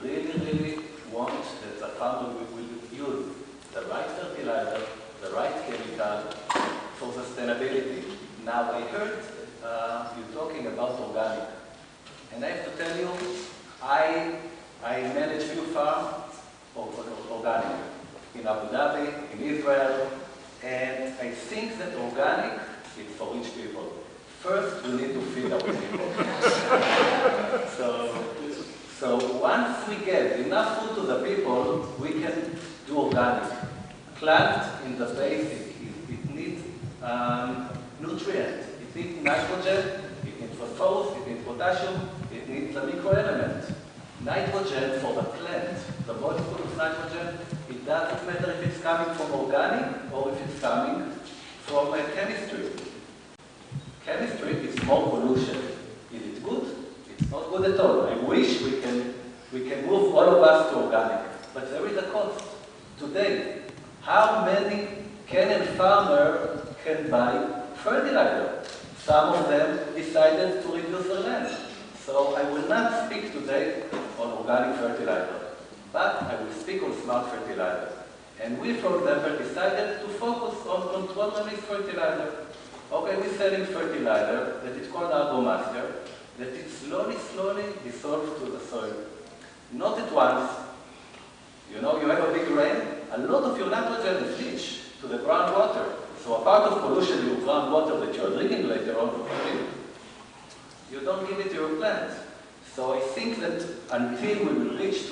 really want that the farmer will use the right fertilizer, the right chemical for sustainability. Now, I heard you talking about organic. And I have to tell you, I manage few farms of organic in Abu Dhabi, in Israel, and I think that organic is for rich people. First, we need to feed our people. So once we get enough food to the people, we can do organic. Plant in the basic, it needs nutrients. It needs nitrogen, it needs phosphorus, it needs potassium, it needs a microelement. Nitrogen for the plant, the molecule of nitrogen, it doesn't matter if it's coming from organic or if it's coming from chemistry. Chemistry is more pollution. Is it good? It's not good at all. I wish we can move all of us to organic, but there is a cost. Today, how many Kenyan farmers can buy fertilizer? Some of them decided to reduce their land. So I will not speak today on organic fertilizer, but I will speak on smart fertilizer. And we, for example, decided to focus on control-release fertilizer. Okay, we're selling fertilizer that is called AgroMaster, that it slowly dissolves to the soil. Not at once. You know, you have a big rain, a lot of your nitrogen is leached to the groundwater. So a part of pollution in your groundwater that you are drinking later on, you don't give it to your plants. So I think that until we will reach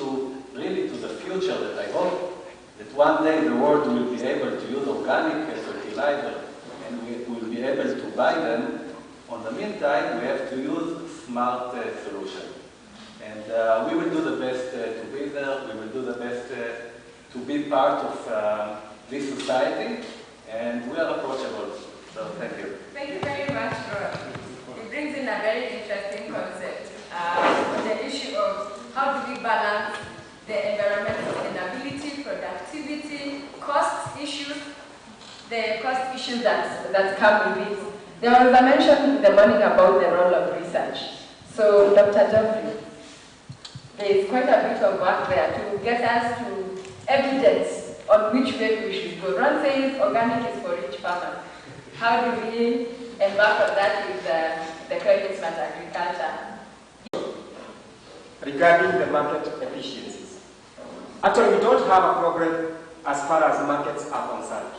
really to the future that I hope that one day the world will be able to use organic fertilizer and we will be able to buy them, on the meantime we have to use smart solution. And we will do the best to be there. We will do the best to be part of this society. And we are approachable. So thank you. Thank you very much, Rob. It brings in a very interesting concept. The issue of how do we balance the environmental sustainability, productivity, cost issues, the cost issues that come with it. There was a mention in the morning about the role of research. So, Dr. Geoffrey, there is quite a bit of work there to get us to evidence on which way we should go. Ron says organic is for rich farmers. How do we embark on that with the climate smart agriculture? Regarding the market efficiencies. Actually, we don't have a problem as far as markets are concerned.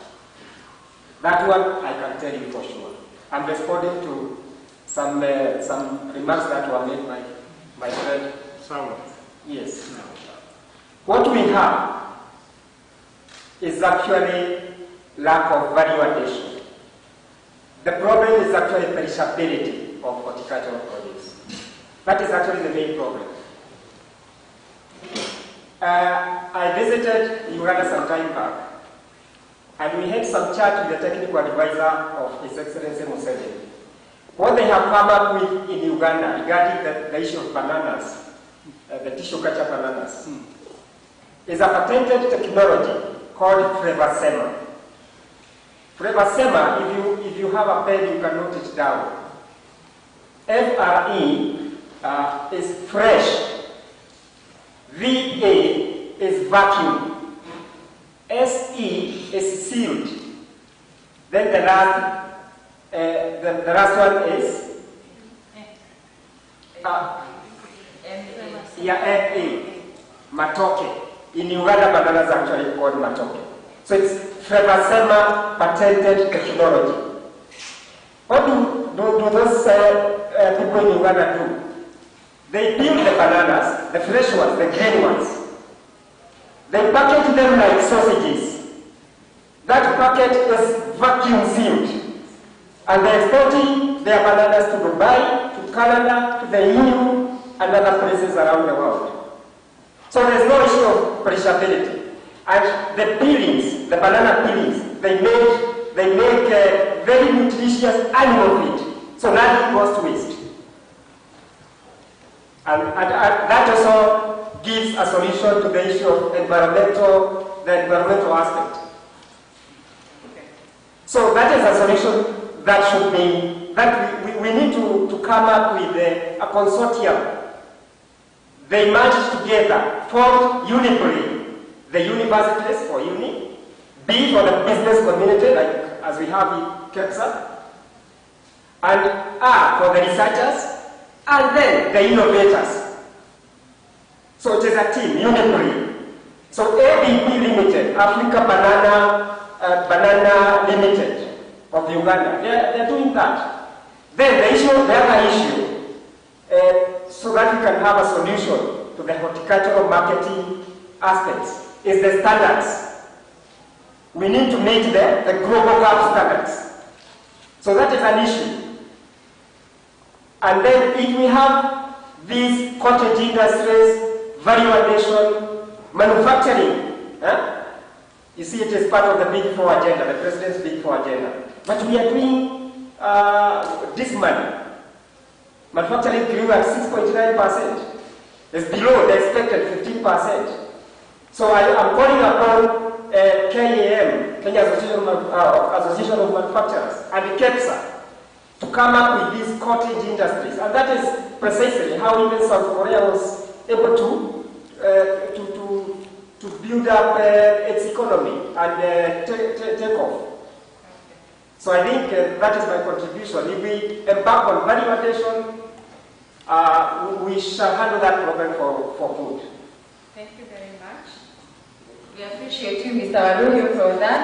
That one I can tell you for sure. I'm responding to some remarks that were made by my friend. Yes. What we have is actually lack of value addition. The problem is actually perishability of horticultural produce. That is actually the main problem. I visited Uganda some time back, and we had some chat with the technical advisor of His Excellency Museveni. What they have come up with in Uganda regarding the issue of bananas, the tissue culture bananas, is a patented technology called Frevasema. Frevasema, if you have a pen, you can note it down. FRE is fresh. VA is vacuum. SE is sealed. Then the last one is MA, matoke. In Uganda, bananas are actually called matoke. So it's Frevasema patented technology. What do those people in Uganda do? They peel the bananas, the fresh ones, the green ones. They package them like sausages. That packet is vacuum sealed. And they're exporting their bananas to Dubai, to Canada, to the EU, and other places around the world. So there's no issue of perishability. And the peelings, the banana peelings, they make very nutritious animal feed. So nothing goes to waste. And that also gives a solution to the issue of the environmental aspect. So that is a solution that should be, that we need to come up with a consortium. They merged together, formed UNIBRI, the universities for uni, B for the business community, like as we have in KEPSA, and R for the researchers, and then the innovators. So it is a team, UNIBRI. So ABP Limited, Africa Banana Limited of Uganda, they're doing that. Then the other issue, so that we can have a solution to the horticultural marketing aspects, is the standards. We need to meet the global GAP standards. So that is an issue. And then if we have these cottage industries, value addition, manufacturing, you see it is part of the Big Four agenda, the President's Big Four agenda. But we are doing this money. Manufacturing grew at 6.9%. It's below the expected 15%. So I am calling upon KAM, Kenya Association of Manufacturers, and KEPSA to come up with these cottage industries. And that is precisely how even South Korea was able to build up its economy and take off. So I think that is my contribution. If we embark on value addition, we shall handle that problem for good. Thank you very much. We appreciate you, Mr. Waluyo, for that.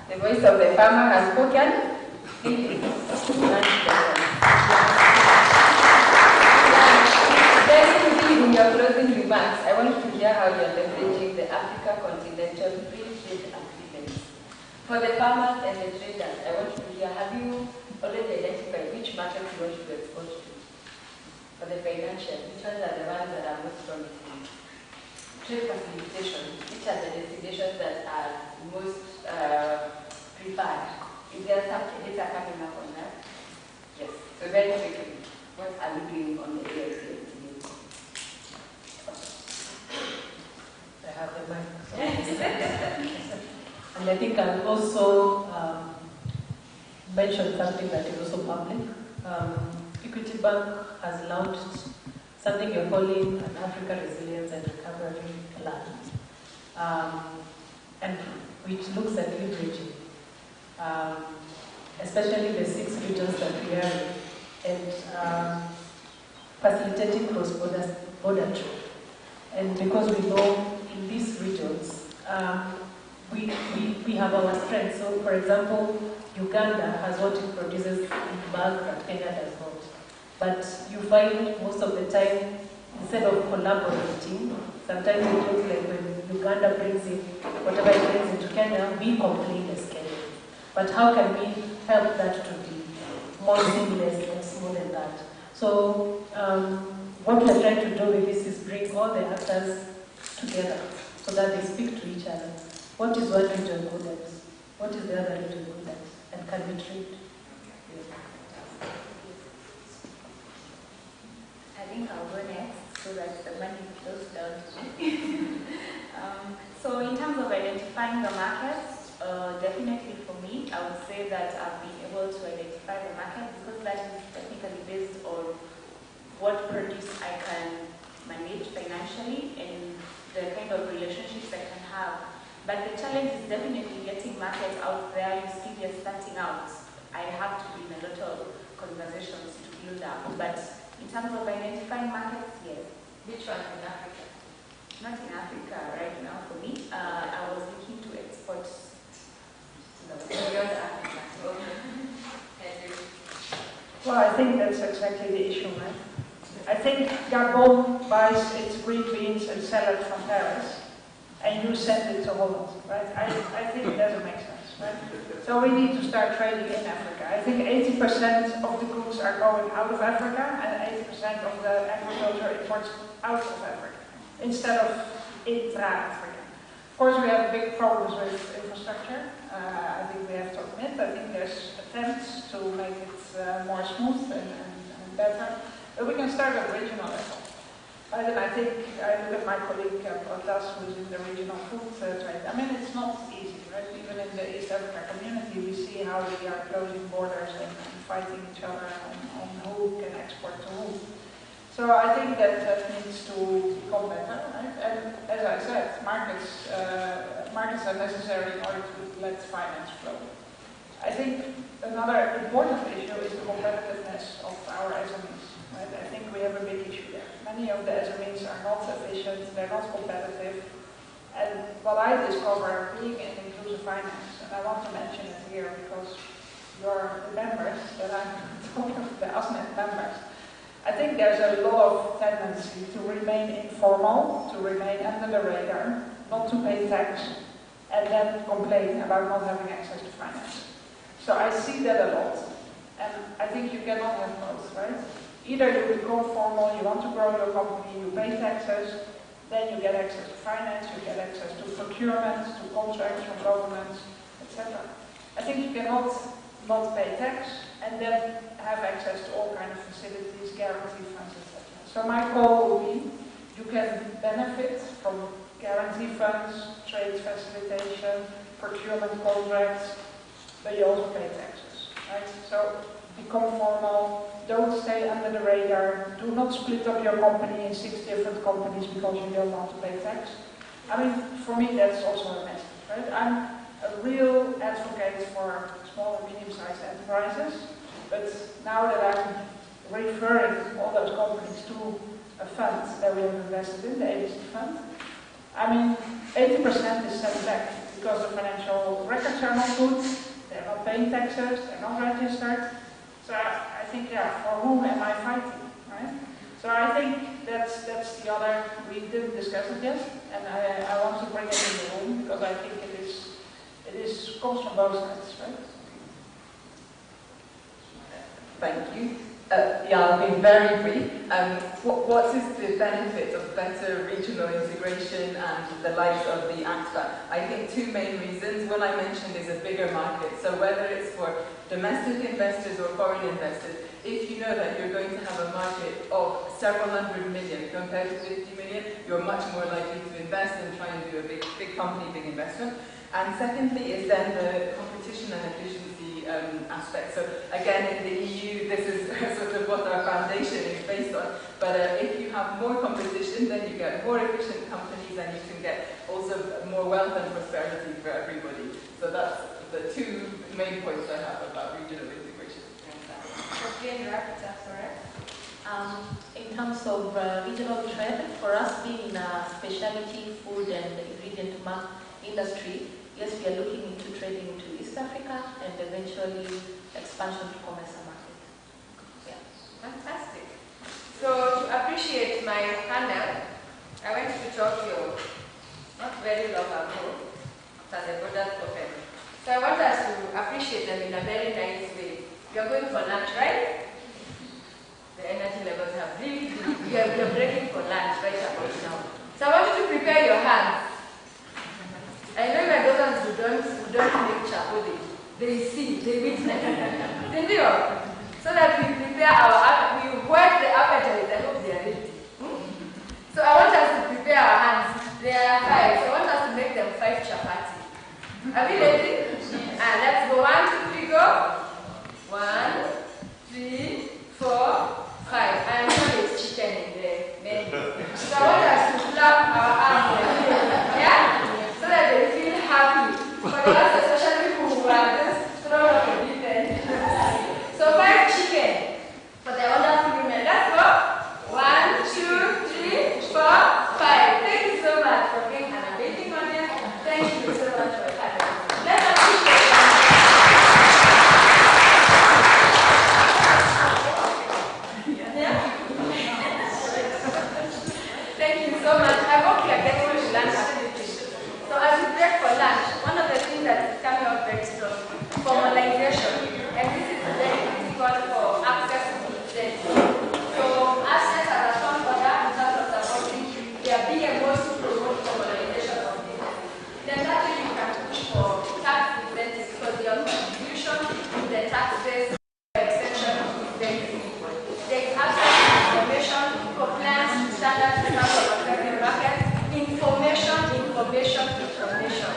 The voice of the farmer has spoken. Then, in your closing remarks, I want to hear how you are leveraging the Africa Continental Free Trade Agreements. For the farmers and the traders, I want to hear, have you already identified which markets you want to export to? for the financial, which ones are the ones that are most promising? Trade facilitation, which are the destinations that are most preferred? Is there some data coming up on that? Yes. So very quickly, what are we doing on the AICF today? I have the mic. And I think I'll also mention something that is also public. Equity Bank has launched something you're calling an Africa Resilience and Recovery Plan, and which looks at leveraging, especially the 6 regions that we are in, and facilitating cross-border trade. And because we know in these regions, we have our strengths. So, for example, Uganda has what it produces in bulk that Kenya does not. But you find most of the time, instead of collaborating, sometimes it looks like when Uganda brings in whatever it brings into Kenya, we complain as Kenyans. But how can we help that to be more seamless and more than that? So what we're trying to do with this is bring all the actors together so that they speak to each other. What is one region good at? What is the other region good at? And can we trade? I think I'll go next so that the money flows down to me. So in terms of identifying the markets, definitely for me, I would say that I've been able to identify the market because that is technically based on what produce I can manage financially and the kind of relationships I can have. But the challenge is definitely getting markets out there. You see they're starting out. I have to be in a lot of conversations to build up. But in terms of identifying markets, yes. Which one in Africa? Not in Africa right now for me. I was looking to export beyond Africa. Well, I think that's exactly the issue, right? I think Gabon buys its green beans and sells it from Paris, and you send it to Holland, right? I think it doesn't make sense, right? So we need to start trading in Africa. I think 80% of the goods are going out of Africa, and 80% of the agriculture imports out of Africa, instead of intra-Africa. Of course, we have big problems with infrastructure. I think we have to admit. I think there's attempts to make it more smooth and better. But we can start at regional level. And I think I look at my colleague Protas, who's in the regional food trade. I mean, it's not easy, right? Even in the East Africa community, we see how we are closing borders and fighting each other on who can export to who. So I think that needs to become better, right? And as I said, markets are necessary in order to let finance flow. I think another important issue is the competitiveness of our SMEs. Right? I think we have a big issue there. Many of the SMEs are not efficient, they're not competitive. And what I discover being in inclusive finance, and I want to mention it here because you're the members, that I'm talking of the ASNET members, I think there's a lot of tendency to remain informal, to remain under the radar, not to pay tax, and then complain about not having access to finance. So I see that a lot. And I think you cannot have both, right? Either you become formal, you want to grow your company, you pay taxes, then you get access to finance, you get access to procurement, to contracts from governments, etc. I think you cannot not pay tax and then have access to all kinds of facilities, guarantee funds, etc. So my call would be, you can benefit from guarantee funds, trade facilitation, procurement contracts, but you also pay taxes, right? So become formal, don't stay under the radar, do not split up your company in 6 different companies because you don't want to pay tax. I mean, for me that's also a message, right? I'm a real advocate for small and medium-sized enterprises, but now that I'm referring all those companies to a fund that we have invested in, the ABC fund, I mean, 80% is sent back because the financial records are not good, they're not paying taxes, they're not registered. So I think, yeah, for whom am I fighting, right? So I think that's the other, we didn't discuss it yet, and I want to bring it in the room because I think it comes from both sides, right? Thank you. Yeah, I'll be very brief. What is the benefit of better regional integration and the likes of the ACFA? I think two main reasons. One I mentioned is a bigger market. So whether it's for domestic investors or foreign investors, if you know that you're going to have a market of several hundred million compared to 50 million, you're much more likely to invest and try and do a big company, big investment. And secondly is then the competition and efficiency aspect. So again, in the EU, this is sort of what our foundation is based on. But if you have more competition, then you get more efficient companies and you can get also more wealth and prosperity for everybody. So that's the two main points I have about regional integration. In terms of regional trade, for us being in a specialty food and ingredient industry, yes, we are looking into trading into East Africa and eventually expansion to commercial market. Yeah, fantastic. So to appreciate my panel, I went to Tokyo not very long ago after the borders opened. So I want us to appreciate them in a very nice way. We are going for lunch, right? The energy levels have really been, we are breaking for lunch right about now. So I want you to prepare your hands. I know my daughters who don't make chapoli. They see, they witness. So that we prepare we whet the appetite. I hope they are ready. So I want us to prepare our hands. There are 5. So I want us to make them 5 chapati. Are we ready? And let's go. 1, 2, 3, go. 1, 3, 4, 5. I'm sure it's chicken in there. So I want us to flap our arms. Yeah? So that they feel happy. For the ones especially who are just thrown off the deep end. So 5 chicken for the wonderful women. Let's go. 1, 2, 3, 4, 5. Thank you so much for being an amazing audience. Thank you so much for coming. Let's appreciate them. Thank you so much. I hope you are getting to lunch. So as we break for lunch, one of the things that is coming up very strong, formalization, and this is very critical for access to business. So access as a fund order in terms of supporting their BMOs to promote formalization of business. Then that way you can push for tax incentives because your contribution to the tax base extension is very simple. There is access to information, compliance standards in terms of affecting markets, information.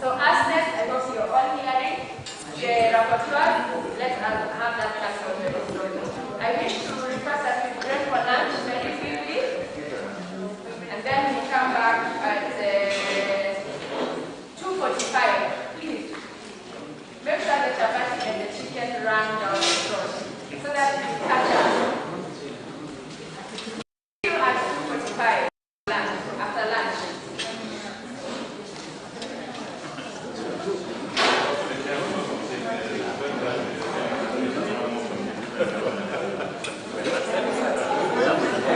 So as next, I hope you're all hearing the rapporteur. Let's have that platform very slowly. I wish to request that we break for lunch very quickly, and then we come back at 2:45. Please make sure the chapati and the chicken run down the road so that we catch up. See you at 2:45 after lunch. Yeah.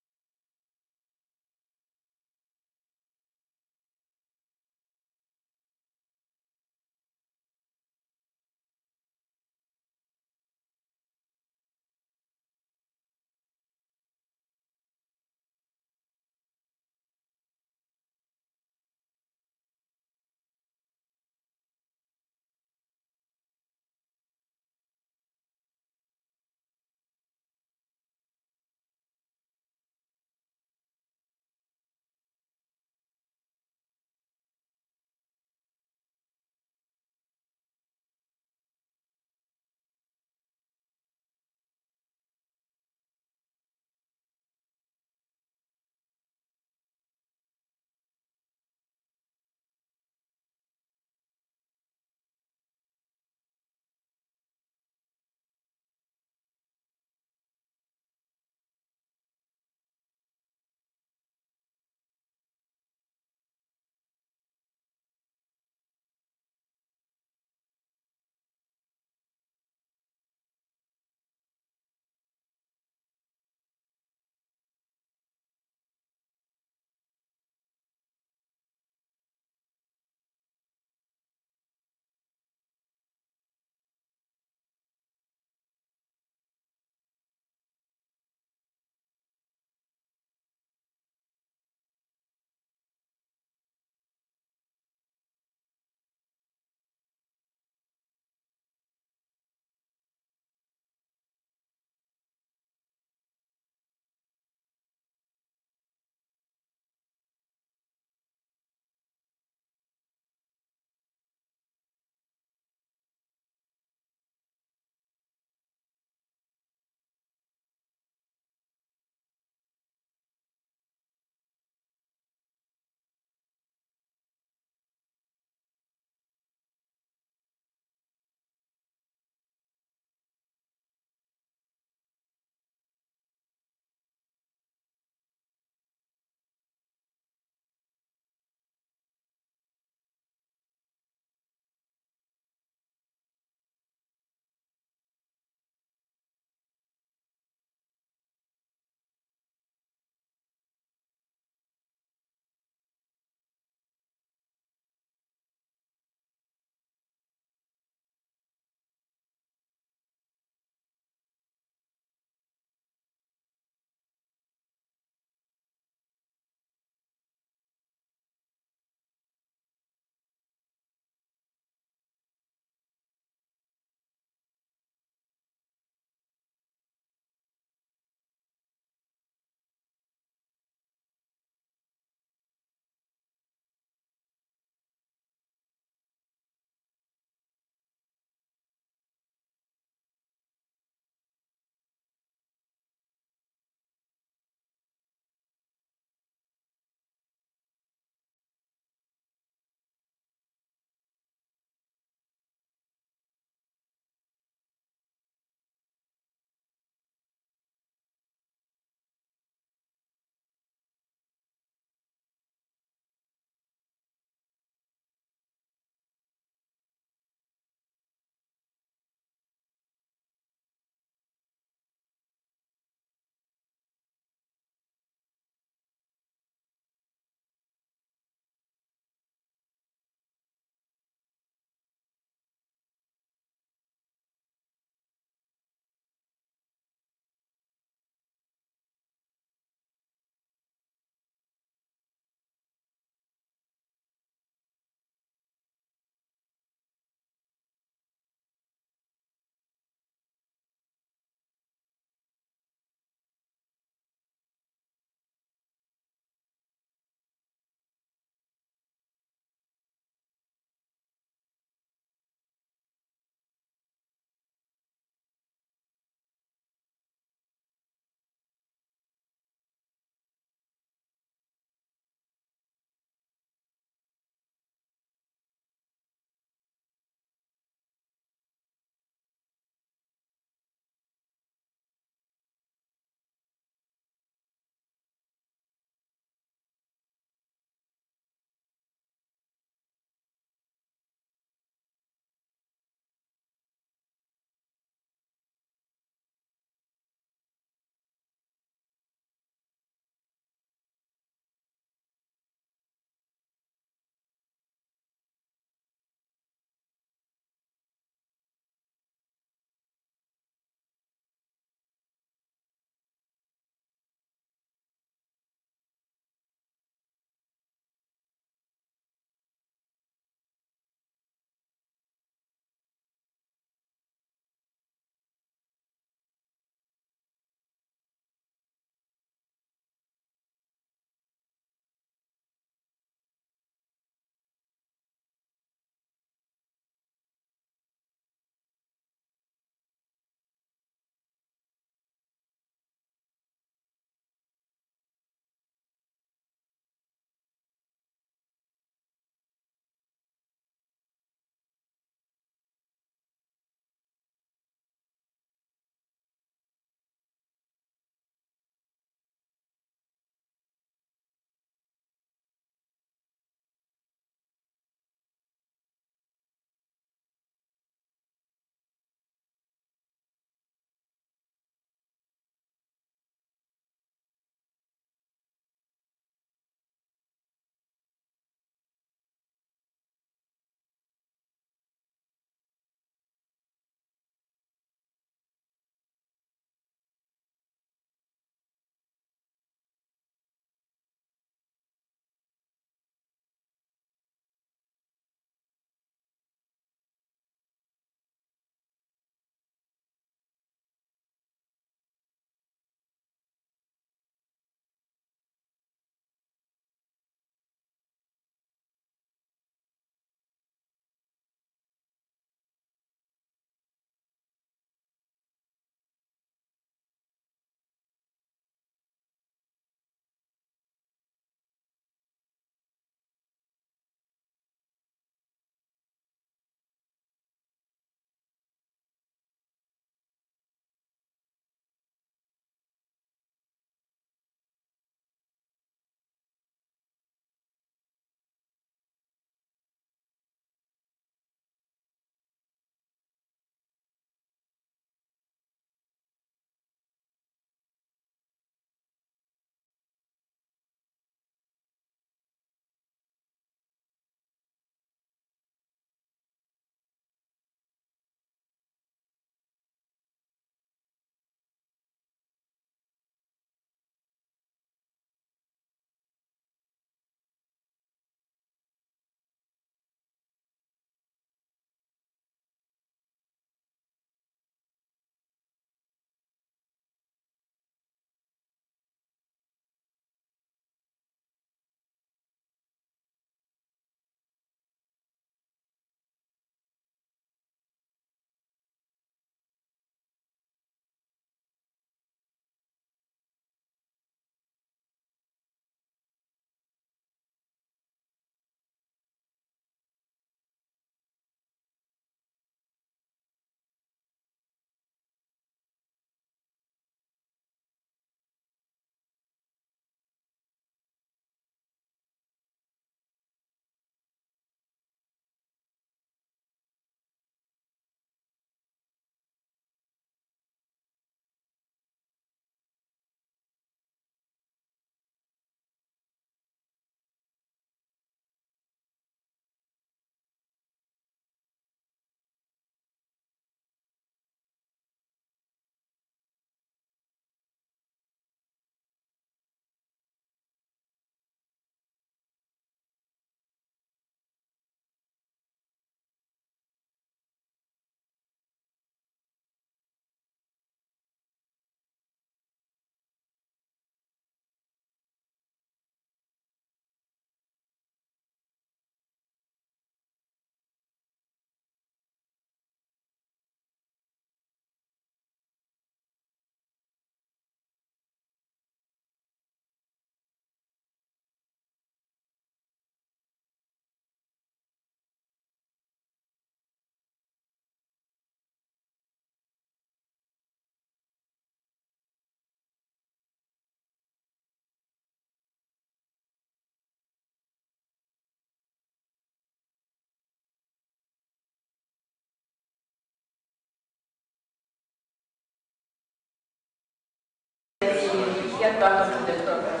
get back onto the program.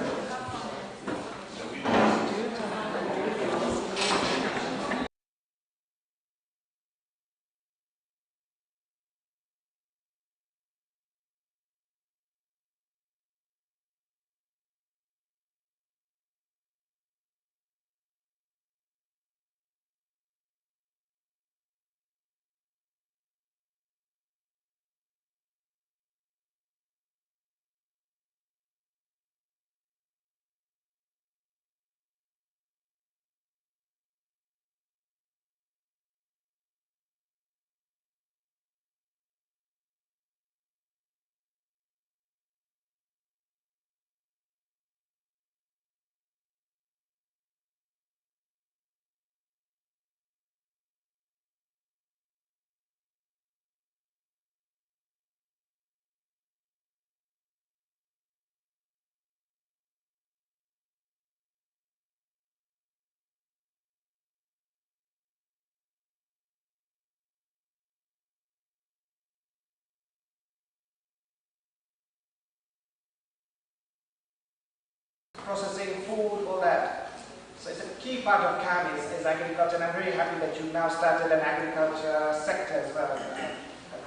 Processing food, all that. So it's a key part of CAM is agriculture, and I'm very happy that you now started an agriculture sector as well.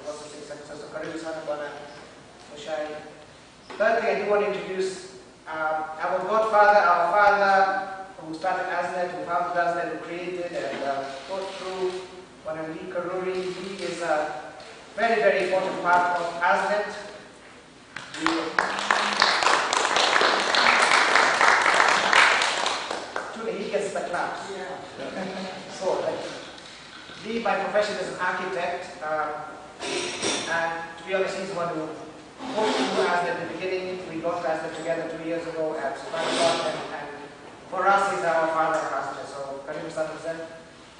Processing sector. So Karibu-san, Mushai. Thirdly, I do want to introduce our godfather, our father, who started ASNET, who founded ASNET, who created and thought through, Wanali Karuri. He is a very, very important part of ASNET. He gets the claps. So, Lee by profession is an architect, and to be honest, he's the one who worked through ASNET at the beginning. We got ASNET together 2 years ago at Spanglot, and for us, he's our father of ASNET. So, Karibu-san present.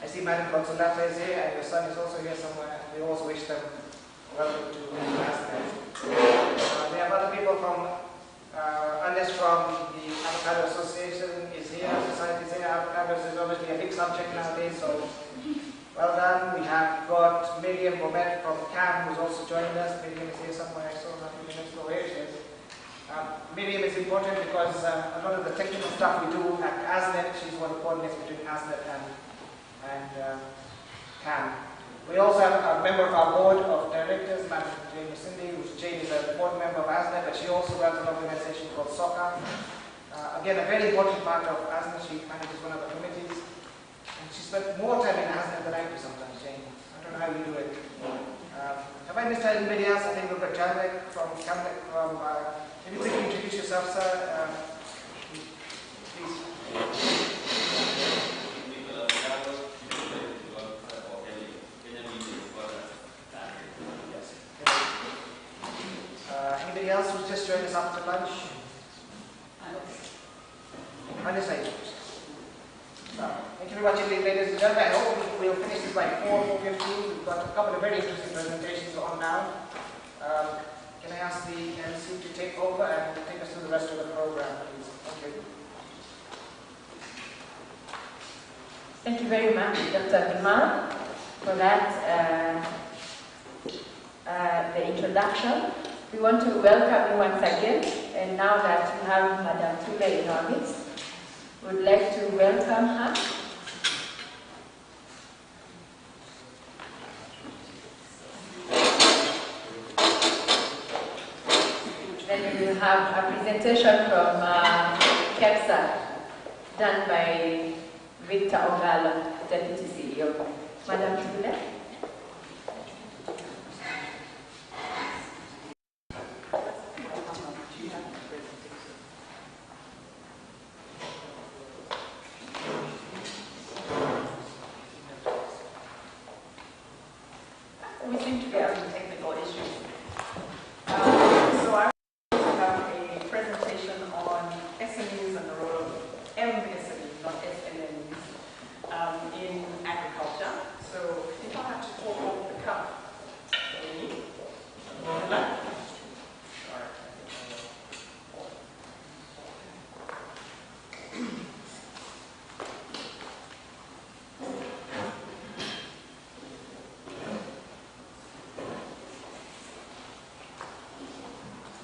I see Madam Consolata is here, and your son is also here somewhere. We also wish them welcome to ASNET. We have other people from Ernest from the Avocado Association is here, society is here. Avocados is obviously a big subject nowadays, so well done. We have got Miriam Bomet from CAM who's also joined us. Miriam is here somewhere, I saw her a few minutes ago. Where she is. Miriam is important because a lot of the technical stuff we do at ASNET, she's one of the coordinates between ASNET and CAM. We also have a member of our board of directors, Madam Jane Cindy, which Jane is a board member of ASNET, but she also runs an organization called SOCA. Again, a very important part of ASNET. She manages one of the committees. And she spent more time in ASNET than I do sometimes, Jane. I don't know how you do it. Have I missed anybody else? I think we've got Janek from Camden. Can you quickly introduce yourself, sir? Please. Anybody else who's just joined us after lunch? Undecided. Thank you very much, ladies and gentlemen. I hope we'll finish this by 4:15. We've got a couple of very interesting presentations on now. Can I ask the MC to take over and take us through the rest of the program, please? Thank you. Thank you very much, Dr. Bimal, for that, the introduction. We want to welcome you once again, and now that we have Madam Tule in our midst, we would like to welcome her. Then we will have a presentation from KEPSA, done by Victor Ogalo, Deputy CEO. Madam Tule. We seem to be having technical issues. So I have a presentation on SMEs and the role of MSMEs, not SMEs, in agriculture. So if I have to talk off the cuff,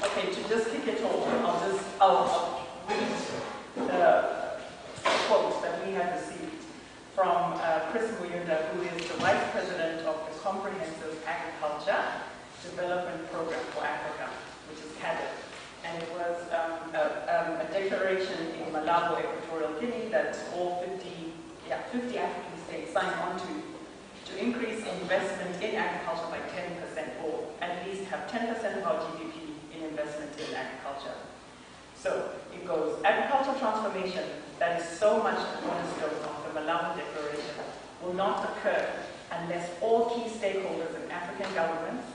okay, to just kick it off, I'll just I'll read the quote that we have received from Chris Muyunda, who is the Vice President of the Comprehensive Agriculture Development Program for Africa, which is CADIP. And it was a declaration in Malabo, Equatorial Guinea, that all 50 African states signed on to increase investment in agriculture by 10%, or at least have 10% of our GDP in investment in agriculture. So it goes, agricultural transformation that is so much the cornerstone of the Malabo Declaration will not occur unless all key stakeholders in African governments,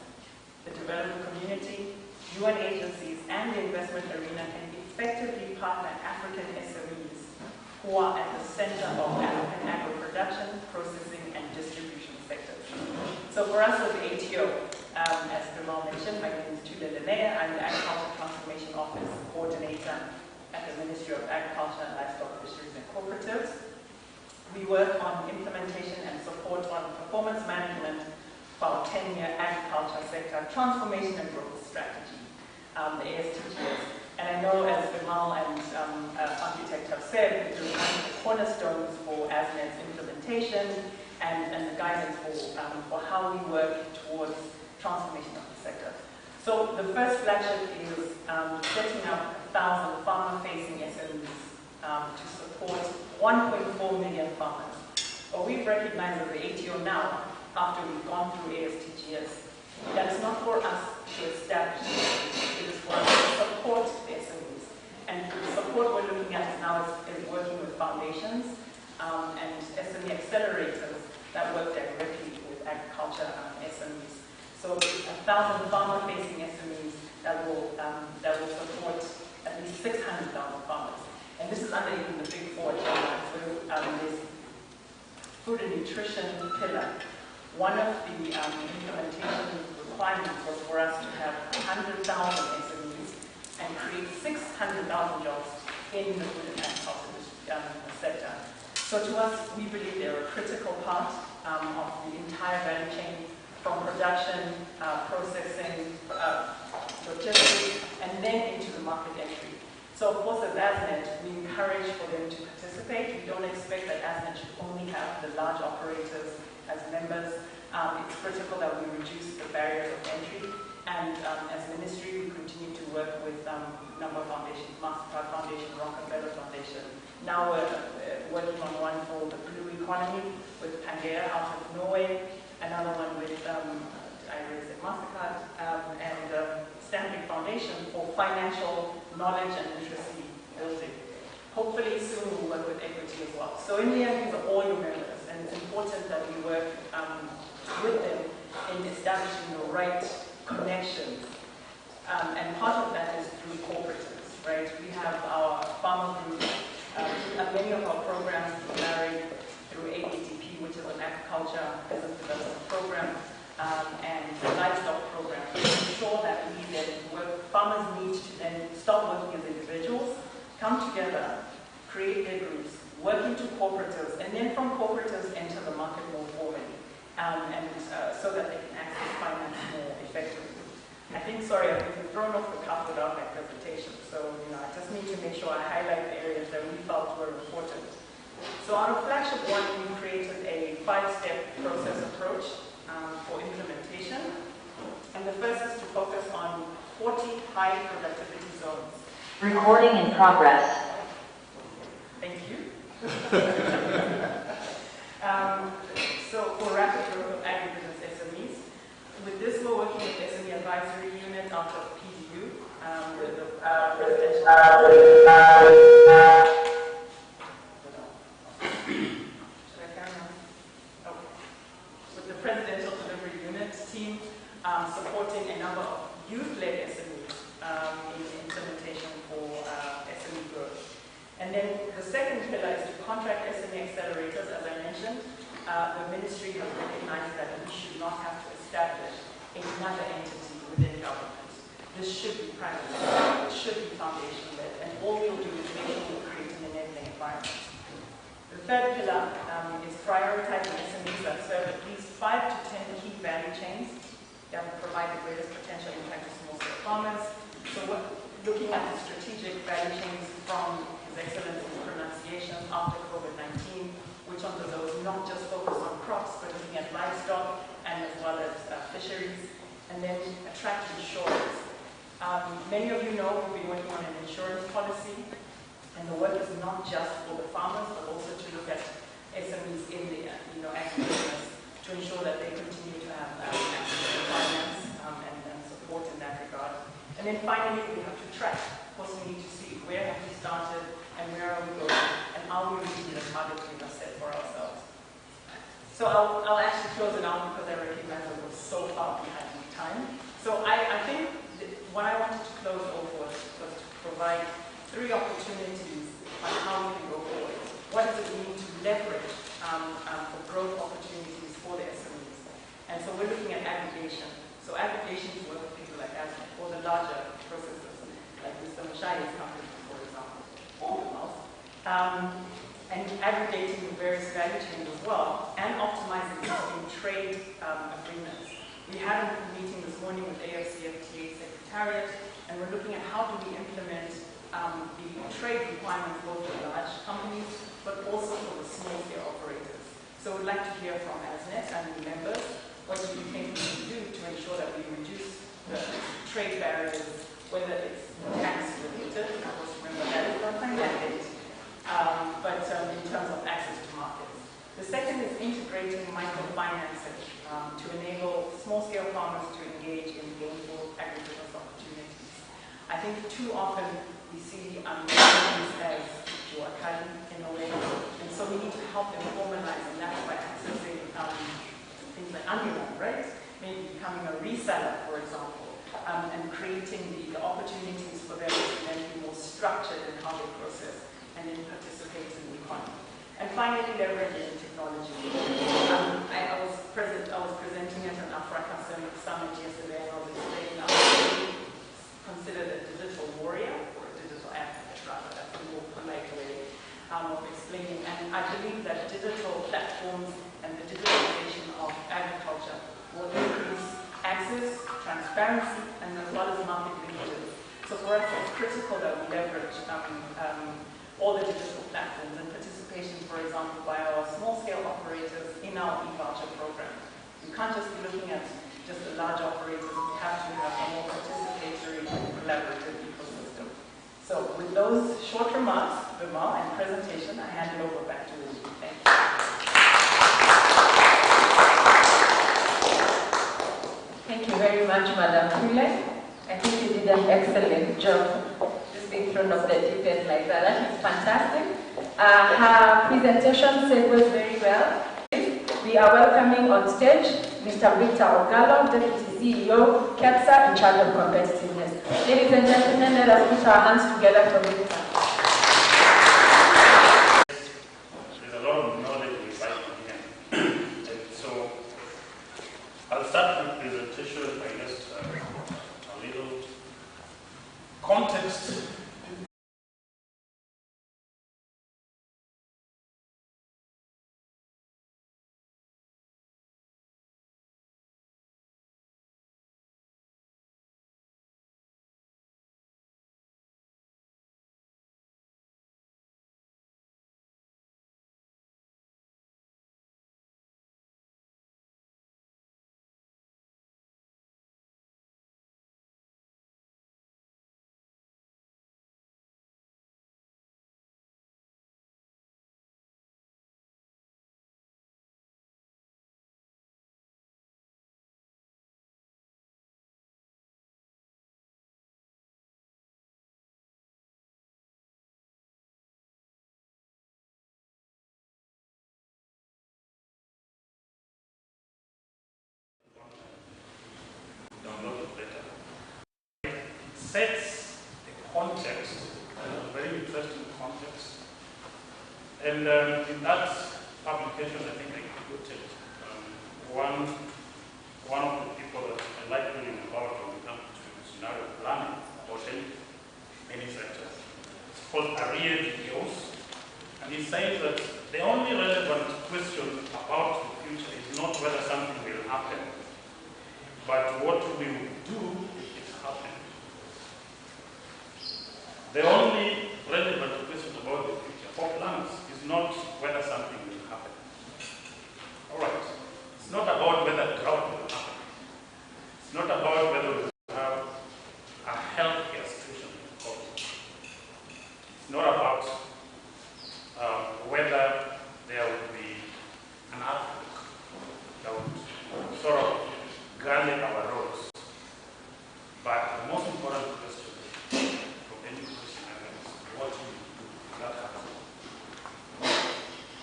the development community, UN agencies, and the investment arena can effectively partner African SMEs who are at the center of African agro-production, processing, and distribution sectors. So for us as the ATO, as Bimal mentioned, my name is Tula Linnea. I'm the Agriculture Transformation Office Coordinator at the Ministry of Agriculture and Livestock, Fisheries and Cooperatives. We work on implementation and support on performance management for our 10-year agriculture sector transformation and growth strategy, the ASTGS. And I know, as Bimal and Architect have said, it is one of the cornerstones for ASNED's implementation and the guidance for how we work towards transformation of the sector. So the first flagship is setting up 1,000 farmer-facing SMEs to support 1.4 million farmers. But we've recognized as the ATO now, after we've gone through ASTGS, that it's not for us to establish, it is for us to support the SMEs. And the support we're looking at now is working with foundations and SME accelerators that work directly with agriculture SMEs. So 1,000 farmer-facing SMEs that will support at least 600,000 farmers. And this is under even the Big Four agenda. So this food and nutrition pillar. One of the implementation requirements was for us to have 100,000 SMEs and create 600,000 jobs in the food and agriculture sector. So to us, we believe they're a critical part of the entire value chain, from production, processing, logistics, and then into the market entry. So of course, as ASNED, we encourage for them to participate. We don't expect that ASNED should only have the large operators as members. It's critical that we reduce the barriers of entry. And as a ministry, we continue to work with a number of foundations, Mastercard Foundation, Rockefeller Foundation. Now we're working on one for the blue economy with Pangea out of Norway, another one with, I already said Mastercard, and Stanbic Foundation for financial knowledge and literacy building. Hopefully soon we'll work with equity as well. So in the end, these are all your members, and it's important that we work with them in establishing the right connections. And part of that is through cooperatives, right? We have our farmer groups, many of our programs married through ABDP, which is an agriculture business development program, and the livestock program, to ensure that farmers need to then stop working as individuals, come together, create their groups, work into cooperatives, and then from cooperatives enter the market more formally, so that they can access finance more effectively. I think, sorry, I've been thrown off the cuff without my presentation, so I just need to make sure I highlight the areas that we felt were important. So out of Flagship 1, we created a 5-step process approach for implementation. And the first is to focus on 40 high productivity zones. Recording in progress. Thank you. So for rapid growth of agribusiness SMEs, with this we're working with SME Advisory Unit out of PDU, with the presidential. Should I carry on? Okay. With the Presidential Delivery Unit team supporting a number of youth-led SMEs in implementation for SME growth. And then the second pillar is to contract SME accelerators, as I mentioned. The ministry has recognized that we should not have to establish another entity within government. This should be private, it should be foundation-led, and all we'll do is make sure we create an enabling environment. The third pillar is prioritizing SMEs that serve at least 5 to 10 key value chains that will provide the greatest potential impact to small-scale farmers. So we're looking at the strategic value not just focused on crops, but looking at livestock and as well as fisheries, and then attract insurance. Many of you know we've been working on an insurance policy, and the work is not just for the farmers, but also to look at SMEs in the agribusiness to ensure that they continue to have access to finance and support in that regard. And then finally, we have to track. Of course, we need to see where have we started and where are we going, and are we reaching the targets we have set for ourselves. So I'll actually close it out because I recognize that we're so far behind in time. So I think what I wanted to close off was to provide 3 opportunities on how we can go forward. What does it mean to leverage for growth opportunities for the SMEs? And so we're looking at aggregation. So aggregation is work with people like us, or the larger processors, like Mr. Mashai's company, for example, or the mouse. And aggregating the various value chains as well, and optimizing in trade agreements. We had a meeting this morning with AFCFTA Secretariat, and we're looking at how do we implement the trade requirements both for large companies, but also for the small-scale operators. So we'd like to hear from ASNET and the members, what do you think we can do to ensure that we reduce the trade barriers, whether it's tax-related, of course remember that is not my mandate, but in terms of access to markets. The second is integrating microfinancing to enable small-scale farmers to engage in gainful agribusiness opportunities. I think too often we see companies as juakali in a way, and so we need to help them formalize, and that's by accessing things like Andiman, right? Maybe becoming a reseller, for example, and creating the opportunities for them to then be more structured in how they process and then participate in the economy. And finally, leveraging technology. I was presenting at an Africa Summit yesterday, and I was explaining how we consider a digital warrior, or a digital advocate, rather. That's a more polite way of explaining. And I believe that digital platforms and the digitalization of agriculture will increase access, transparency, and as well as market linkages. So for us, it's critical that we leverage all the digital platforms and participation, for example, by our small-scale operators in our e-voucher program. We can't just be looking at just the large operators. We have to have a more participatory and collaborative ecosystem. So with those short remarks, and presentation, I hand it over back to Lucy. Thank you. Thank you very much, Madam Pule. I think you did an excellent job just in front of the DPS like that. That is fantastic. Her presentation segues very well. We are welcoming on stage Mr. Victor Ogalo, Deputy CEO, KEPSA, in charge of competitiveness. Ladies and gentlemen, let us put our hands together for Victor. There's a lot of knowledge inside here. And so I'll start with presentation by just a little context. Sets a context, a very interesting context. And in that publication, I think I quoted one of the people that I like reading about when it comes to scenario planning about many sectors. It's called Ariel Dios, and he says that the only relevant question about the future is not whether something will happen, but what we will do if it happens. The only relevant question about the future for plans is not whether something will happen, not about whether there would be an outlook that would sort of garner our roads. But the most important question from any question is what do you do if that happens?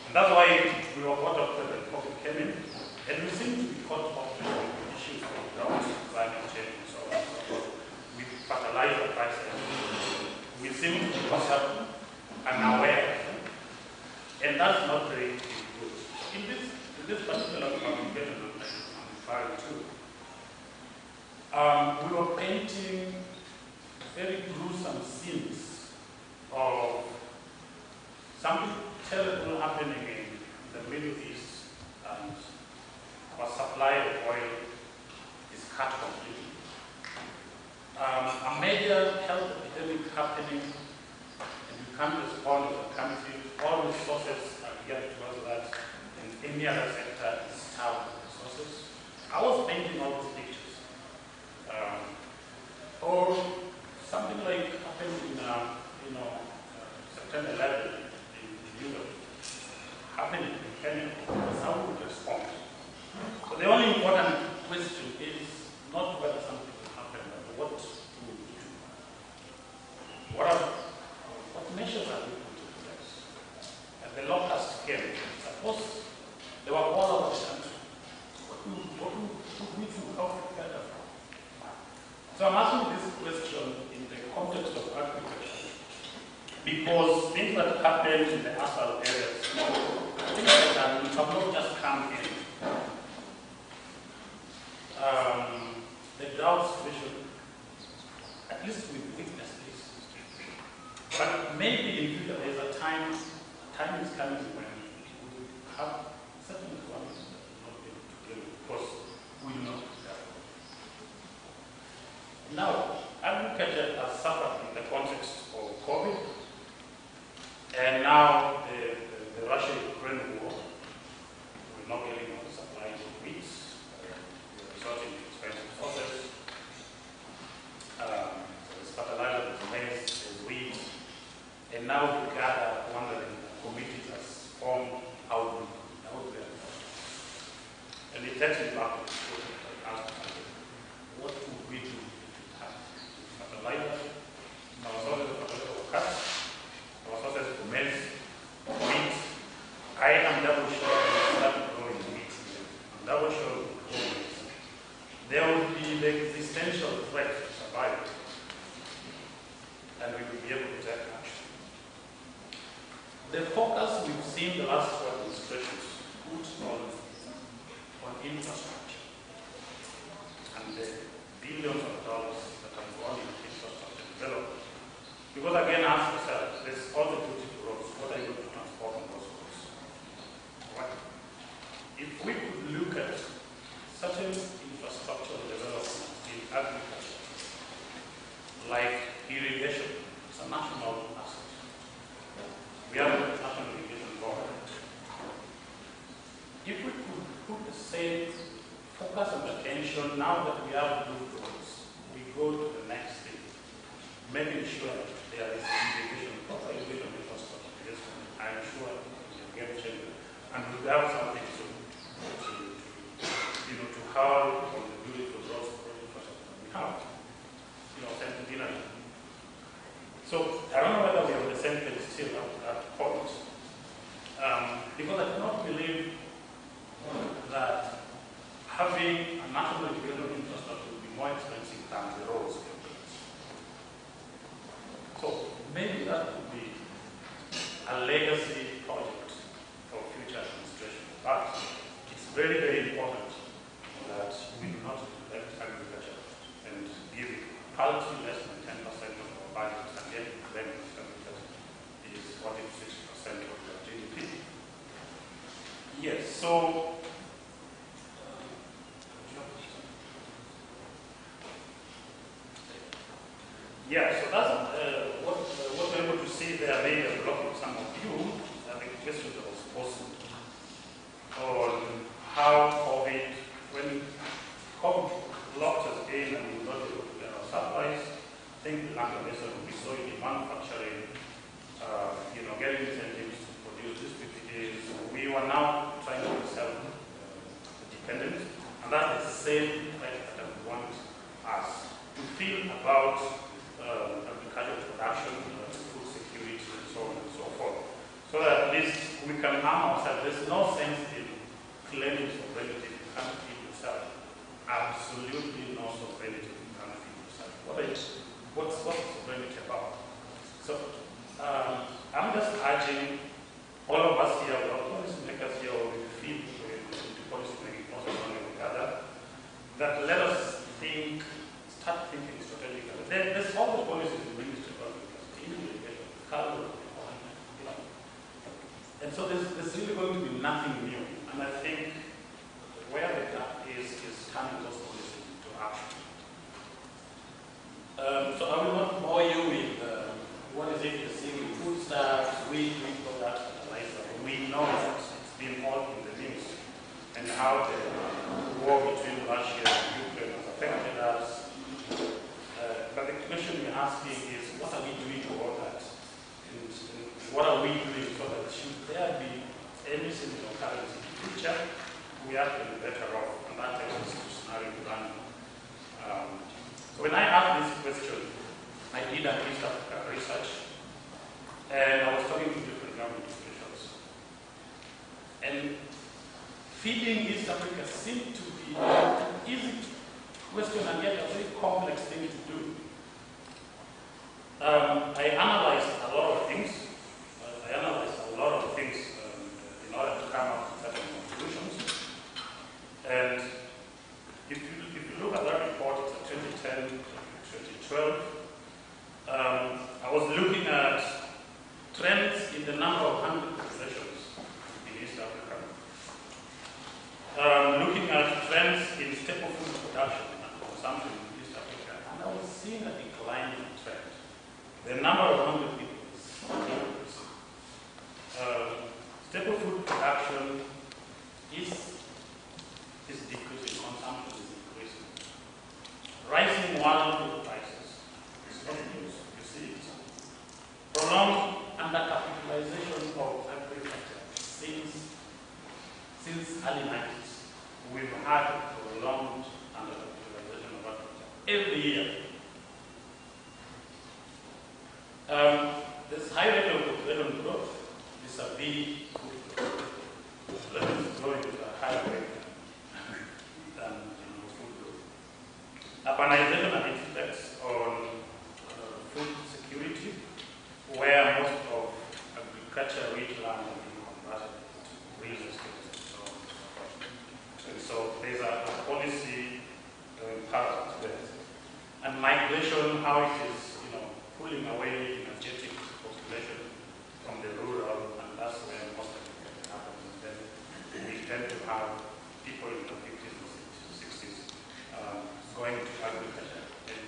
And that's why we were caught up when the COVID came in, and we seem to be caught up with issues of drought, climate change, and so on and so forth, with fertilizer prices. We seem to be concerned and aware, and that's not very good. In this particular communication that I'm referring to, we were painting very gruesome scenes of something terrible happening in the Middle East, and our supply of oil is cut completely. A major health epidemic happening, and you can't respond as a country. All resources are geared towards that, and any other sector is starved of resources. I was painting all these pictures. Or something like happened in September 11 in Europe, happened in Kenya. How would we respond? So the only important question is not whether something will happen, but what do we do? What measures are we putting in place? And the locust came. Suppose they were all over the country. What would we do? How to get that? So I'm asking this question in the context of agriculture, because things that happen in the ASAL areas, things that have not just come in. The drought situation, at least we witness this. But maybe in future there's a time is coming when we have certain requirements that will not be able to deal with because we do not prepare for it. Now, agriculture has suffered in the context of COVID, and now the Russia-Ukraine war, we're not getting all the supplies of wheat, we're resorting to expensive sources, there's fertilizer, there's maize, there's wheat, and now we gather wondering, committees has formed how do we and it takes me back to what would we do if it happens? Fertilizer, our sources of fertilizer were cut, our sources for maize, wheat. I am double sure we start growing wheat. I'm double sure we grow wheat. There would be the existential threat to survive, and we would be able to take action. The focus we've seen the last two administrations put on infrastructure and the billions of dollars that have gone into infrastructure development. Because again, ask yourself, there's all the beautiful roads, what are you going to transport on those roads? Right? If we could look at certain infrastructural development in agriculture, like irrigation, it's a national asset. We have a national irrigation board. If we could put the same focus and attention now that we have good roads, we go to the next thing, making sure that there is irrigation, proper irrigation infrastructure. Yes, I'm sure it's a game changer. And we have something to how on the beautiful roads infrastructure we have, centenary. So I don't know whether we are on the same page still at that point, because I cannot believe that having a national irrigation infrastructure will be more expensive than the roads. So maybe that could be a legacy project for future administration. But it's very, very important that we do not neglect agriculture and give paltry less than 10% of our budget, and yet claim that agriculture is 46% of the GDP. Yes, so that's what we're able to see there. Maybe a block of some of you, the questions that was posed on how COVID, when COVID locked us in and we were not able to get our supplies, I think the Lanka lesson we saw in the manufacturing are now trying to be self-dependent, and that is the same threat that we want us to feel about agricultural production, food security, and so on and so forth. So that at least we can arm ourselves. There's no sense in claiming sovereignty if you can't feed yourself. Absolutely no sovereignty if you can't feed yourself. What's sovereignty about? So I'm just urging all of us here, all policy makers here, or we feel into policy making process one way or the other, that let us start thinking strategically. There's always policies in the Ministry of Agriculture, color, you know. And so there's really going to be nothing new. And I think where the gap is turning those policies into action. So I will not bore you with what is it you're seeing with foodstuffs, wheat products, fertilizer. We know that it's been all in the news, and how the war between Russia and Ukraine has affected us. But the question we're asking is, what are we doing about that? And what are we doing so that should there be any similar occurrence in the future, we have to be better off, and that takes us to scenario planning. So when I asked this question, I did at East Africa research, and I was talking to different government officials. And feeding East Africa seemed to be an easy question and yet a very complex thing to do. I analyzed a lot of things. In order to come up with certain conclusions. And if you look at that report, it's a 2010, 2012. I was looking at trends in the number of hungry populations in East Africa. Looking at trends in staple food production and consumption in East Africa, and I was seeing a declining trend. The number of hungry people is increasing. Staple food production is decreasing, consumption is increasing. Rising world food prices is not news, you see it. Prolonged undercapitalization of agriculture since early 90s. We've had prolonged undercapitalization of agriculture every year. There's high rate of population growth. Vis-a-vis food growth. Population is growing at a higher rate than food growth. Urbanization and its effects on food security, where most of agriculture-rich land is being converted to real estate and so on. And so there's a policy parallel to that. And migration, how it is, pulling away energetic population from the rural, and that's where most of it happens. Then we tend to have people in the 50s and 60s going to agriculture, and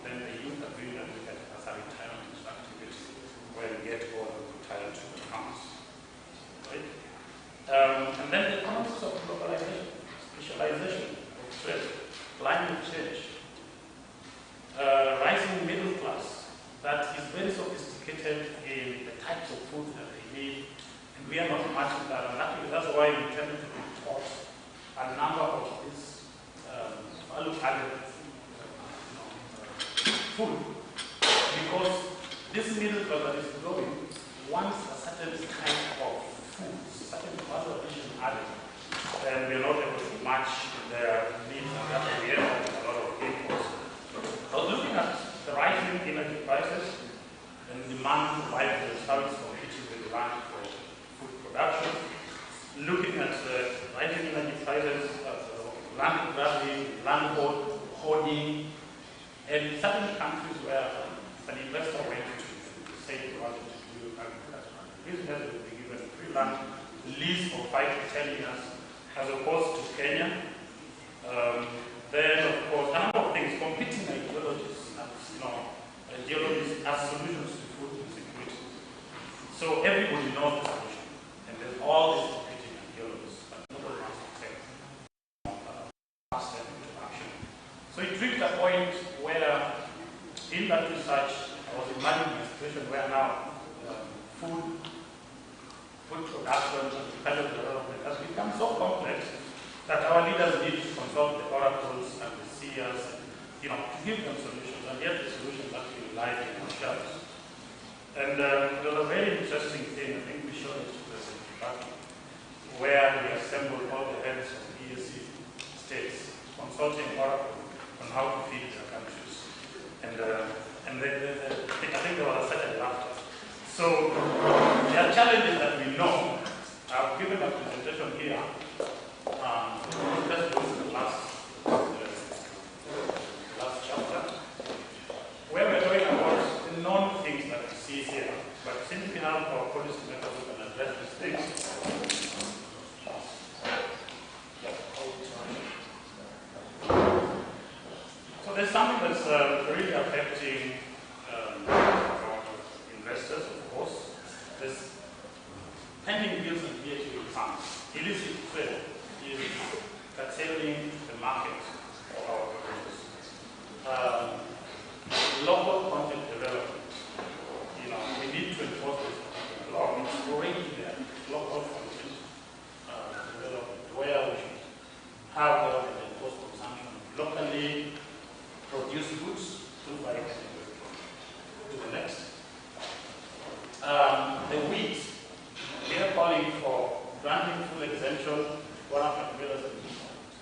then the youth are doing agriculture as a retirement activity, where we get all retired to the farms, right? And then the concept of globalization, specialization of trade, climate change, rising middle class that is very sophisticated in the types of food that they need, and we are not matching that. And actually, that's why we tend to import a number of these value-added food, because this middle class that is growing wants a certain kind of food, certain value addition added, and we are not able to match their needs, and that's why we end up with a lot of imports. I was looking at the rising energy prices and demand for biofuels, how it's competing with demand for food production. Looking at the rising energy prices, land grabbing, land hoarding, and certain countries where an investor went to say he wanted to do agriculture. Business will be given free land lease for 5 to 10 years, as opposed to Kenya. Then, of course, a number of things, competing ideologies, ideologies as solutions to food insecurity. So everybody knows the solution, and there's all these competing ideologies, but nobody wants to take fast step into action. So it reached a point where, in that research, I was imagining a situation where now food food production and dependent development has become so complex that our leaders need to consult the oracles and the seers, to give them solutions, and yet the solutions actually lie in our shelves. And there was a very interesting thing, I think we showed it to President Kibaki, where we assembled all the heads of EAC states, consulting Oracle on how to feed their countries. And I think there was a certain laughter. So there are challenges that we know. I've given a presentation here. Let's go to the last chapter, where we're talking about the known things that we see here. But since we have our policy makers who can address these things, so there's something that's really affecting our investors, of course. There's pending bills and VAT refunds. Illicit trade is curtailing the market for our producers. Local content development. We need to enforce this law. It's already there. Local content development, where we should have government enforce consumption of locally produced goods through by to the next. The wheat, they are calling for granting full exemption, 100 millers and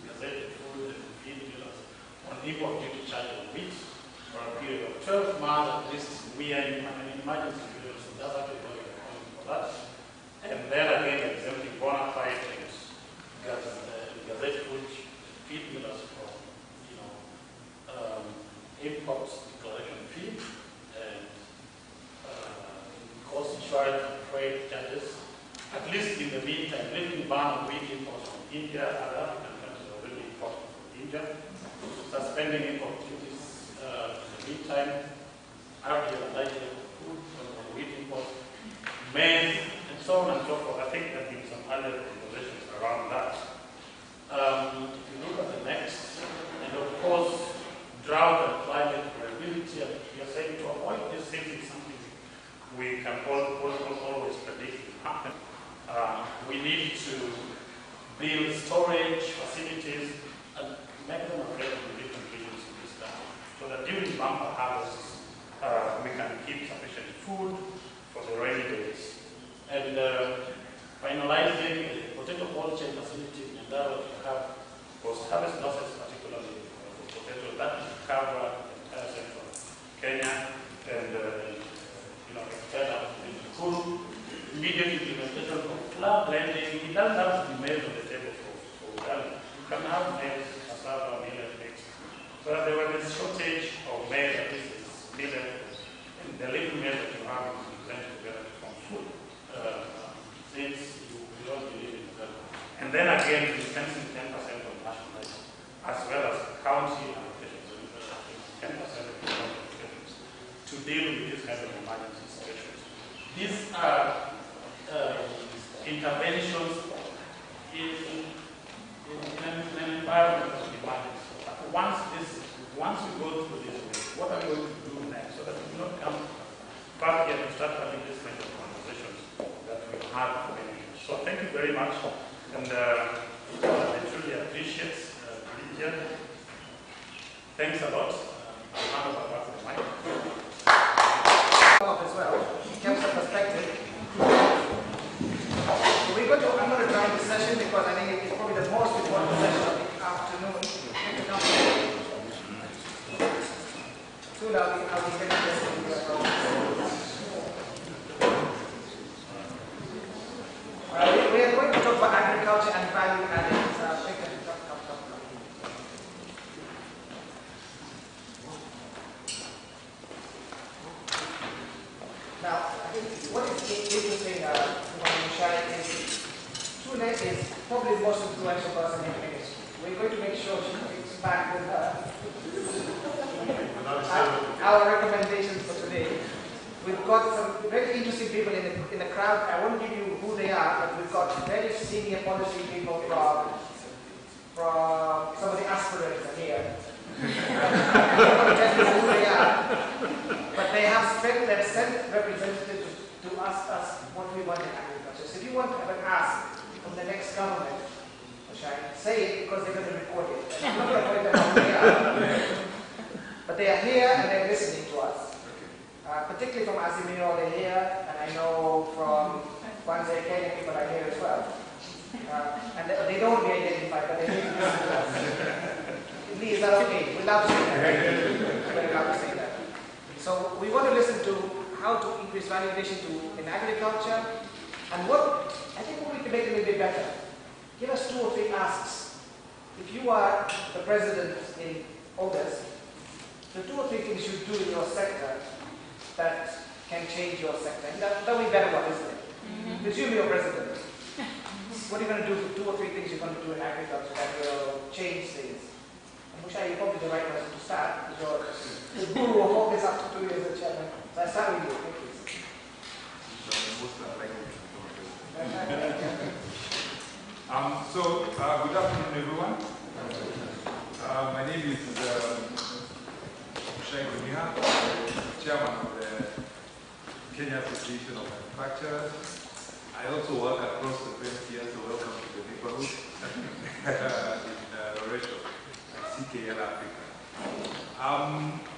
gazetted food and feed millers on import duty charge on wheat for a period of 12 months at least. We are in an emergency period, so that's actually what we're calling for that. And then again, exempting bona fide and gazetted food feed millers for import declaration fee and cost insurance and freight charges. At least in the meantime, lifting ban on wheat imports from India, other African countries are already importing from India, suspending import duties in the meantime, Arabia and Nigeria food on wheat imports, maize, and so on and so forth. I think there have been some other conversations around that. If you look at the next, and of course, drought and climate variability, and we are saying to avoid this thing is something we can always predict will happen. We need to build storage facilities and make them available in different regions of this country, so that during bumper harvests, we can keep sufficient food for the rainy days. And finalizing the potato cold chain facility in Nyandarua to have post-harvest losses, particularly for potatoes, that cover the entire central Kenya and extend out to the full immediate implementation of flour blending. It doesn't have to be made on the table for Uganda. You can have maize, cassava, millet mixed. But there was this shortage of maize, at least it's millet, and the little maize that you have is blended together to form food, since you don't believe in Uganda. And then again, dispensing 10% of national rice, as well as county allocations, 10% of the allocations, to deal with this kind of emergency situations. These are interventions in an environment of emergency. Once we go through this way, what are we going to do next, so that we do not come back here and start having this kind of conversations that we've had for many years. So thank you very much, and I truly appreciate being here. Thanks a lot. I'll hand over back to the mic. As well, in terms of perspective. I'm going to join this session because I think it's probably the most important session of the afternoon. Soon I'll be getting this in the we are going to talk about agriculture and value added. Now, I think what is interesting is Tune is probably the most influential person in the industry. We're going to make sure she takes back with her our recommendations for today. We've got some very interesting people in the crowd. I won't give you who they are, but we've got very senior policy people from some of the aspirants are here. I'm not going to tell you who they are, but they've sent representatives to ask us what we want in agriculture. So if you want to have an ask from the next government, say it because they're going to record it. I'm not going to put it on here. But they are here and they're listening to us. Particularly from Azimio, they're here, and I know from Kwanzaa Kenya people are here as well. And they don't want to be identified, but they need to listen to us. Lee, is that okay? We love to say that. We love to say that. So we want to listen to how to increase value addition in agriculture, and what I think we can make it a little bit better. Give us 2 or 3 asks. If you are the president in August, the 2 or 3 things you do in your sector that can change your sector. And that'll be better one, isn't it? Presume you're president. What are you going to do for 2 or 3 things you're going to do in agriculture that will change things? I'm sure you're probably the right person to start, because you're the guru of all this after 2 years as chairman. So I start with you, please. Good afternoon, everyone. My name is Shai Guniha, chairman of the Kenya Association of Manufacturers. I also work across the fence here, so welcome to the neighborhood in Loreto, CKL Africa.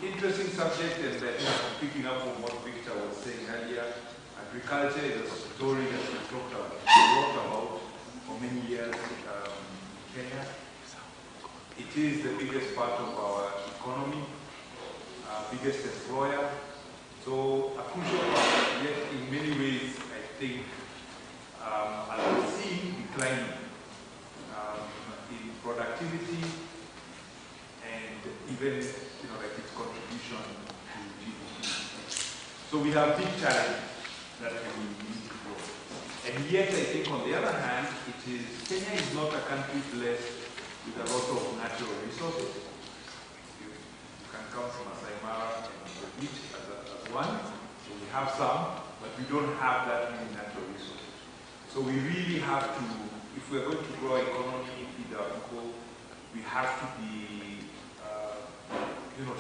Interesting subject, and I think I'm picking up on what Victor was saying earlier. Agriculture is a story that we talked about for many years in Kenya. It is the biggest part of our economy, biggest employer. So a crucial part, yet in many ways, I think, as we see declining in productivity and even, like its contribution to GDP. So we have big challenges that we need to grow. And yet, I think on the other hand, Kenya is not a country blessed with a lot of natural resources. You can count Masai Mara and the beach as one. So we have some, but we don't have that many natural resources. So we really have to, if we're going to grow our economy, feed our people, we have to be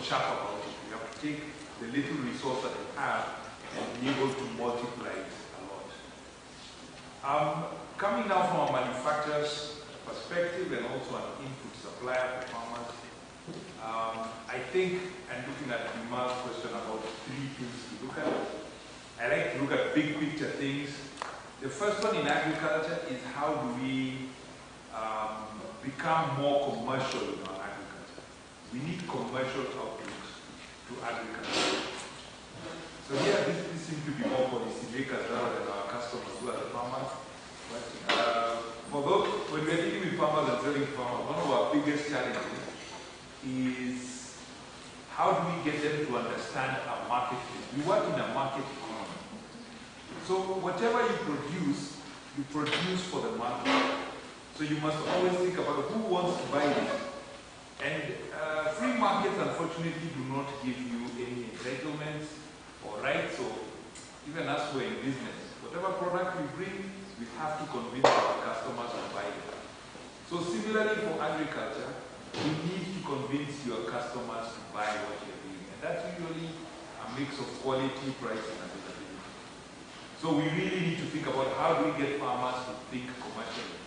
sharp about it. We have to take the little resource that we have and be able to multiply it a lot. Coming now from a manufacturer's perspective and also an input supplier for farmers, I think, and looking at Dima's question about 3 things to look at, I like to look at big picture things. The first one in agriculture is how do we become more commercial in our agriculture. We need commercial outlooks to agriculture. So here, this seems to be more policymakers rather than our customers who are the farmers. But for those, when we're dealing with farmers and selling farmers, one of our biggest challenges is how do we get them to understand our marketplace? We work in a market economy. So whatever you produce for the market. So you must always think about who wants to buy it. And free markets, unfortunately, do not give you any entitlements or rights, or even us who are in business. Whatever product we bring, we have to convince our customers to buy it. So similarly for agriculture, you need to convince your customers to buy what you're doing. And that's usually a mix of quality, price, and availability. So we really need to think about how do we get farmers to think commercially.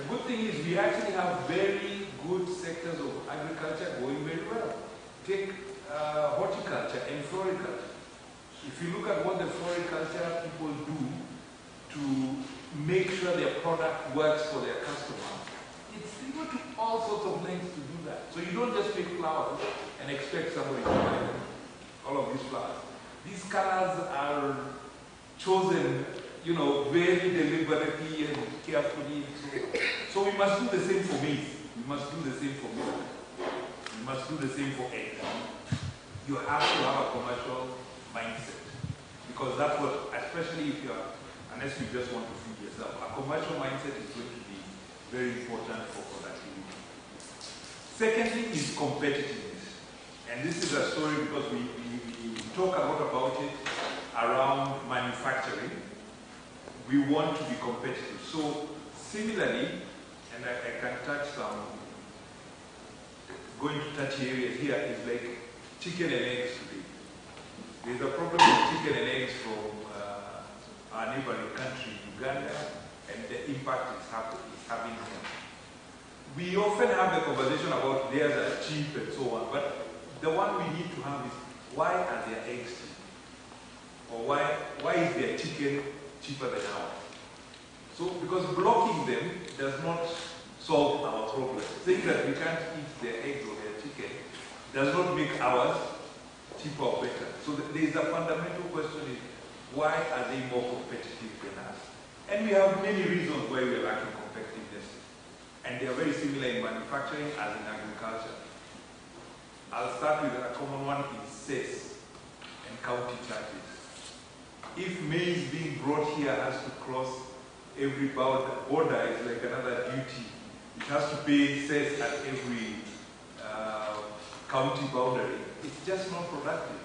The good thing is we actually have very good sectors of agriculture going very well. Take horticulture and floriculture. If you look at what the floriculture people do to make sure their product works for their customers, you go to all sorts of lengths to do that. So you don't just make flowers and expect somebody to buy them, all of these flowers. These colors are chosen, very deliberately and carefully. So we must do the same for maize. We must do the same for milk. We must do the same for eggs. You have to have a commercial mindset, because that's what, especially if you're, unless you just want to feed yourself, a commercial mindset is going to be very important for productivity. Second thing is competitiveness. And this is a story because we talk a lot about it around manufacturing. We want to be competitive. So similarly, and I can touch some, going to touch areas here, is like chicken and eggs today. There's a problem with chicken and eggs from our neighboring country, Uganda, and the impact it's having here. We often have the conversation about theirs are cheap and so on, but the one we need to have is why are their eggs cheap? Or why is their chicken cheaper than ours? So, because blocking them does not solve our problem. Saying that we can't eat their eggs or their chicken does not make ours cheaper or better. So there is a fundamental question is, why are they more competitive than us? And we have many reasons why we are lacking competitiveness. And they are very similar in manufacturing as in agriculture. I'll start with a common one is cess and county charges. If maize being brought here has to cross every border, is like another duty. It has to pay cess at every county boundary. It's just not productive.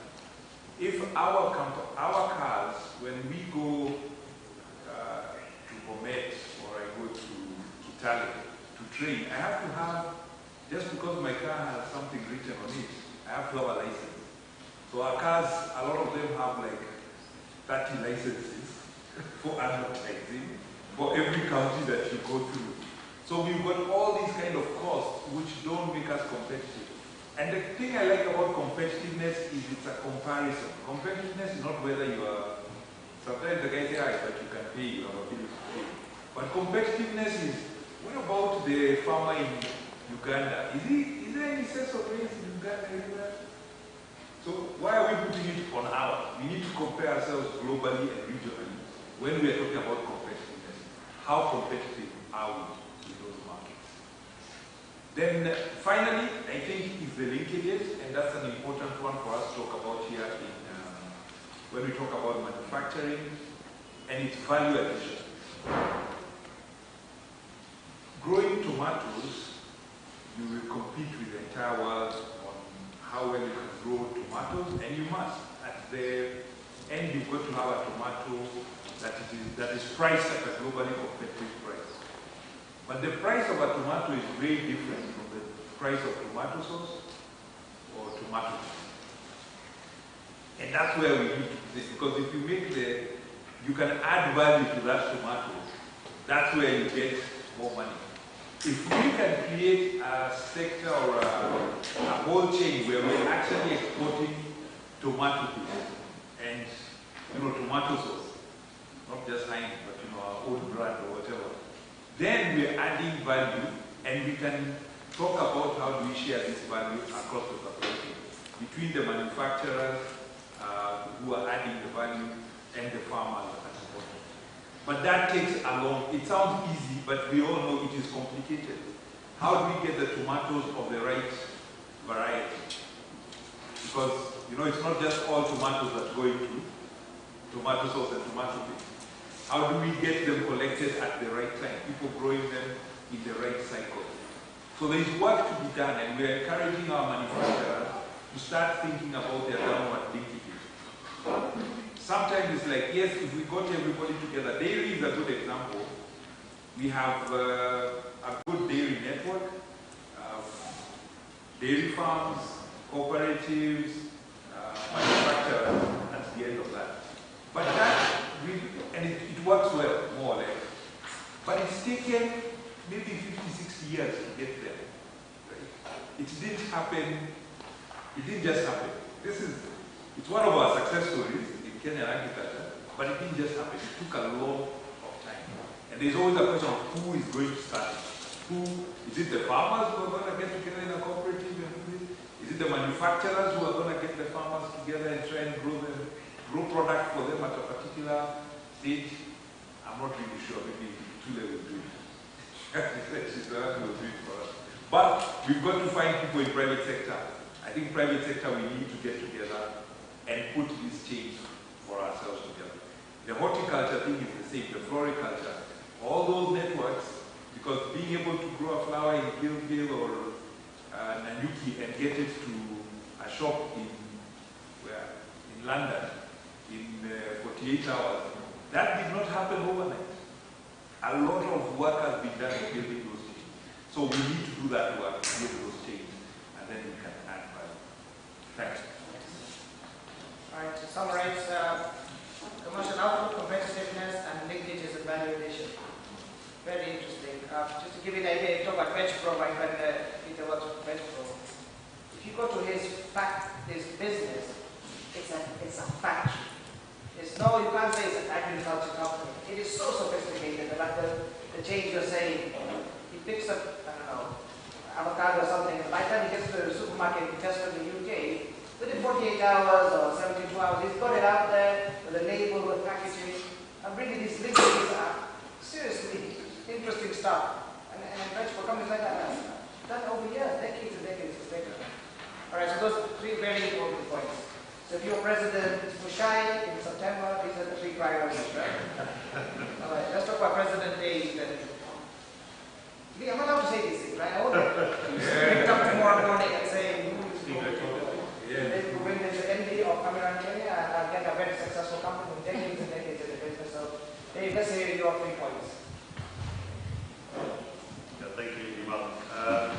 If our cars, when we go to Bomet or I go to Tallinn to train, I have to have, just because my car has something written on it, I have to have a license. So our cars, a lot of them have like 30 licenses for advertising for every county that you go through. So we've got all these kind of costs which don't make us competitive. And the thing I like about competitiveness is it's a comparison. Competitiveness is not whether you are, sometimes the guy says, but you can pay, you have ability to pay. But competitiveness is, what about the farmer in Uganda? Is there any sense of race in Uganda anywhere? So why are we putting it on ours? We need to compare ourselves globally and regionally when we are talking about competitiveness. How competitive are we in those markets? Then finally, I think is the linkages, and that's an important one for us to talk about here when we talk about manufacturing and its value addition. Growing tomatoes, you will compete with the entire world on how well you can grow tomatoes, and you must. At the end, you've got to have a tomato that is priced at a globally competitive price. But the price of a tomato is very different from the price of tomato sauce or tomatoes. And that's where we need to do this, because if you make you can add value to that tomato, that's where you get more money. If we can create a sector or a whole chain where we're actually exporting tomato and tomato sauce, not just Heinz, but our own brand or whatever, then we're adding value, and we can talk about how do we share this value across the supply chain between the manufacturers who are adding the value and the farmers at the bottom. But that takes a long, it sounds easy, but we all know it is complicated. How do we get the tomatoes of the right variety? Because, it's not just all tomatoes that go into tomato sauce and tomato paste. How do we get them collected at the right time? People growing them in the right cycle. So there is work to be done, and we are encouraging our manufacturers to start thinking about their downward linkages. Sometimes it's like, yes, if we got everybody together, dairy is a good example. We have a good dairy network, dairy farms, cooperatives, manufacturers, that's the end of that. But that really, and it works well, more or less. But it's taken maybe 50, 60 years to get there. Right? It didn't happen, it didn't just happen. It's one of our success stories in Kenyan agriculture, but it didn't just happen. It took a lot of time. And there's always a question of who is going to start it. Is it the farmers who are going to get together in a cooperative and do this? Is it the manufacturers who are going to get the farmers together and try and grow product for them at a particular stage? I'm not really sure. Maybe Tule will do it. She's the one who will do it for us. But we've got to find people in private sector. I think private sector, we need to get together and put this change for ourselves together. The horticulture thing is the same, the floriculture. All those networks, because being able to grow a flower in Gilgil or Nanyuki and get it to a shop in London in 48 hours, that did not happen overnight. A lot of work has been done in building those chains. So we need to do that work, build those chains, and then we can add value. Thanks. All right, to summarize, commercial output, competitiveness, VegPro, my friend Peter works for VegPro. If you go to his business, it's a factory. It's no, you can't say it's an agriculture company. It is so sophisticated that the change you're saying, he picks up, I don't know, avocado or something, and by the time he gets to the supermarket in Tesco in the UK, within 48 hours or 72 hours, he's got it out there with a label, with packaging. I'm bringing these liquids up. Seriously, interesting stuff. And vegetable companies like that have done over years, decades and decades and decades. All right, so those are three very important points. So if you're President Mushai in September, these are the three priorities, right? All right, let's talk about President Day then. I'm allowed to say these things, right? I won't wake up tomorrow morning and say, when there's an MD of Cameron Kenya, I'll get a very successful company with decades and decades in the business. So let's hear your 3 points. Yeah, thank you, Iman.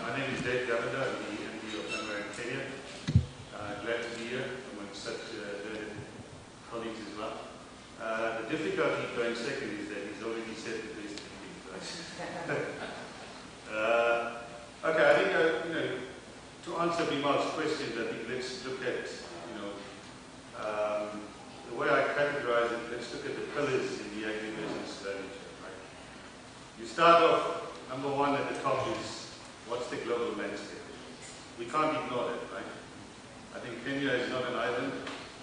My name is Dave Govender. I'm the MD of Cameron Kenya. Glad to be here among such learned colleagues as well. The difficulty going second is that he's already said the best things, right? Okay, I think to answer Bimal's question, I think let's look at the way I categorize it. Let's look at the pillars in the agribusiness value chain. Right? You start off, number one at the top is what's the global landscape. We can't ignore that, right? I think Kenya is not an island.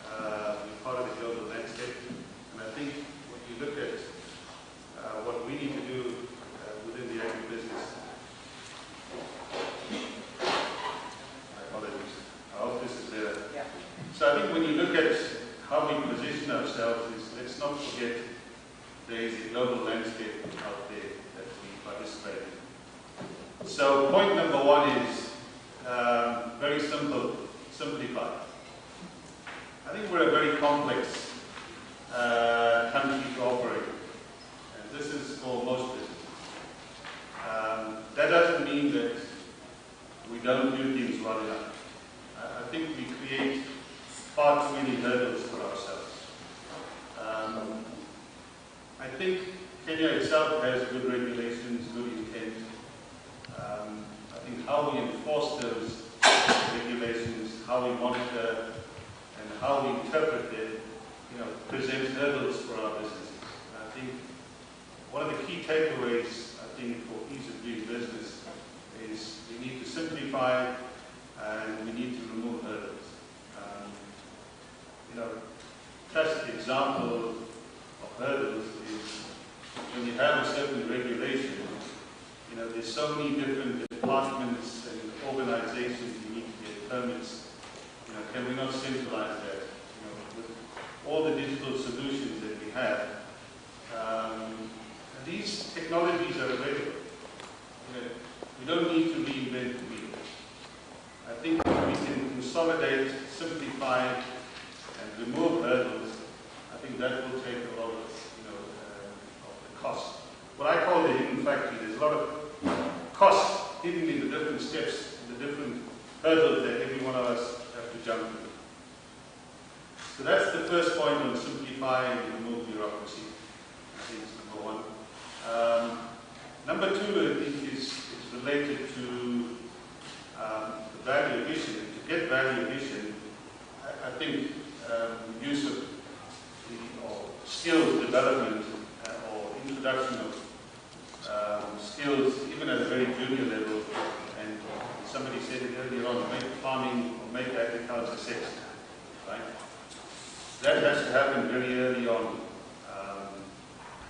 We're part of the global landscape. And I think when you look at what we need to do within the agribusiness, apologies. I hope this is better. Yeah. So I think when you look at how we position ourselves, let's not forget there is a global landscape out there that we participate in. So point number one is very simple. Simplify. I think we're a very complex country to operate, and this is for most businesses. That doesn't mean that we don't do things well enough. I think we create far too many hurdles for ourselves. I think Kenya itself has good regulations, good intent. I think how we enforce those regulations, how we monitor, and how we interpret them, presents hurdles for our businesses. And I think one of the key takeaways, I think, for ease of doing business is we need to simplify and we need to remove hurdles. Classic example of hurdles is when you have a certain regulation, there's so many different departments and organizations you need to get permits. Can we not centralize that? With all the digital solutions that we have, these technologies are available. We don't need to reinvent the wheel. I think if we can consolidate, simplify, and remove hurdles, I think that will take a lot of the cost. What I call the hidden factory, there's a lot of costs hidden in the different steps, the different hurdles that every one of us have to jump through. So that's the first point on simplify and remove bureaucracy. I think it's number one. Number two, I think, is related to the value addition. To get value addition, I think use of or skills development or introduction of skills, even at a very junior level, and somebody said it earlier on, make farming or make agriculture sexy, right? That has to happen very early on.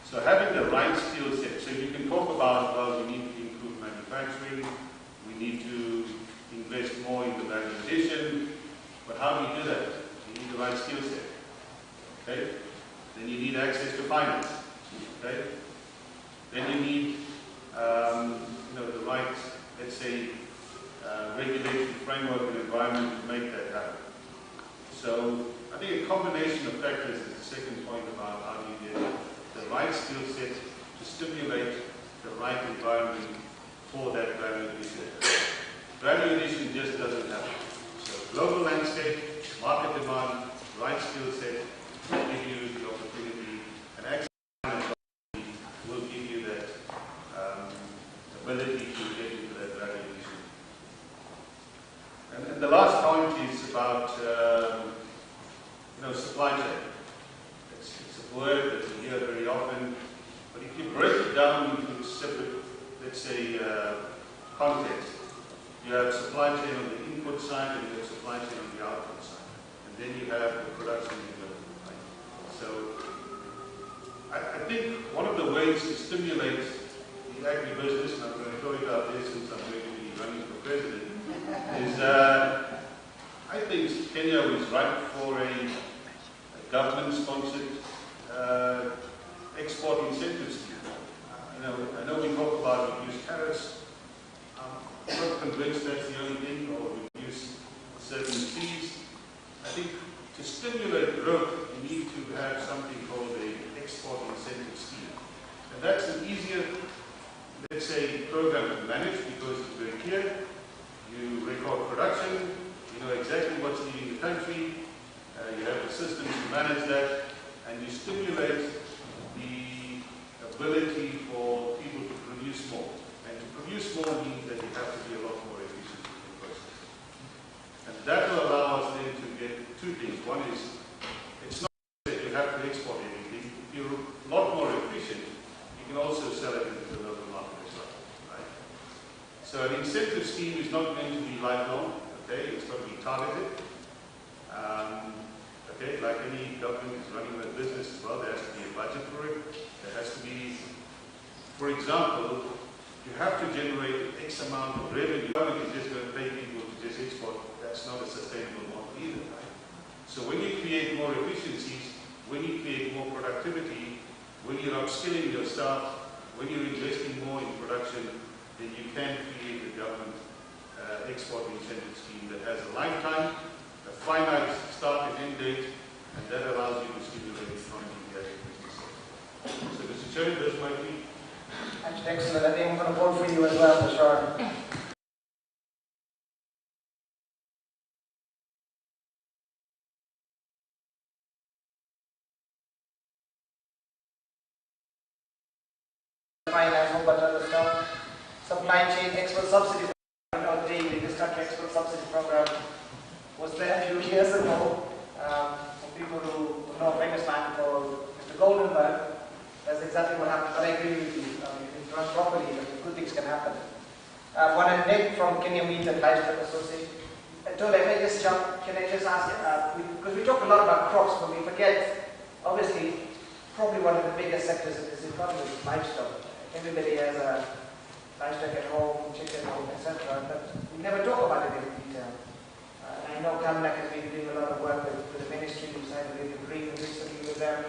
So having the right skill set, so you can talk about, well, we need to improve manufacturing, we need to invest more in the value addition, but how do you do that? You need the right skill set, okay? Then you need access to finance, okay? Then you need, the right, let's say, regulatory framework and environment to make that happen. So I think a combination of factors is the second point about how do you get the right skill set to stimulate the right environment for that value addition. Value addition just doesn't happen. So global landscape, market demand, right skill set will give you the opportunity, and access will give you that ability to get into that think one of the ways to stimulate the agribusiness, and I'm going to throw it out there since I'm going to be running for president, is I think Kenya is ripe for a government-sponsored export incentive scheme. I know we talk about reduced tariffs. I'm not convinced that's the only thing, or reduce certain fees. I think to stimulate growth, you need to have something called an export incentive scheme. And that's an easier, let's say, program to manage because it's very clear. You record production, you know exactly what's leaving the country, you have the systems to manage that, and you stimulate the ability for people to produce more. And to produce more means that you have to be a lot more efficient in the process. And that will allow us then to get two things. One is, it's not that you have to export everything. If you're a lot more efficient, you can also sell it into the local market as well. Right? So an incentive scheme is not going to be lifelong. Okay, it's got to be targeted. Okay, like any government is running a business as well, there has to be a budget for it. There has to be, for example, you have to generate X amount of revenue. The government is just going to pay people to just export. That's not a sustainable model either. Right? So when you create more efficiencies, when you create more productivity, when you're upskilling your staff, when you're investing more in production, then you can create a government export incentive scheme that has a lifetime, a finite start and end date, and that allows you to stimulate the economy in the agribusiness sector. So, Mr. Chairman, that's my view. Actually, excellent. I think I'm going to vote for you as well, for sure. Finance, whole bunch of other stuff. Supply chain export subsidy. I know the this country export subsidy program was there a few years ago. For people who know a famous man called Mr. Goldenberg, that's exactly what happened. But I agree with you. If it's run properly, good things can happen. One and Nick from Kenya Meat and Livestock Association. Can I just ask, because we talk a lot about crops, but we forget, obviously, probably one of the biggest sectors of this economy is livestock. Everybody has a livestock at home, chicken at home, etc. But we never talk about it in detail. I know Kamlak has been doing a lot of work with the ministry. We signed an agreement recently with them.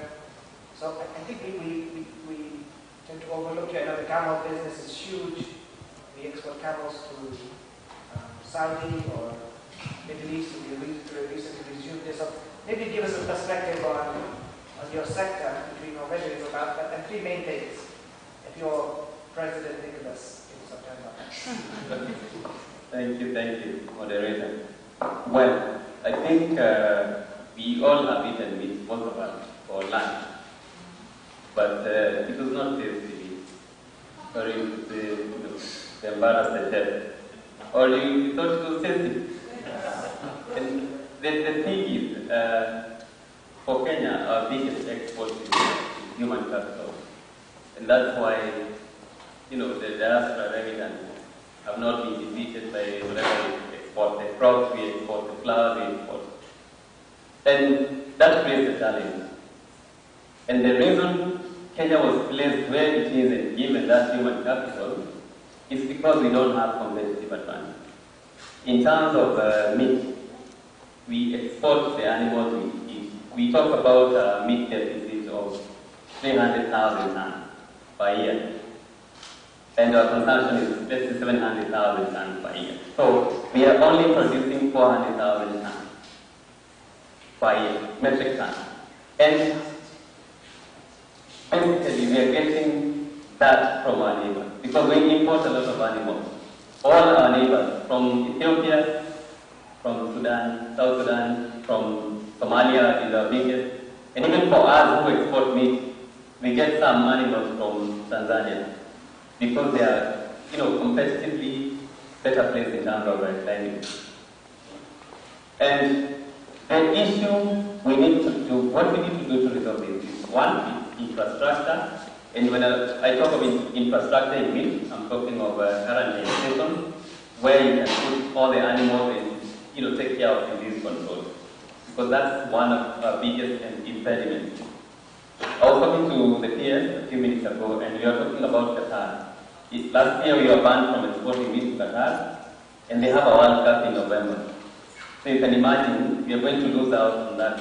So I think we tend to overlook it. I know the camel business is huge. We export camels to Saudi or Middle East. We recently resumed this. So maybe give us a perspective on your sector between our measures about that, and three main things. If you're President Nicholas in September. Thank you, moderator. Well, I think we all have eaten meat, most of us, for lunch. But it was not tasty. Sorry to embarrass the chef. Or you thought it was tasty. And the thing is, for Kenya, our biggest export is human capital. And that's why, the diaspora residents have not been defeated by whatever we export, the crops we export, the flour we export. And that creates a challenge. And the reason Kenya was placed where it is and given that human capital is because we don't have competitive advantage. In terms of meat, we export the animals we eat. We talk about meat deficit of 300,000 tons per year. And our consumption is less than 700,000 tons per year. So we are only producing 400,000 tons per year, metric tons. And basically we are getting that from our neighbors because we import a lot of animals. All our neighbors from Ethiopia, from Sudan, South Sudan, from Somalia is our biggest. And even for us who export meat, we get some animals from Tanzania because they are, competitively better placed in terms of climate. And the issue what we need to do to resolve this is one, infrastructure. And when I talk of infrastructure in meat, I'm talking of currently stations where you can put all the animals and take care of disease control. Because that's one of our biggest impediments. I was talking to the peers, few minutes ago, and we are talking about Qatar. Last year we were banned from exporting meat to Qatar, and they have a World Cup in November. So you can imagine we are going to lose out on that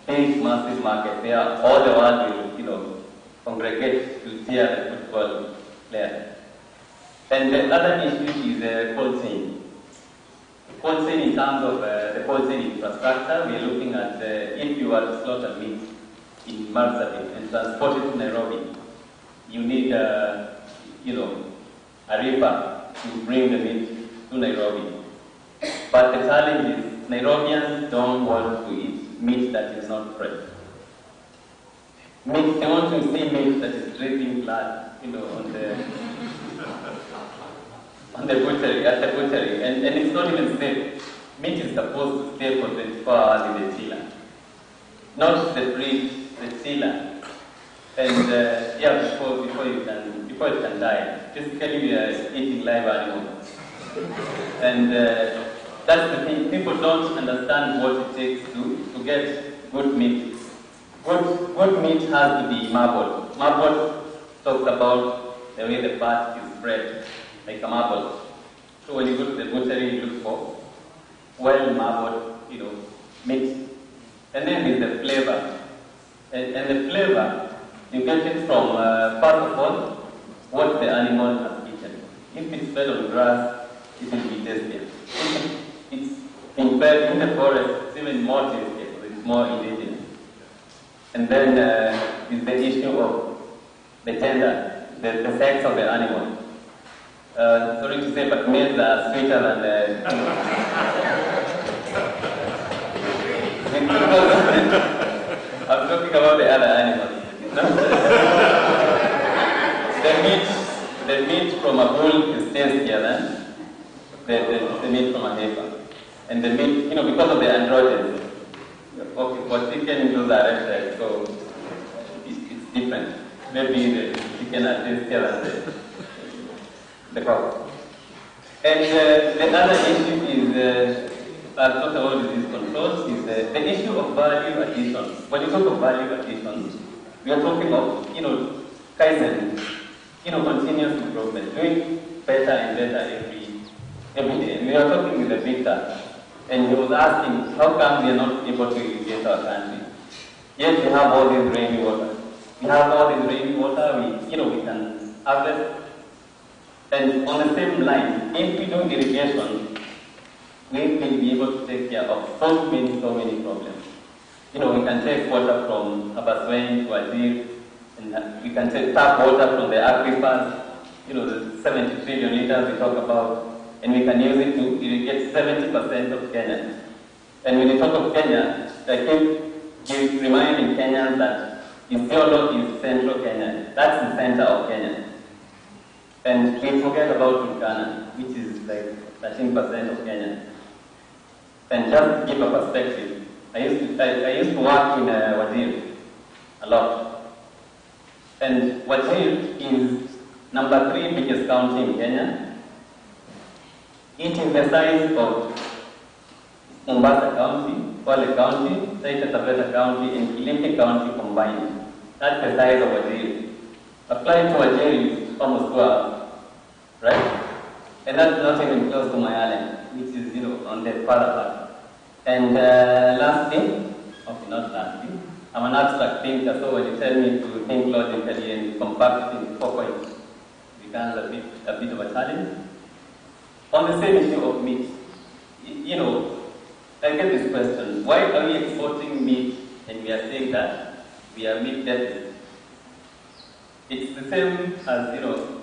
big, massive market where all the world will, congregate to cheer the football player. And the other issue is cold chain. Cold chain in terms of the cold chain infrastructure, we are looking at if you are to slaughter meat in Marsabit and transport it to Nairobi, you need a river to bring the meat to Nairobi. But the challenge is Nairobians don't want to eat meat that is not fresh. They want to see meat that is dripping blood, on the butchery, at the butchery, and it's not even safe. Meat is supposed to stay for 24 hours in the chiller, not the fridge, the chiller. And before it can die. Physically, we are eating live animals, and that's the thing. People don't understand what it takes to get good meat. Good meat has to be marbled. Marbled talks about the way the fat is spread, like a marble. So when you go to the butchery, you look for well marbled, meat. And then there's the flavor. And the flavor, you get it from, first of all, what the animal has eaten. If it's fed on grass, it will be tastier. If it's been fed in the forest, it's even more tasty because it's more indigenous. And then is the issue of the gender, the sex of the animal. Sorry to say, but males are sweeter than I'm talking about the other animals. The meat from a bull is tastier than the meat from a heifer. And the meat, because of the androgens, for chicken, those are red, so it's different. Maybe the chicken are tastier than the cow. And the other issue is, I've talked about disease control, is the issue of value addition. When you talk of value addition, we are talking of, Kaizen, continuous improvement, doing better and better every day. And we are talking with the victor, and he was asking, how come we are not able to irrigate our country? Yet we have all this rainy water. We have all this rainy water, we can harvest. And on the same line, if we do irrigation, we will be able to take care of so many problems. We can take water from Habaswein to Ajir, and we can take tap water from the aquifers, the 70 trillion liters we talk about, and we can use it to irrigate 70% of Kenya. And when you talk of Kenya, I keep reminding Kenyans that Isiolo is central Kenya. That's the center of Kenya. And we forget about Turkana, which is like 13% of Kenya. And just to give a perspective, I used to work in Wajir a lot. And Wajir is number 3 biggest county in Kenya. It is the size of Mombasa County, Kwale County, Taita Taveta County, and Kilifi County combined. That's the size of Wajir. Applying to Wajir is almost 2 hours, right? And that's not even close to Mayale, which is, on the farther part. And lastly, not lastly, I'm an abstract thinker, so when you tell me to think logically and compact it into 4 points, it becomes a bit of a challenge. On the same issue of meat, I get this question, why are we exporting meat and we are saying that we are meat deficit? It's the same as,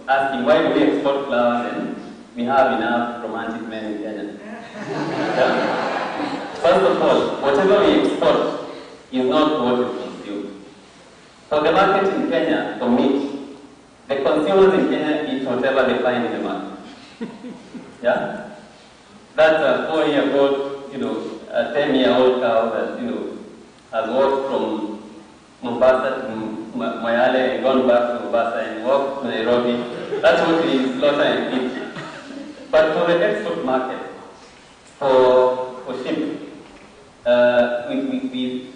asking why do we export flowers and we have enough romantic men in Kenya? Yeah? First of all, whatever we export is not what we consume. So the market in Kenya for meat, the consumers in Kenya eat whatever they find in the market. Yeah? That's a 4-year-old, a 10-year-old cow that, has walked from Mombasa to Mayale and gone back to Mombasa and walked to Nairobi. That's what we slaughter and eat. But for the export market, for sheep,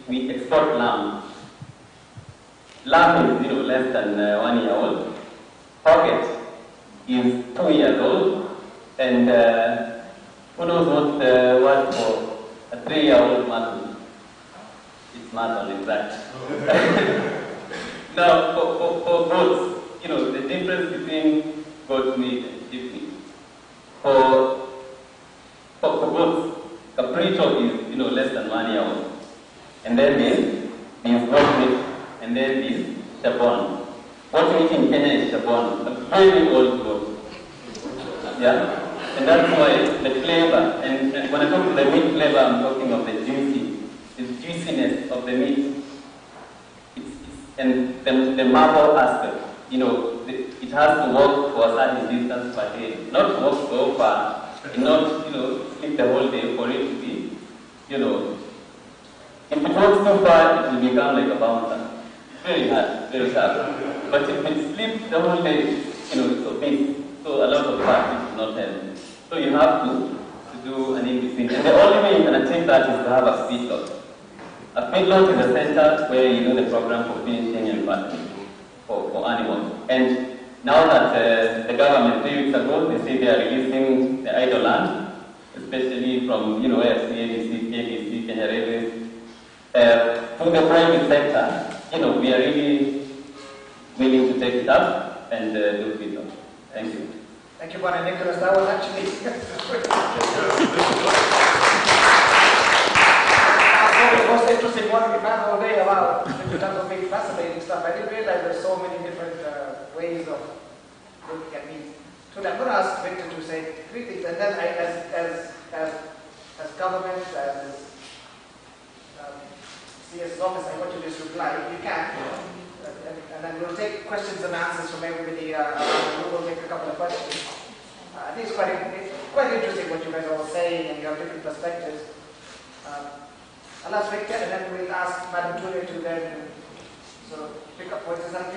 we export lamb. Lamb is less than 1 year old. Pocket is 2 years old, and who knows what the word for a 3-year-old mattle? It's mattle, in fact. Now, for goats, the difference between goat meat and sheep meat. For goats, caprito is less than 1 year old, and then there's goat meat, and then there's chabon. What we eat in Kenya is chabon, a very old goat. Yeah? And that's why the flavor, and when I talk to the meat flavor, I'm talking of the juiciness of the meat. And the marble aspect, it has to walk for a certain distance per day, not walk so far, and not, sleep the whole day for it to be, if it walks too far, it will become like a bouncer. Very hard, very sharp. But if it sleeps the whole day, it's obese. So a lot of fat is not healthy. So you have to do an in-between. And the only way you can achieve that is to have a feedlot. A feedlot is a center where you do the program for finishing and fattening for animals. And now that the government 3 weeks ago, they say they are releasing the idle land, especially from AFC, ABC, KBC, Kenya Railways, to the private sector, we are really willing to take it up and do feedlot. Thank you. Thank you, Bwana Nicholas. That was actually the most interesting one we've had all day about, in terms of being fascinating stuff. I didn't realize there's so many different ways of looking at meat. So I'm going to ask Victor to say 3 things, and then as government, as CS office, I want you to just reply if you can. And then we'll take questions and answers from everybody around the room. We'll take a couple of questions. I think it's quite interesting what you guys are all saying, and you have different perspectives. I'll ask Victor, and then we'll ask Madam Tulia to then sort of pick up what is that,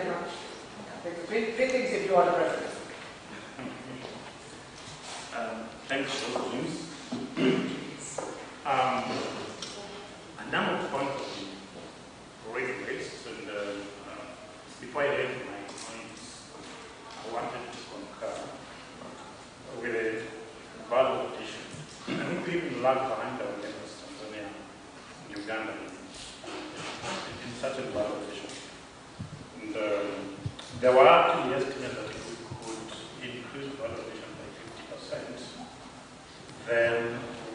three things if you are the president. Thanks for those news. A number of points were raised, and before I raise my points, I wanted to concur with the value addition. I think we even lag behind our neighbors, Tanzania, Uganda, in such a value addition. And there were 2 years that we could increase value addition by 50%, then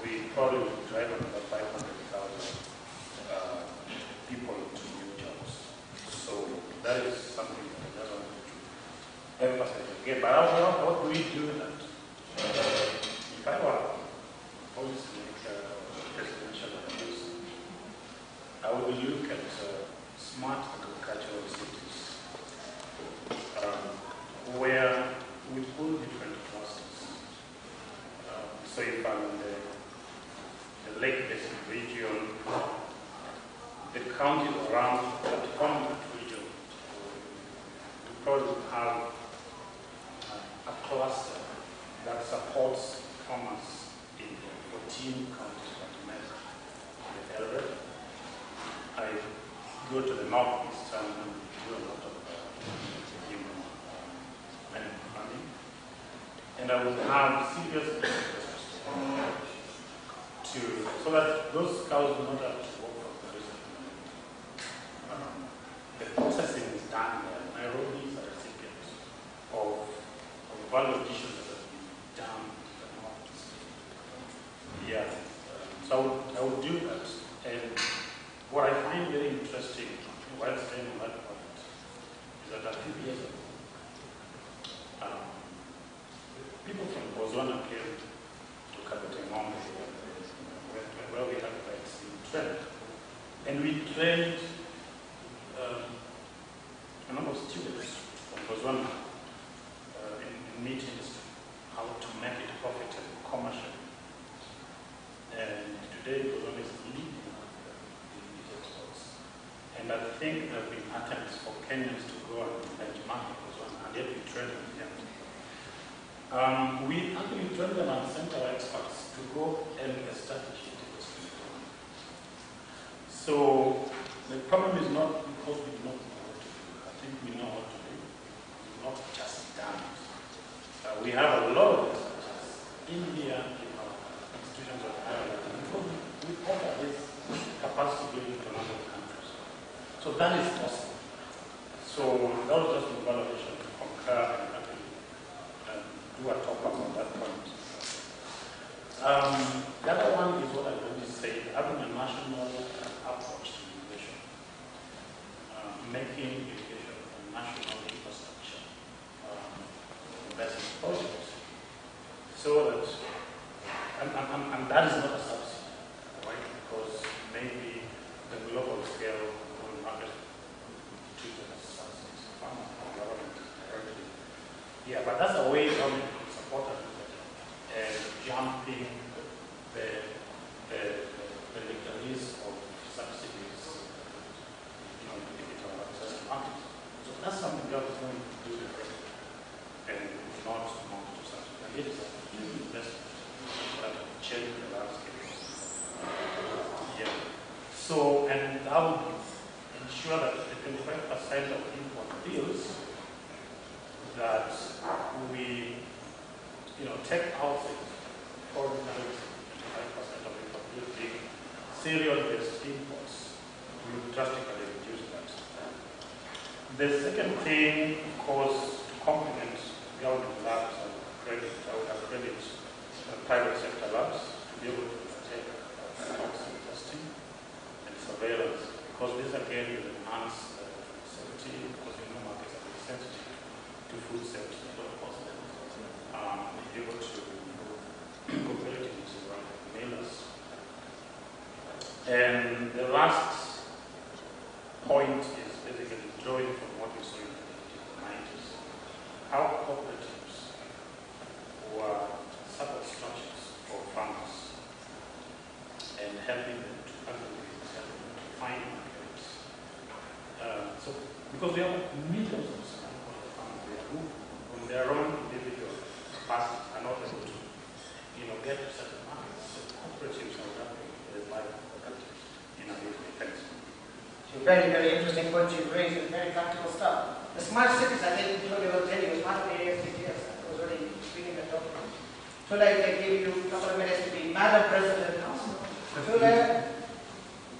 we probably would drive another 500,000 people to new jobs. So that is something that I just wanted to emphasize again. But how do we do that? If I were policymaker or presidential advisor, I would look at smart agricultural cities where we pull different clusters. So if I'm in the Lake Basin region, the counties around that form that region, we probably have a cluster that supports farmers in the 14 counties that make the area. I go to the northeast and do a lot of farming, and I would have serious interest so that those cows do not have to work for the rest of the processing is done there. Nairobi is a recipient of value addition that has been done in the northeast. Yeah. So I would do that. And what I find very interesting while staying on that point is that a few years ago, people from Botswana came to Kabetemombe, where we had vaccine trend. And we trained a number of students from Botswana in meat industry, how to make it profitable commercially. And today Botswana is leading in meat exports. And I think there have been attempts for Kenyans to go and benchmark in Botswana, and yet we train them yet. We actually train them and send our experts to go and establish it. So the problem is not because we do not know what to do. We have a lot of researchers in here in our institutions of higher learning because we offer this capacity building to a number of countries. So that is possible. So that was just an evaluation to concur and actually do a talk about that point. The other one is what I already said, having a national approach to innovation, making education a national infrastructure, the best as possible. So that, and that is not a subsidy, right? Because maybe the global scale will not get treated as subsidies from the government directly. Yeah, but that's a way government can support us. Jumping the legalese of subsidies, if it are certain markets. So that's something the government is going to do differently and not to subsidies. And it is a huge investment that will change the landscape. Yeah. So, and that would ensure that the 25% of import bills that we take out foreign currency, 25% of import bills being serial-based imports, will drastically reduce that. The second thing, of course, to complement government labs and credit, I would have credit private sector labs to be able to take toxin testing and surveillance, because this again will enhance safety, because markets are very sensitive to food safety, of course, be able to competitiveness around mailers. And the last point is basically drawing from what we saw in the 90s. How cooperatives were support structures for farmers and helping them to find markets. So, because we have millions of smallholder farmers, they are moving on their own individual capacity are not able to, get to certain markets. So cooperatives are helping the life of cooperatives in a way. Thanks. Very, very interesting points you've raised and very practical stuff. The smart cities, I think, Tule will tell you, is one of the ASDGs. I was already speaking the talk. Tule, I give you a couple of minutes to be Madam President. Tule,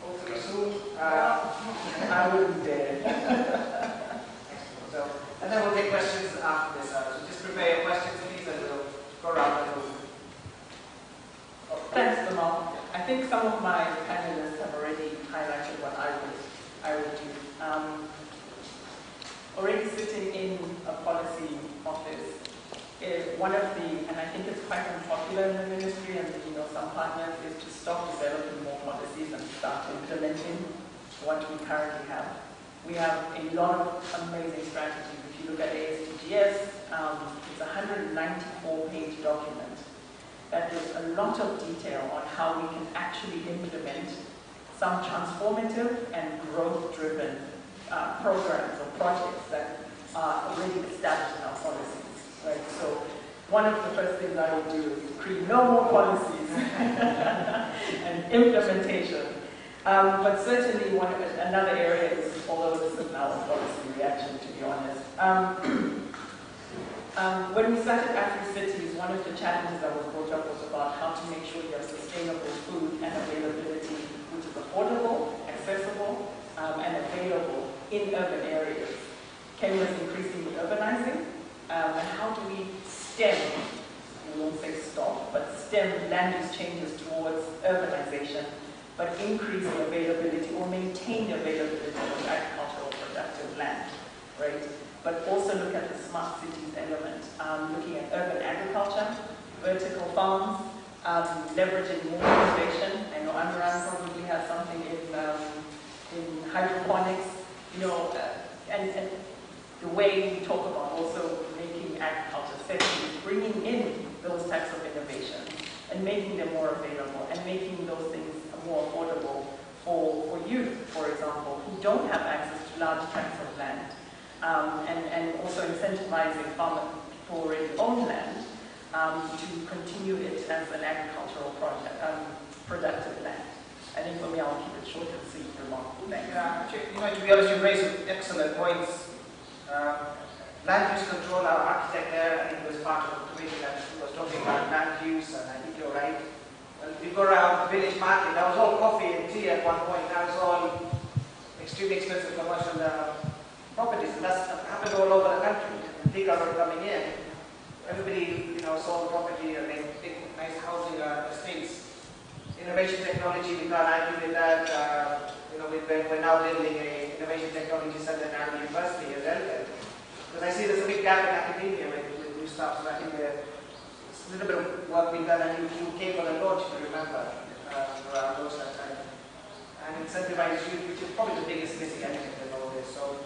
hopefully soon. I wouldn't dare. So, and then we'll take questions after this. So just prepare your questions, please, and we'll go around the room. Thanks, Kamal. I think some of my panelists have already highlighted what I would do. Already sitting in a policy office, one of the, and I think it's quite unpopular in the ministry and some partners, is to stop developing more policies and start implementing what we currently have. We have a lot of amazing strategies. If you look at ASDGs, it's a 194-page document that gives a lot of detail on how we can actually implement some transformative and growth-driven programs or projects that are already established in our policies. Right? So one of the first things I would do is create no more policies and implementation. But certainly another area is, although this is now a policy reaction, to be honest. When we started AfriCities, one of the challenges that was brought up was about how to make sure you have sustainable food and availability, which is affordable, accessible, and available in urban areas. Kenya is increasingly urbanizing, and how do we stem, we won't say stop, but stem land use changes towards urbanization, but increase the availability or maintain the availability of agricultural productive land, right? But also look at the smart cities element, looking at urban agriculture, vertical farms, leveraging more innovation. I know Amran probably has something in hydroponics, and the way we talk about also making agriculture sexy, bringing in those types of innovations and making them more available and making those things more affordable for youth, for example, who don't have access to large tracts of land. And also incentivizing farmers who already own land to continue it as an agricultural productive land. I think for me, I'll keep it short and sweet, Ramon. Thanks. Yeah, to be honest, you raised some excellent points. land use control, our architect there, I think was part of the committee that was talking about land use, and I think you're right. Well, you go around the village market, that was all coffee and tea at one point, now it's all extremely expensive commercial properties, and that's happened all over the country. Big are coming in. Everybody, sold property and made big, nice housing estates. Innovation technology, we can't argue with that. We're now building a innovation technology center at our university as well. Because I see there's a big gap in academia with new stuff. So I think there's a little bit of work being done, and you came on a launch, if you remember, around those that time. And incentivize youth, which is probably the biggest missing element in all this. So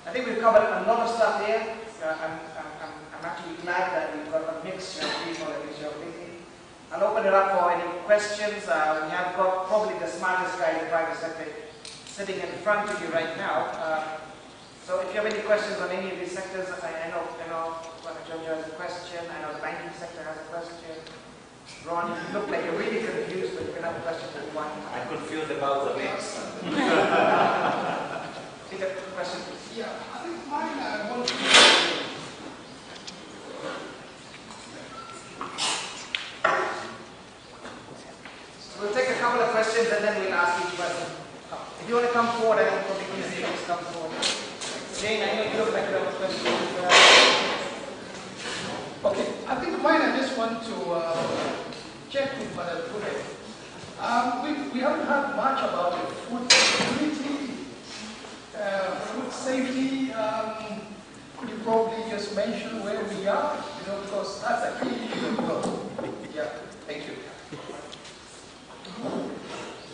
I think we've covered a lot of stuff here. I'm actually glad that we've got a mixture of people and mixture of thinking. I'll open it up for any questions. We have got probably the smartest guy in the private sector sitting in front of you right now. So if you have any questions on any of these sectors, I know Jojo has a question. I know the banking sector has a question. Ron, you look like you're really confused, but you can have a question for one. I'm confused about the mix. Take a question. Yeah, I think mine, I want to... So we'll take a couple of questions and then we'll ask each person. If you want to come forward, I think probably please come forward. Jane, I know you look like you have a question. Okay, I think mine, I just want to check with Madam Pune. We haven't heard much about food security, food safety. Could you probably just mention where we are? Because that's a key issue as well. Yeah, thank you.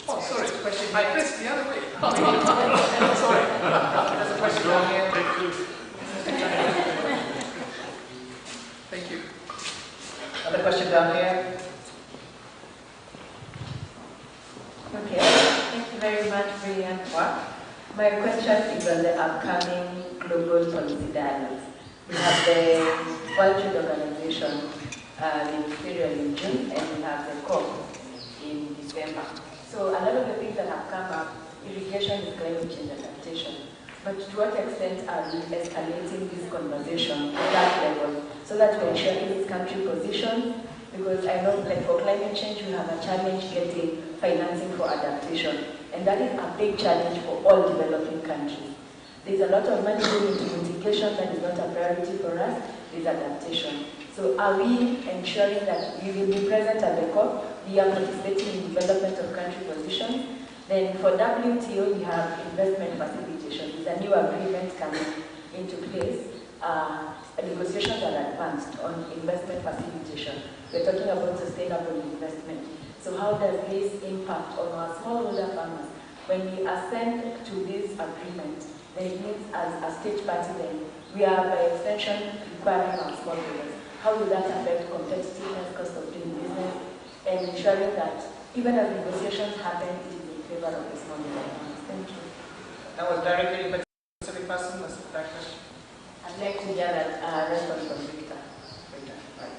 Oh, sorry, question. I pressed the other way. Sorry. There's a question down here. Thank you. Another question down here. Okay, thank you very much, Brian. My question is on the upcoming global policy dialogues. We have the World Trade Organization in Imperial in June, and we have the COP in December. So a lot of the things that have come up, irrigation is climate change adaptation. But to what extent are we escalating this conversation at that level so that we ensure each country position? Because I know, like for climate change, we have a challenge getting financing for adaptation, and that is a big challenge for all developing countries. There's a lot of money going into mitigation that is not a priority for us. There's adaptation. So are we ensuring that we will be present at the COP? We are participating in development of country positions. Then for WTO, we have investment facilitation. There's a new agreement coming into place. Negotiations are advanced on investment facilitation. We're talking about sustainable investment. So how does this impact on our smallholder farmers? When we assent to this agreement, then it means as a state party, then we are by extension requiring our smallholders. How will that affect competitiveness, cost of doing business, and ensuring that even as negotiations happen, it is in favor of the smallholder farmers? Thank you. That was directly to a specific person, was that question? I'd like to hear that response from Victor. Right.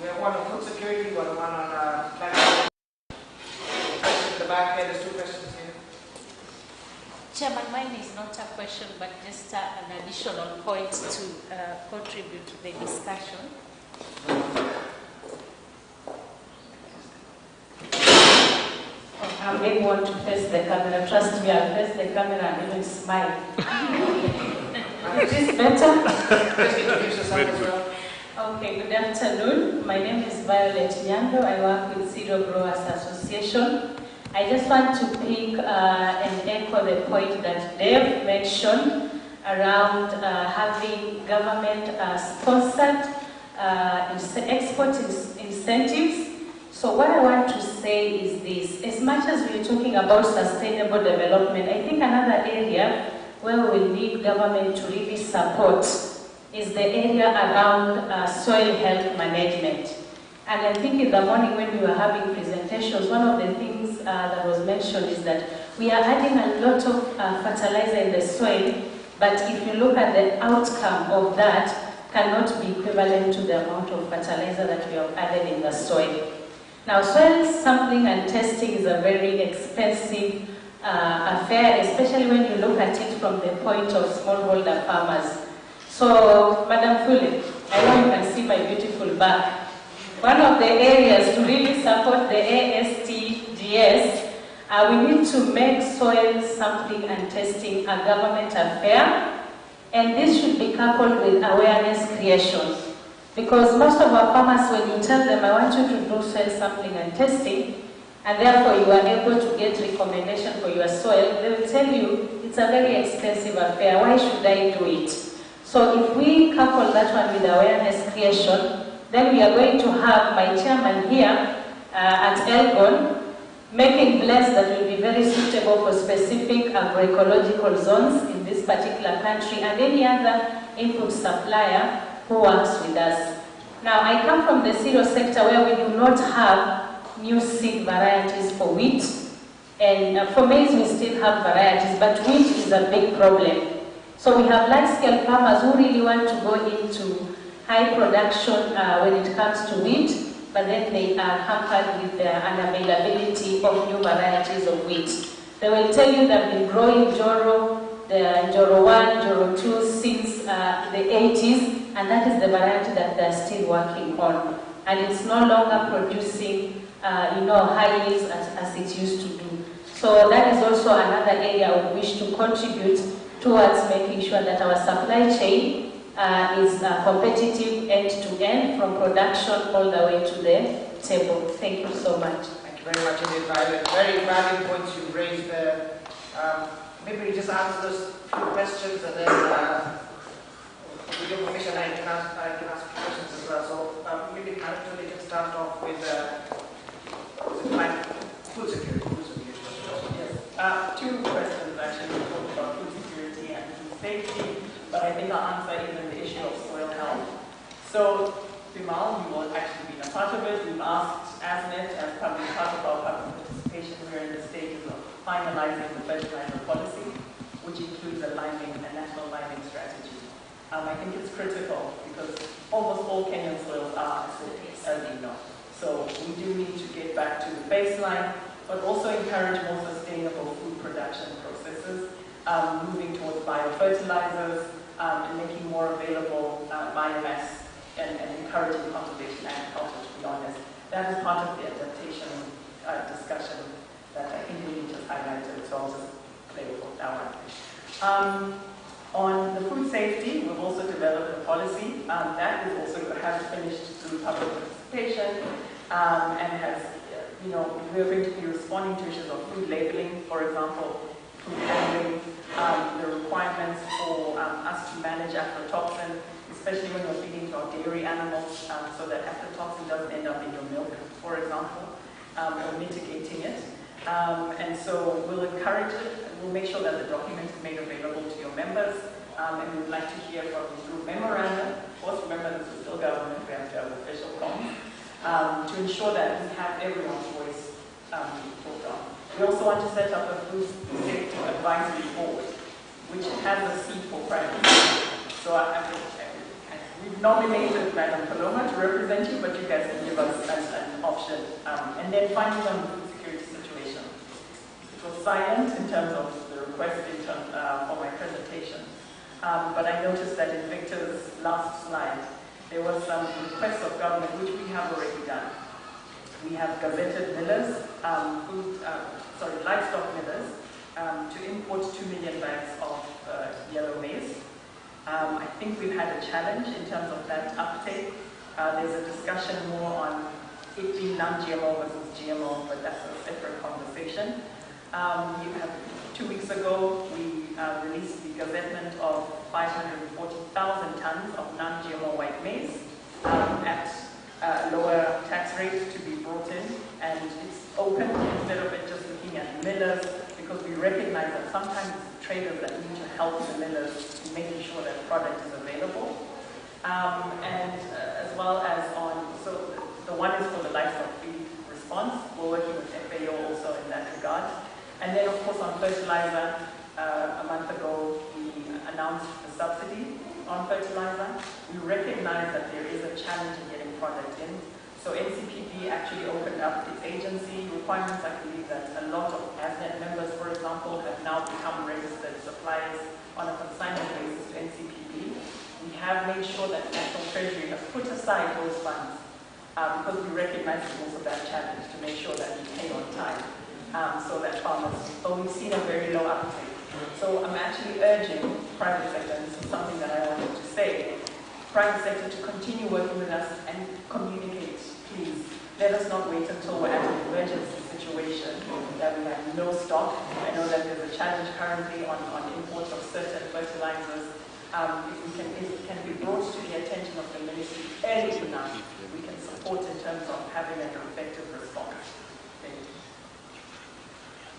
We have one on food security, one on climate. Question in the back here, there's two questions here. Chairman, mine is not a question, but just an additional point to contribute to the discussion. I may want to face the camera. Trust me, I'll face the camera and even smile. Is this better? Just introduce yourself as well. Okay, good afternoon. My name is Violet Nyando. I work with Cereal Growers Association. I just want to pick and echo the point that Dave mentioned around having government-sponsored export incentives. So what I want to say is this: as much as we're talking about sustainable development, I think another area where we need government to really support is the area around soil health management. And I think in the morning when we were having presentations, one of the things that was mentioned is that we are adding a lot of fertilizer in the soil, but if you look at the outcome of that, cannot be equivalent to the amount of fertilizer that we have added in the soil. Now, soil sampling and testing is a very expensive affair, especially when you look at it from the point of smallholder farmers. So, Madam Fule, I know you can see my beautiful back. One of the areas to really support the ASTGS, we need to make soil sampling and testing a government affair, and this should be coupled with awareness creations. Because most of our farmers, when you tell them, I want you to do soil sampling and testing, and therefore you are able to get recommendation for your soil, they will tell you, it's a very expensive affair, why should I do it? So if we couple that one with awareness creation, then we are going to have my chairman here at Elgon making blends that will be very suitable for specific agroecological zones in this particular country and any other input supplier who works with us. Now, I come from the cereal sector where we do not have new seed varieties for wheat, and for maize we still have varieties, but wheat is a big problem. So we have large-scale farmers who really want to go into high production when it comes to wheat, but then they are hampered with the unavailability of new varieties of wheat. They will tell you they've been growing Joro, the Joro 1, Joro 2 since the 80s, and that is the variety that they're still working on. And it's no longer producing high yields as it used to do. So that is also another area we wish to contribute towards making sure that our supply chain is competitive end-to-end from production all the way to the table. Thank you so much. Thank you very much indeed, Violet. Very valid points you raised there. Maybe we just answer those few questions and then with your permission I can ask a few questions as well. So maybe actually just start off with food security. Yes. Two questions actually. We talked about food security and food safety, but I think I'll answer even the issue of soil health. So, Bimal, we will actually be a part of it. We've asked ASNET as part of our public participation. We're in the stages of finalizing the fertilizer policy, which includes a national liming strategy. I think it's critical because almost all Kenyan soils are acidic, as you know. So we do need to get back to the baseline, but also encourage more sustainable food production processes, moving towards biofertilizers, and making more available biomass and encouraging conservation agriculture, to be honest. That is part of the adaptation discussion that I think we need to highlight, so I'll just play with that one. On the food safety, we've also developed a policy that is also has finished through public participation and has, we're going to be responding to issues of food labeling, for example, food handling, the requirements for us to manage aflatoxin, especially when we're feeding to our dairy animals, so that aflatoxin doesn't end up in your milk, for example, or mitigating it. And so we'll encourage it, and we'll make sure that the document is made available to your members, and we would like to hear from you through memorandum. Of course, remember this is still government, we have to have official comms, to ensure that we have everyone's voice put on. We also want to set up a food safety advisory board, which has a seat for primacy. So we've nominated Madam Paloma to represent you, but you guys can give us an option. And then finally on the food security situation. It was silent in terms of the request for my presentation. But I noticed that in Victor's last slide, there was some requests of government, which we have already done. We have gazetted millers, livestock millers, to import 2 million bags of yellow maize. I think we've had a challenge in terms of that uptake. There's a discussion more on it being non-GMO versus GMO, but that's a separate conversation. 2 weeks ago, we released the gazettement of 540,000 tons of non-GMO white maize at lower tax rates to be brought in, and it's open instead of it just looking at millers, because we recognize that sometimes it's traders that need to help the millers in making sure that product is available. And as well as so the one is for the livestock feed response. We're working with FAO also in that regard. And then of course on fertilizer, a month ago we announced the subsidy on fertilizer. We recognize that there is a challenge in getting product in. So NCPB actually opened up its agency requirements. I believe that a lot of ASNET members, for example, have now become registered suppliers on a consignment basis to NCPB. have made sure that National Treasury has put aside those funds because we recognize also that challenge to make sure that we pay on time so that farmers, but we've seen a very low uptake. So I'm actually urging private sector, and this is something that I wanted to say, private sector to continue working with us and communicate, please. Let us not wait until we're at an emergency situation that we have no stock. I know that there's a challenge currently on imports of certain fertilizers. If it can be brought to the attention of the ministry early enough, we can support in terms of having an effective response. Thank you.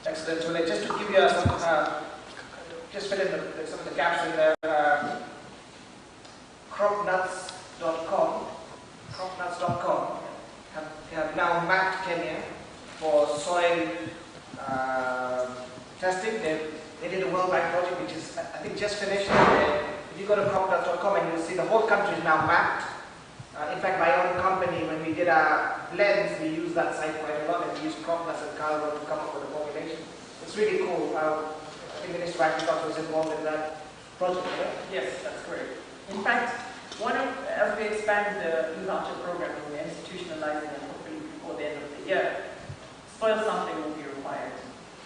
Excellent. So just to give you just fill in some of the gaps in there. Cropnuts.com have now mapped Kenya for soil testing. They did a World Bank project which is, I think, just finished. If you go to cropnuts.com and you'll see the whole country is now mapped. In fact, my own company, when we did our blends, we used that site quite a lot, and we used Cropnuts and Calro to come up with a formulation. It's really cool. I think the Minister of Agriculture was involved in that project, right? Yes, that's correct. In fact, as we expand the e-voucher program and we're institutionalizing it hopefully before the end of the year, soil sampling will be required.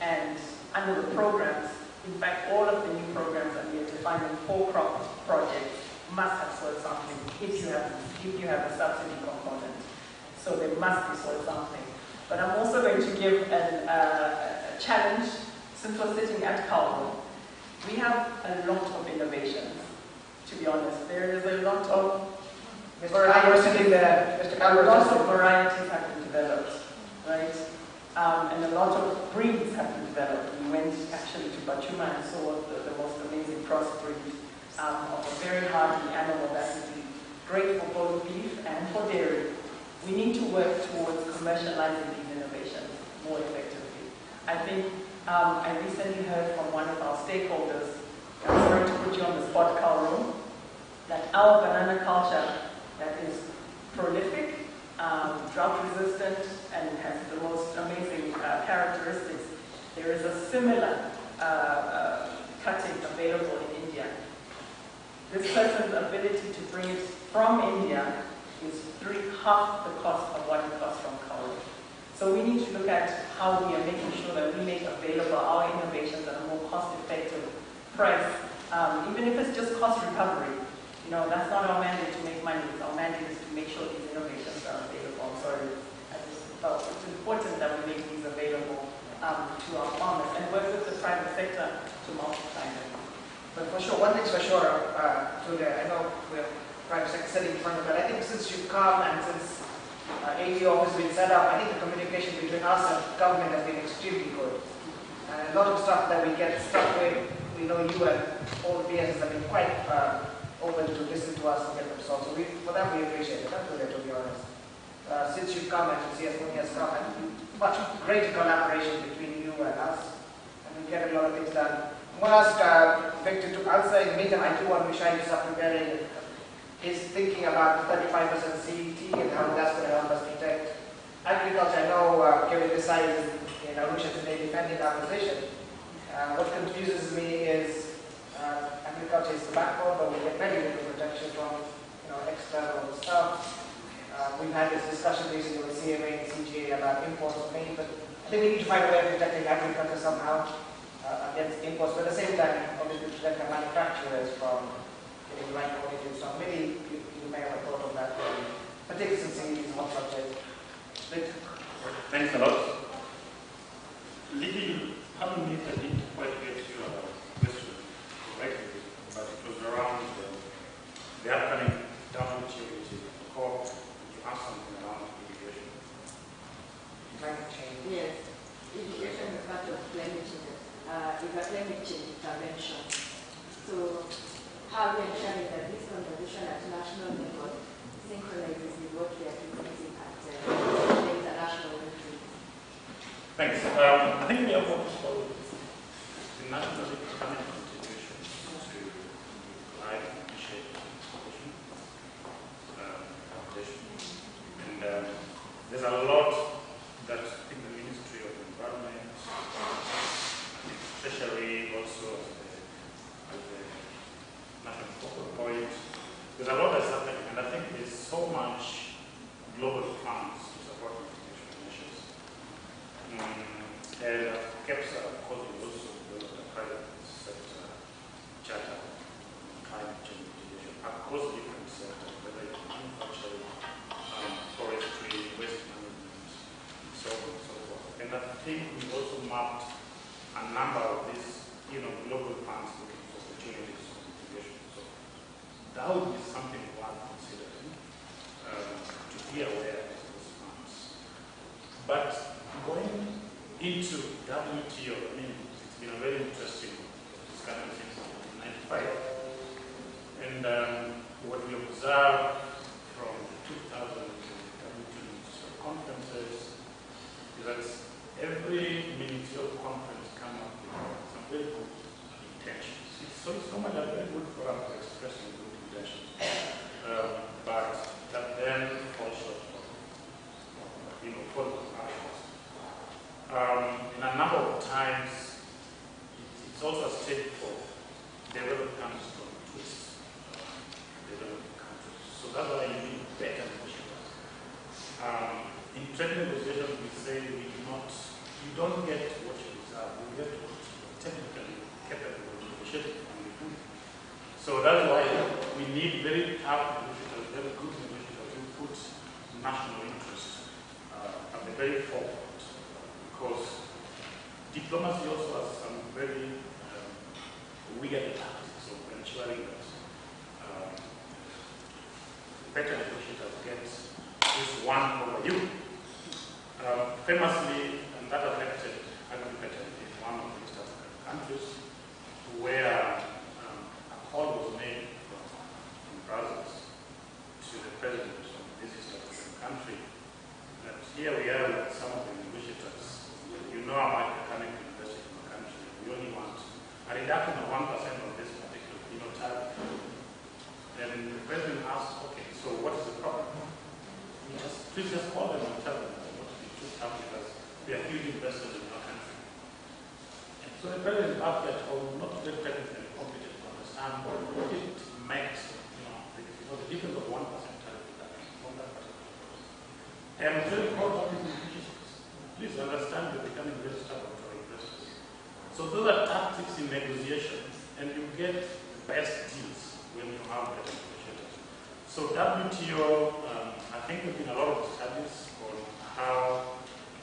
And under the programs, in fact, all of the new programs that we are defining for crop projects must have soil sampling if you have a subsidy component. So there must be soil sampling. But I'm also going to give a challenge, since we're sitting at Calvo. We have a lot of innovations, to be honest. There is a lot of varieties have been developed, right? And a lot of breeds have been developed. We went actually to Bachuma and saw the most amazing crossbreed of a very hardy animal that would be great for both beef and for dairy. We need to work towards commercializing these innovations more effectively. I think I recently heard from one of our stakeholders, I'm sorry to put you on the spot, Carl, that our banana culture that is prolific, drought resistant, and has the most amazing characteristics. There is a similar cutting available in India. This person's ability to bring it from India is half the cost of what it costs from Kauri. So we need to look at how we are making sure that we make available our innovations at a more cost-effective price, even if it's just cost recovery. You know, that's not our mandate to make money. Our mandate is to make sure these innovations are available. I'm sorry, I just felt it's important that we make these available to our farmers and work with the private sector to multiply them. But for sure, one thing's for sure, I know we're private sector sitting in front of it. I think since you've come and since AG office has been set up, I think the communication between us and government has been extremely good. And a lot of stuff that we get stuck with, we know you and all the BSs have been quite open to listen to us and get them solved. So for that we appreciate it, to be honest. Since you've come and CSMONI has come, and much greater collaboration between you and us, and we get a lot of things done. I want to ask Victor to answer. In the meantime, I do want to Shai to start preparing his thinking about the 35% CET and how that's going to help us protect agriculture. I know Kevin Desai is in Arusha today defending our position. What confuses me is agriculture is the backbone, but we get very little protection from external stuff. We've had this discussion recently with CMA and CGA about imports of meat, but I think we need to find a way of protecting agriculture somehow against imports, but at the same time, obviously, protect our manufacturers from getting the right quality. So maybe you may have thought of that, particularly since it is a hot subject. Thanks a lot. Lily, pardon me, I didn't quite get your question correctly, but it was around the upcoming WTO COP. You asked something around irrigation. Climate change. Yes, irrigation is part of climate change. Is a climate change intervention. So, how we ensuring that this contribution at national level synchronizes with what we are doing at the international level? Thanks. I think we have focused on the national economic contribution to live and initiate competition. And there's a lot that I think the Ministry of Environment, Treasury also as the national focal point, There's a lot that's happening, and I think there's so much global funds to support mitigation measures. And KEPSA, of course, we also built a private sector charter on climate change mitigation across different sectors, whether it's manufacturing, forestry, waste management, so on and so forth. And I think we also mapped a number of these, global funds looking for opportunities for mitigation. So that would be something worth considering to be aware of those funds. But going into WTO, it's been a very interesting discussion since 1995. And what we observed from 2000 WTO conferences is that every ministerial conference comes up with some very good intentions. So it's not a very good forum for expressing good intentions, but that then falls short of following actions. In a number of times, it's also a step for developed countries to twist developing countries. So that's why you need better negotiators. In trade negotiations, we say you don't get what you deserve, you get what you're technically capable of negotiating. So that's why we need very tough negotiators, very good negotiators who put national interests at the very forefront. Because diplomacy also has some very weird tactics of ensuring that better negotiators get this one over you. Famously, and that affected agriculture in one of the East African countries, where a call was made from Brussels to the president of this East African country that here we are with some of the negotiators. You know how much mechanic invested in the country. We only want a reduction of 1% of this particular target. And the president asked, okay, so what is the problem? Please just call them and tell them what to be too tough because we are huge investors in our country. And so the president asked that, not very technically competent to understand what it makes, the difference of 1% target reduction from that particular process. And so they called on these institutions. Please understand we're becoming very stubborn to our investors. So those are tactics in negotiation, and you get the best deals when you have better negotiators. So WTO, I think there have been a lot of studies on how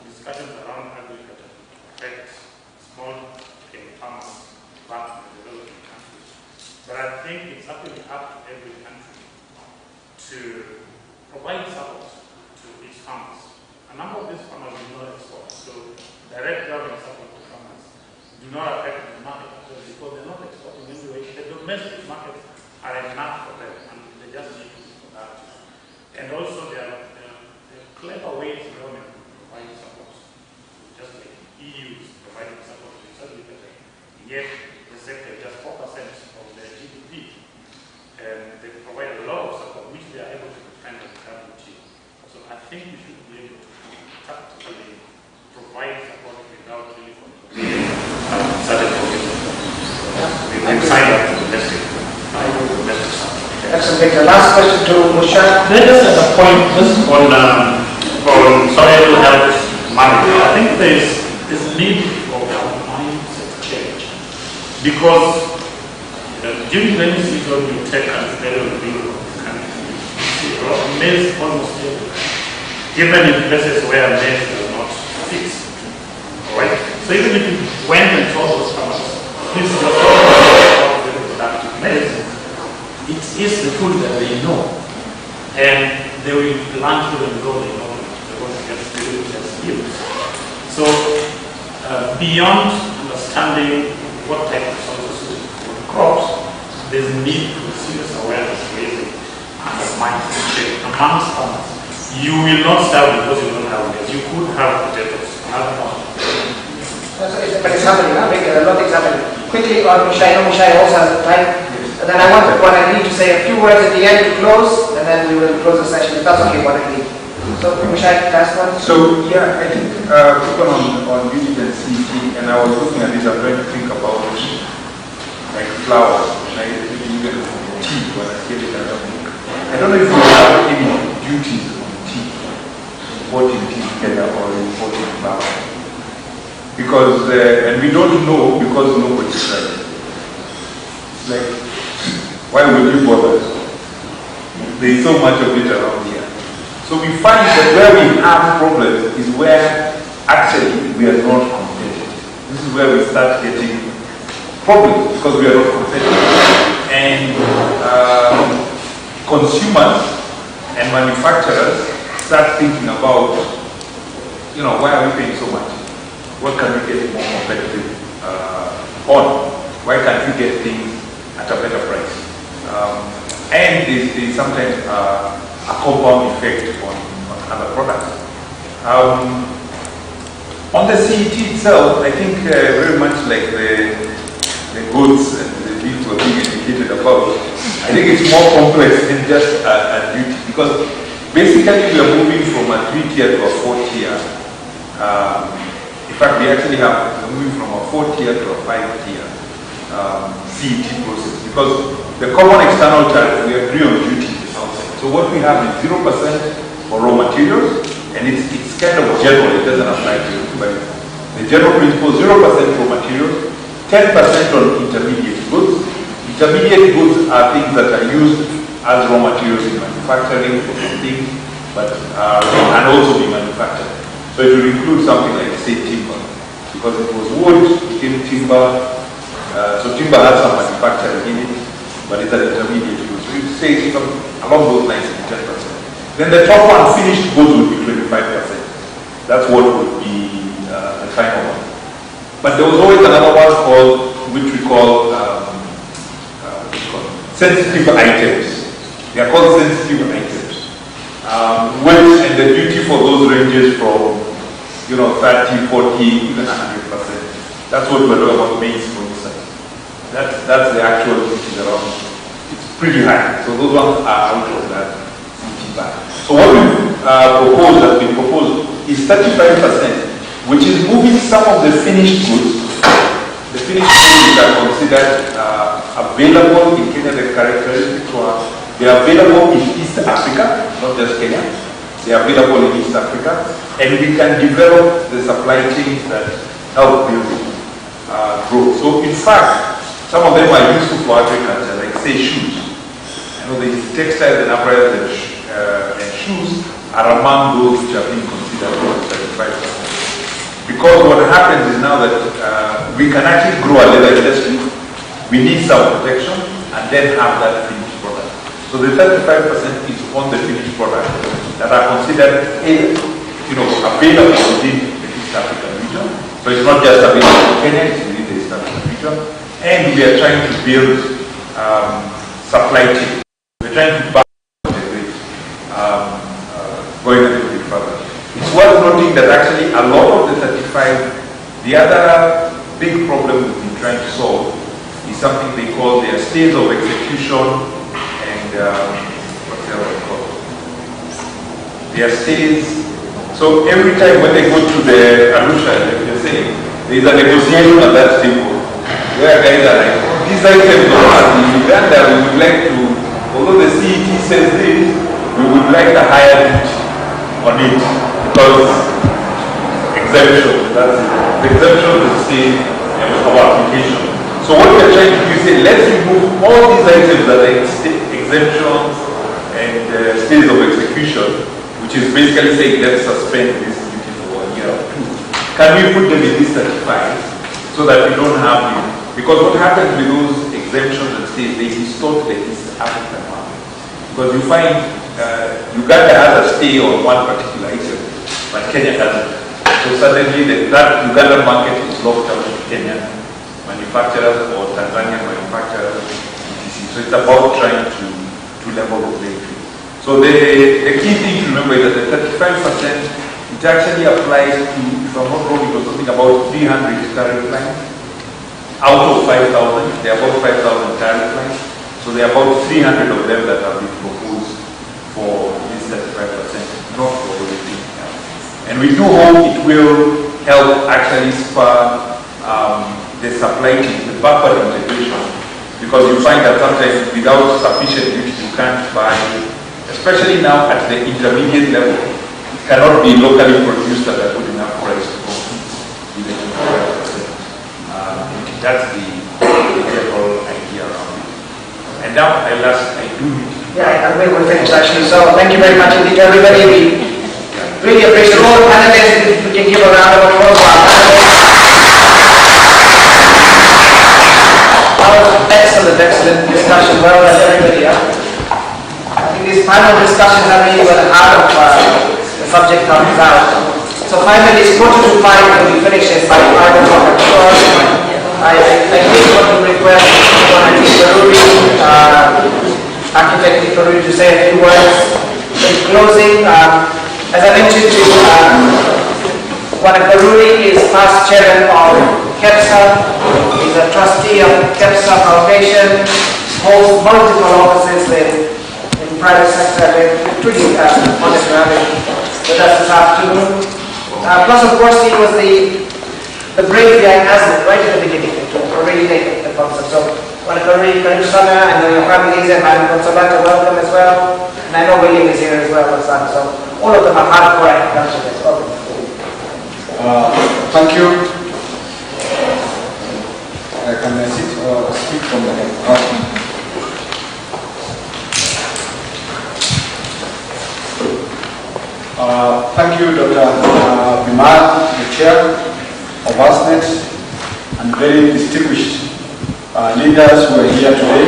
discussions around agriculture affect small-scale farmers back in the developing countries. But I think it's actually up to every country to provide support to its farmers. A number of these farmers do not export, so direct government support to farmers do not affect the market because they're not exporting anyway. The domestic markets are enough for them, and they just need to for that. And also there are clever ways the government provides support, just like EU is providing support to its agriculture. Yet the sector is just 4% of their GDP, and they provide a lot of support which they are able to defend at the WTO. So I think we should be able to tactically provide support without really certain pockets. We will sign up to domestic support. Excellent. The last question to Mushak. Just as a point, just on soil health management, I think there's need for a mindset change because during rainy season you take a very big country. Maize almost everywhere, even in places where maize does not fit. Alright? So even if you went and told those farmers, please just talk very productive maize, it is the food that they know. And they will plant even though they know they're going to get really good yields. So beyond understanding what type of soil suited for crops, there's a need for serious awareness raising and mindset change amongst farmers. You will not starve because you don't have maize. You could have potatoes, another farm. But it's happening now, a lot is happening. Quickly, Mushai also has time. And then I need to say a few words at the end to close, and then we will close the session. If that's okay, what I need. So, Mushai, last one. So, yeah, I think on unit and CG, and I was looking at this, I'm trying to think about like flowers. I even tea when I hear it, I don't think I don't know if we have any duties on tea, importing tea together or importing flour. Because, and we don't know because nobody tried it. It's like, why would you bother? There is so much of it around here. So we find that where we have problems is where actually we are not competitive. This is where we start getting problems because we are not competitive. And consumers and manufacturers start thinking about, you know, why are we paying so much? What can we get more competitive on? Why can't we get things at a better price? And there's sometimes a compound effect on other products. On the CET itself, I think very much like the goods and the beef were being indicated about, I think it's more complex than just a duty, because basically we are moving from a 3-tier to a 4-tier. In fact, we're moving from a 4-tier to a 5-tier CET process, because the common external tariff, we agree on duty outside. So what we have is 0% for raw materials, and it's kind of general, it doesn't apply to everybody. The general principle, 0% raw materials, 10% on intermediate goods. Intermediate goods are things that are used as raw materials in manufacturing for some things, but can also be manufactured. So it will include something like, say, timber, because it was wood, it became timber. So timber has some manufacturing in it, but it's an intermediate good. So you say along those lines, it's 10%. Then the top one, finished goods, would be 25%. That's what would be the final one. But there was always another one called, which we call sensitive items. They are called sensitive items. And the duty for those ranges from, 30, 40, even 100%. That's what we're talking about maize, for instance. That's the actual duty around. It's pretty high. So those ones are out of that duty band. So what we propose is 35%. Which is moving some of the finished goods. The finished goods that are considered available in Kenya. The characteristics are they are available in East Africa, not just Kenya. They are available in East Africa, and we can develop the supply chains that help build growth. So, in fact, some of them are useful for agriculture, like say shoes. I know the textiles and apparel and shoes are among those which are being considered for 35%. Because what happens is now that we can actually grow a leather industry, we need some protection, and then have that finished product. So the 35% is on the finished product that are considered available within the East African region. So it's not just available in Kenya, it's within the East African region. And we are trying to build supply chain. We're trying to integrate, going a little bit further. It's worth noting that actually a lot of the 35, the other big problem we've been trying to solve is something they call their stays of execution and what's the other one called? Their stays. So every time when they go to the Arusha, like you're saying, there is a negotiation at that table where guys are like, these items in Uganda, we would like to, although the CET says this, we would like a higher duty on it. Because exemption, that's it. The exemption is the same of application. So what we're trying to do is say, let's remove all these items that are exemptions and stays of execution, which is basically saying let's suspend this duty for a year or two. Can we put them in this 35 so that we don't have it? Because what happens with those exemptions and stays, they distort the East African market. Because you find Uganda has a stay on one particular item, but Kenya doesn't. So suddenly that Ugandan market is locked out to Kenyan manufacturers or Tanzanian manufacturers, etc. So it's about trying to level the playing field. So the key thing to remember is that the 35%, it actually applies to, if I'm not wrong, it was something about 300 tariff lines. Out of 5,000, there are about 5,000 tariff lines. So there are about 300 of them that have been proposed for this 35%, not for everything else. And we do hope it will help actually spur the supply chain, the backward integration, because you find that sometimes without sufficient duty you can't buy especially now at the intermediate level, it cannot be locally produced at a good enough price to compete with the imported. That's the general idea around it. And now I do need to. Yeah, and we will finish actually. So thank you very much indeed, everybody. We really appreciate all the panelists. If we can give a round of applause for our panelists. That was excellent discussion. Well done, everybody. I think these panel discussions are really where the heart of the subject comes out. So 5 minutes, 4 to 5, when we finish this by 5 o'clock. I really want to request Architect Ikaruri to say a few words. In closing, as I mentioned to Ikaruri is past chairman of KEPSA, is a trustee of KEPSA Foundation, holds multiple offices in private sector. We're truly honest to have him with us this afternoon. Plus, of course, he was the brain behind ASNET right at the beginning to really make the concept. So, Ikaruri, Karim Sana, and your families, and Madam Consolata, welcome as well. And I know William is here as well, so all of them are hardcore agriculturists. Thank you. Can I sit or speak from the head? Thank you, Dr. Bimar, the chair of ASNET, and very distinguished leaders who are here today.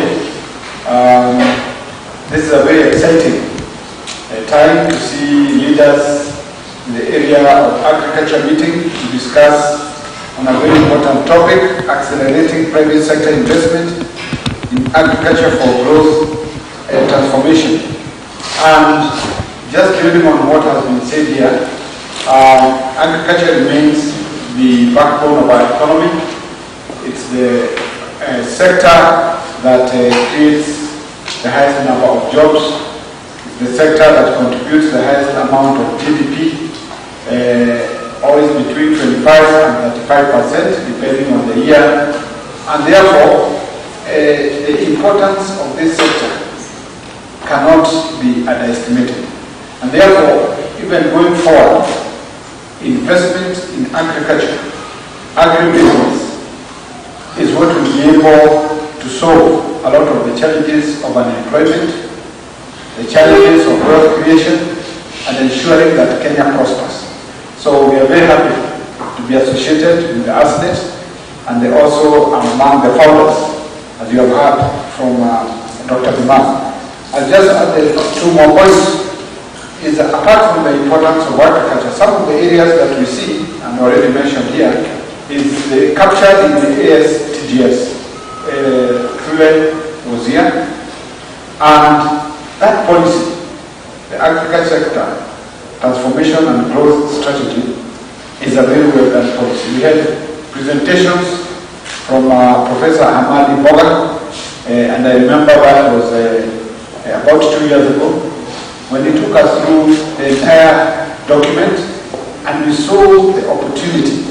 This is a very exciting time to see leaders in the area of agriculture meeting to discuss on a very important topic, accelerating private sector investment in agriculture for growth and transformation. And just building on what has been said here, agriculture remains the backbone of our economy. It's the sector that creates the highest number of jobs, the sector that contributes the highest amount of GDP, always between 25 and 35%, depending on the year. And therefore, the importance of this sector cannot be underestimated. And therefore, even going forward, investment in agriculture, agribusiness, is what will be able to solve a lot of the challenges of unemployment, the challenges of wealth creation, and ensuring that Kenya prospers. So we are very happy to be associated with the ASNET, and they also are among the founders, as you have heard from Dr. Bimar. I'll just add 2 more points. Is that apart from the importance of agriculture, some of the areas that we see, and already mentioned here, is captured in the ASTGS. Kule was here, and that policy, the agriculture sector transformation and growth strategy, is a very well done policy. We had presentations from Professor Hamadi Boga, and I remember that was about 2 years ago, when he took us through the entire document, and we saw the opportunity,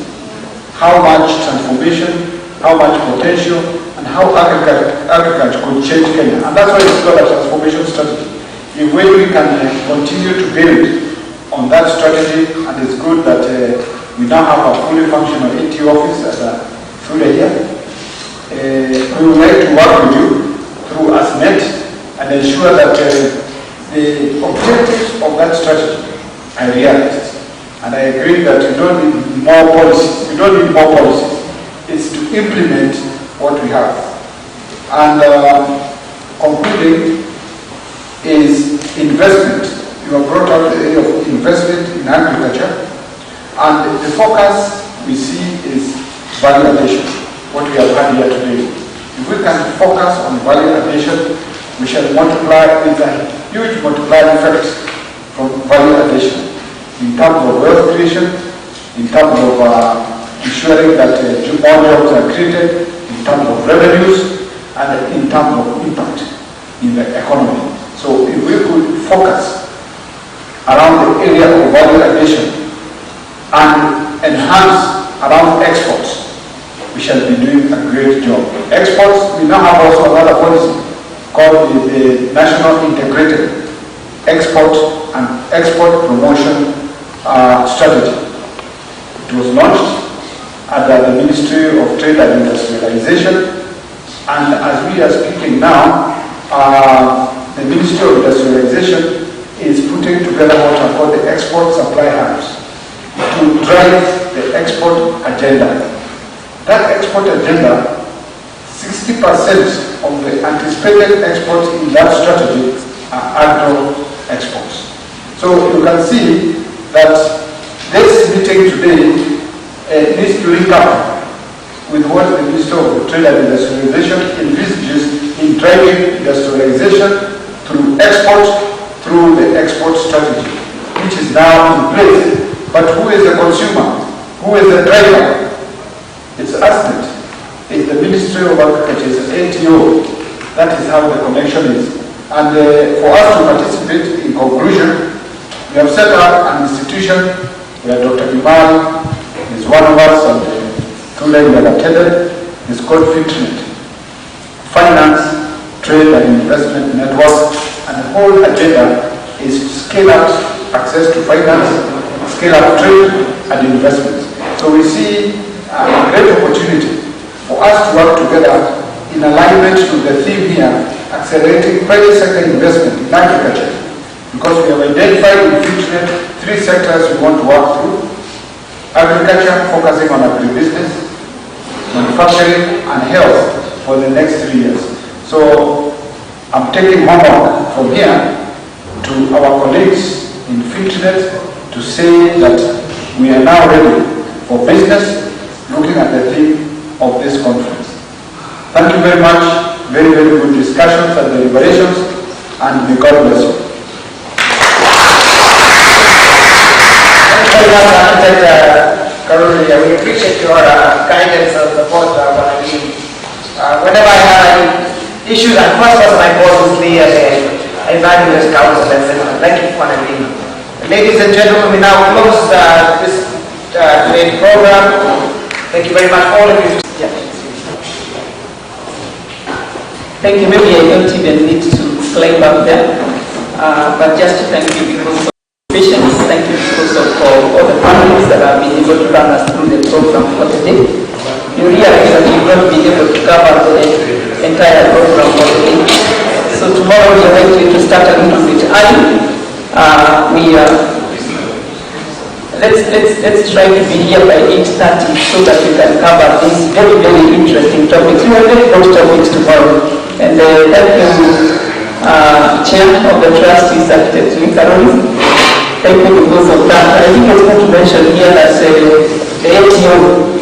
how much transformation, how much potential, and how agriculture could change Kenya. And that's why it's called a transformation strategy. If we can continue to build on that strategy, and it's good that we now have a fully functional AT office through the year. We would like to work with you through ASNET and ensure that the objectives of that strategy are realized. And I agree that we don't need more policies. We don't need more policies. It's to implement what we have. And concluding is investment. You have brought up the area of investment in agriculture. And the focus we see is value addition, what we have had here today. If we can focus on value addition, we shall multiply with a huge multiplier effect from value addition in terms of wealth creation, in terms of ensuring that more jobs are created, in terms of revenues, and in terms of impact in the economy. So if we could focus around the area of value addition and enhance around exports, we shall be doing a great job. Exports, we now have also another policy called the National Integrated export and export promotion strategy. It was launched under the Ministry of Trade and Industrialization, and as we are speaking now, the Ministry of Industrialization is putting together what are called the export supply hubs to drive the export agenda. That export agenda, 60% of the anticipated exports in that strategy are agro exports. So you can see that this meeting today needs to link up with what the Minister of Trade and Industrialization envisages in driving industrialization through export, through the export strategy, which is now in place. But who is the consumer? Who is the driver? It's ASNET. It's the Ministry of Agriculture, it's ATO. That is how the connection is. And for us to participate, in conclusion, we have set up an institution where Dr. Imal is one of us, and Tulem attended. It's called FITNET, Finance, Trade and Investment Network, and the whole agenda is to scale up access to finance, scale up trade and investment. So we see a great opportunity for us to work together in alignment to the theme here, accelerating private sector investment in agriculture, because we have identified in FITNET 3 sectors we want to work through: agriculture, focusing on agribusiness, manufacturing, and health for the next 3 years. So I'm taking homework from here to our colleagues in FITNET to say that we are now ready for business, looking at the theme of this conference. Thank you very much. Very, very good discussions and deliberations, and may God bless you. Thank you very much, Architect Karuri. We appreciate your guidance and support, whenever I have issues, and first person I call is the Evangelist Council. Thank you for having me. Ladies and gentlemen, we now close this today's program. Thank you very much, all of you. Thank you. Maybe I don't even need to climb up there, but just to thank you because of patience. Thank you because of all the panelists that have been able to run us through the program for today. You realize that you've not been able to cover the entire program for today. So tomorrow we are going to start a little bit early. Let's try to be here by 8:30 so that we can cover these very, very interesting topics. We have very good topics tomorrow. And thank you, Chair of the Trustees, Architect Karuri. Thank you because of that. I think I was going to mention here that the ATO,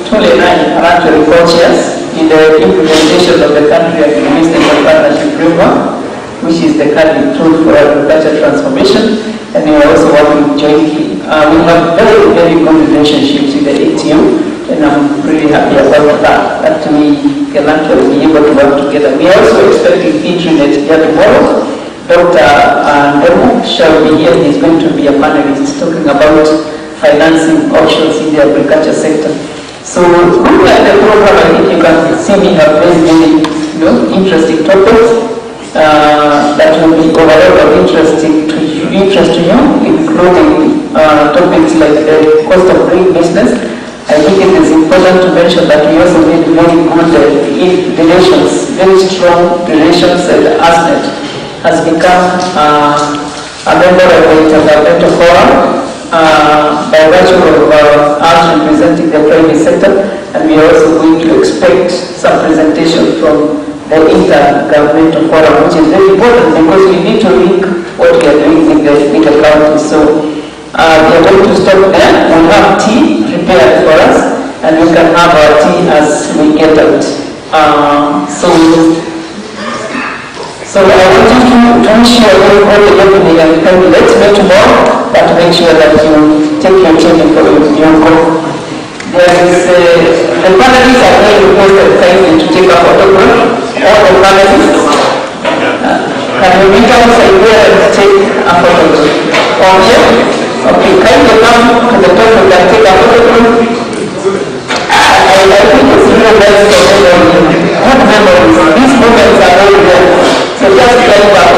Tule and I are actually co-chairs in the implementation of the Country Agribusiness and Partnership Framework, which is the cardinal tool for agriculture transformation, and we are also working jointly. We have very, very good relationships with the ATO, and I'm really happy about that we can actually be able to work together. We are also expecting FITNET here tomorrow. Dr. Ndemu shall be here. He's going to be a panelist talking about financing options in the agriculture sector. So looking at the program, I think you can see we have very, very interesting topics that will be overall of interest to you, including topics like the cost of doing business. I think it is important to mention that we also need very good relations, very strong relations, and ASNET has become a member of the Intergovernmental Forum by virtue of us representing the private sector, and we are also going to expect some presentation from the Intergovernmental Forum, which is very important because we need to link what we are doing with the county. So we are going to stop there. We have tea prepared for us, and we can have our tea as we get out. So I want you to wish you a very good evening and let's meet tomorrow, but make sure that you take your tea before you go. There is the panelists are very requested kindly to take a photograph. All the panelists. Can you meet outside there and take a photograph? Okay? Okay, kindly come to the table and take a photograph. I think it's really nice for everyone. Good memories. These moments are very rare. So just like that.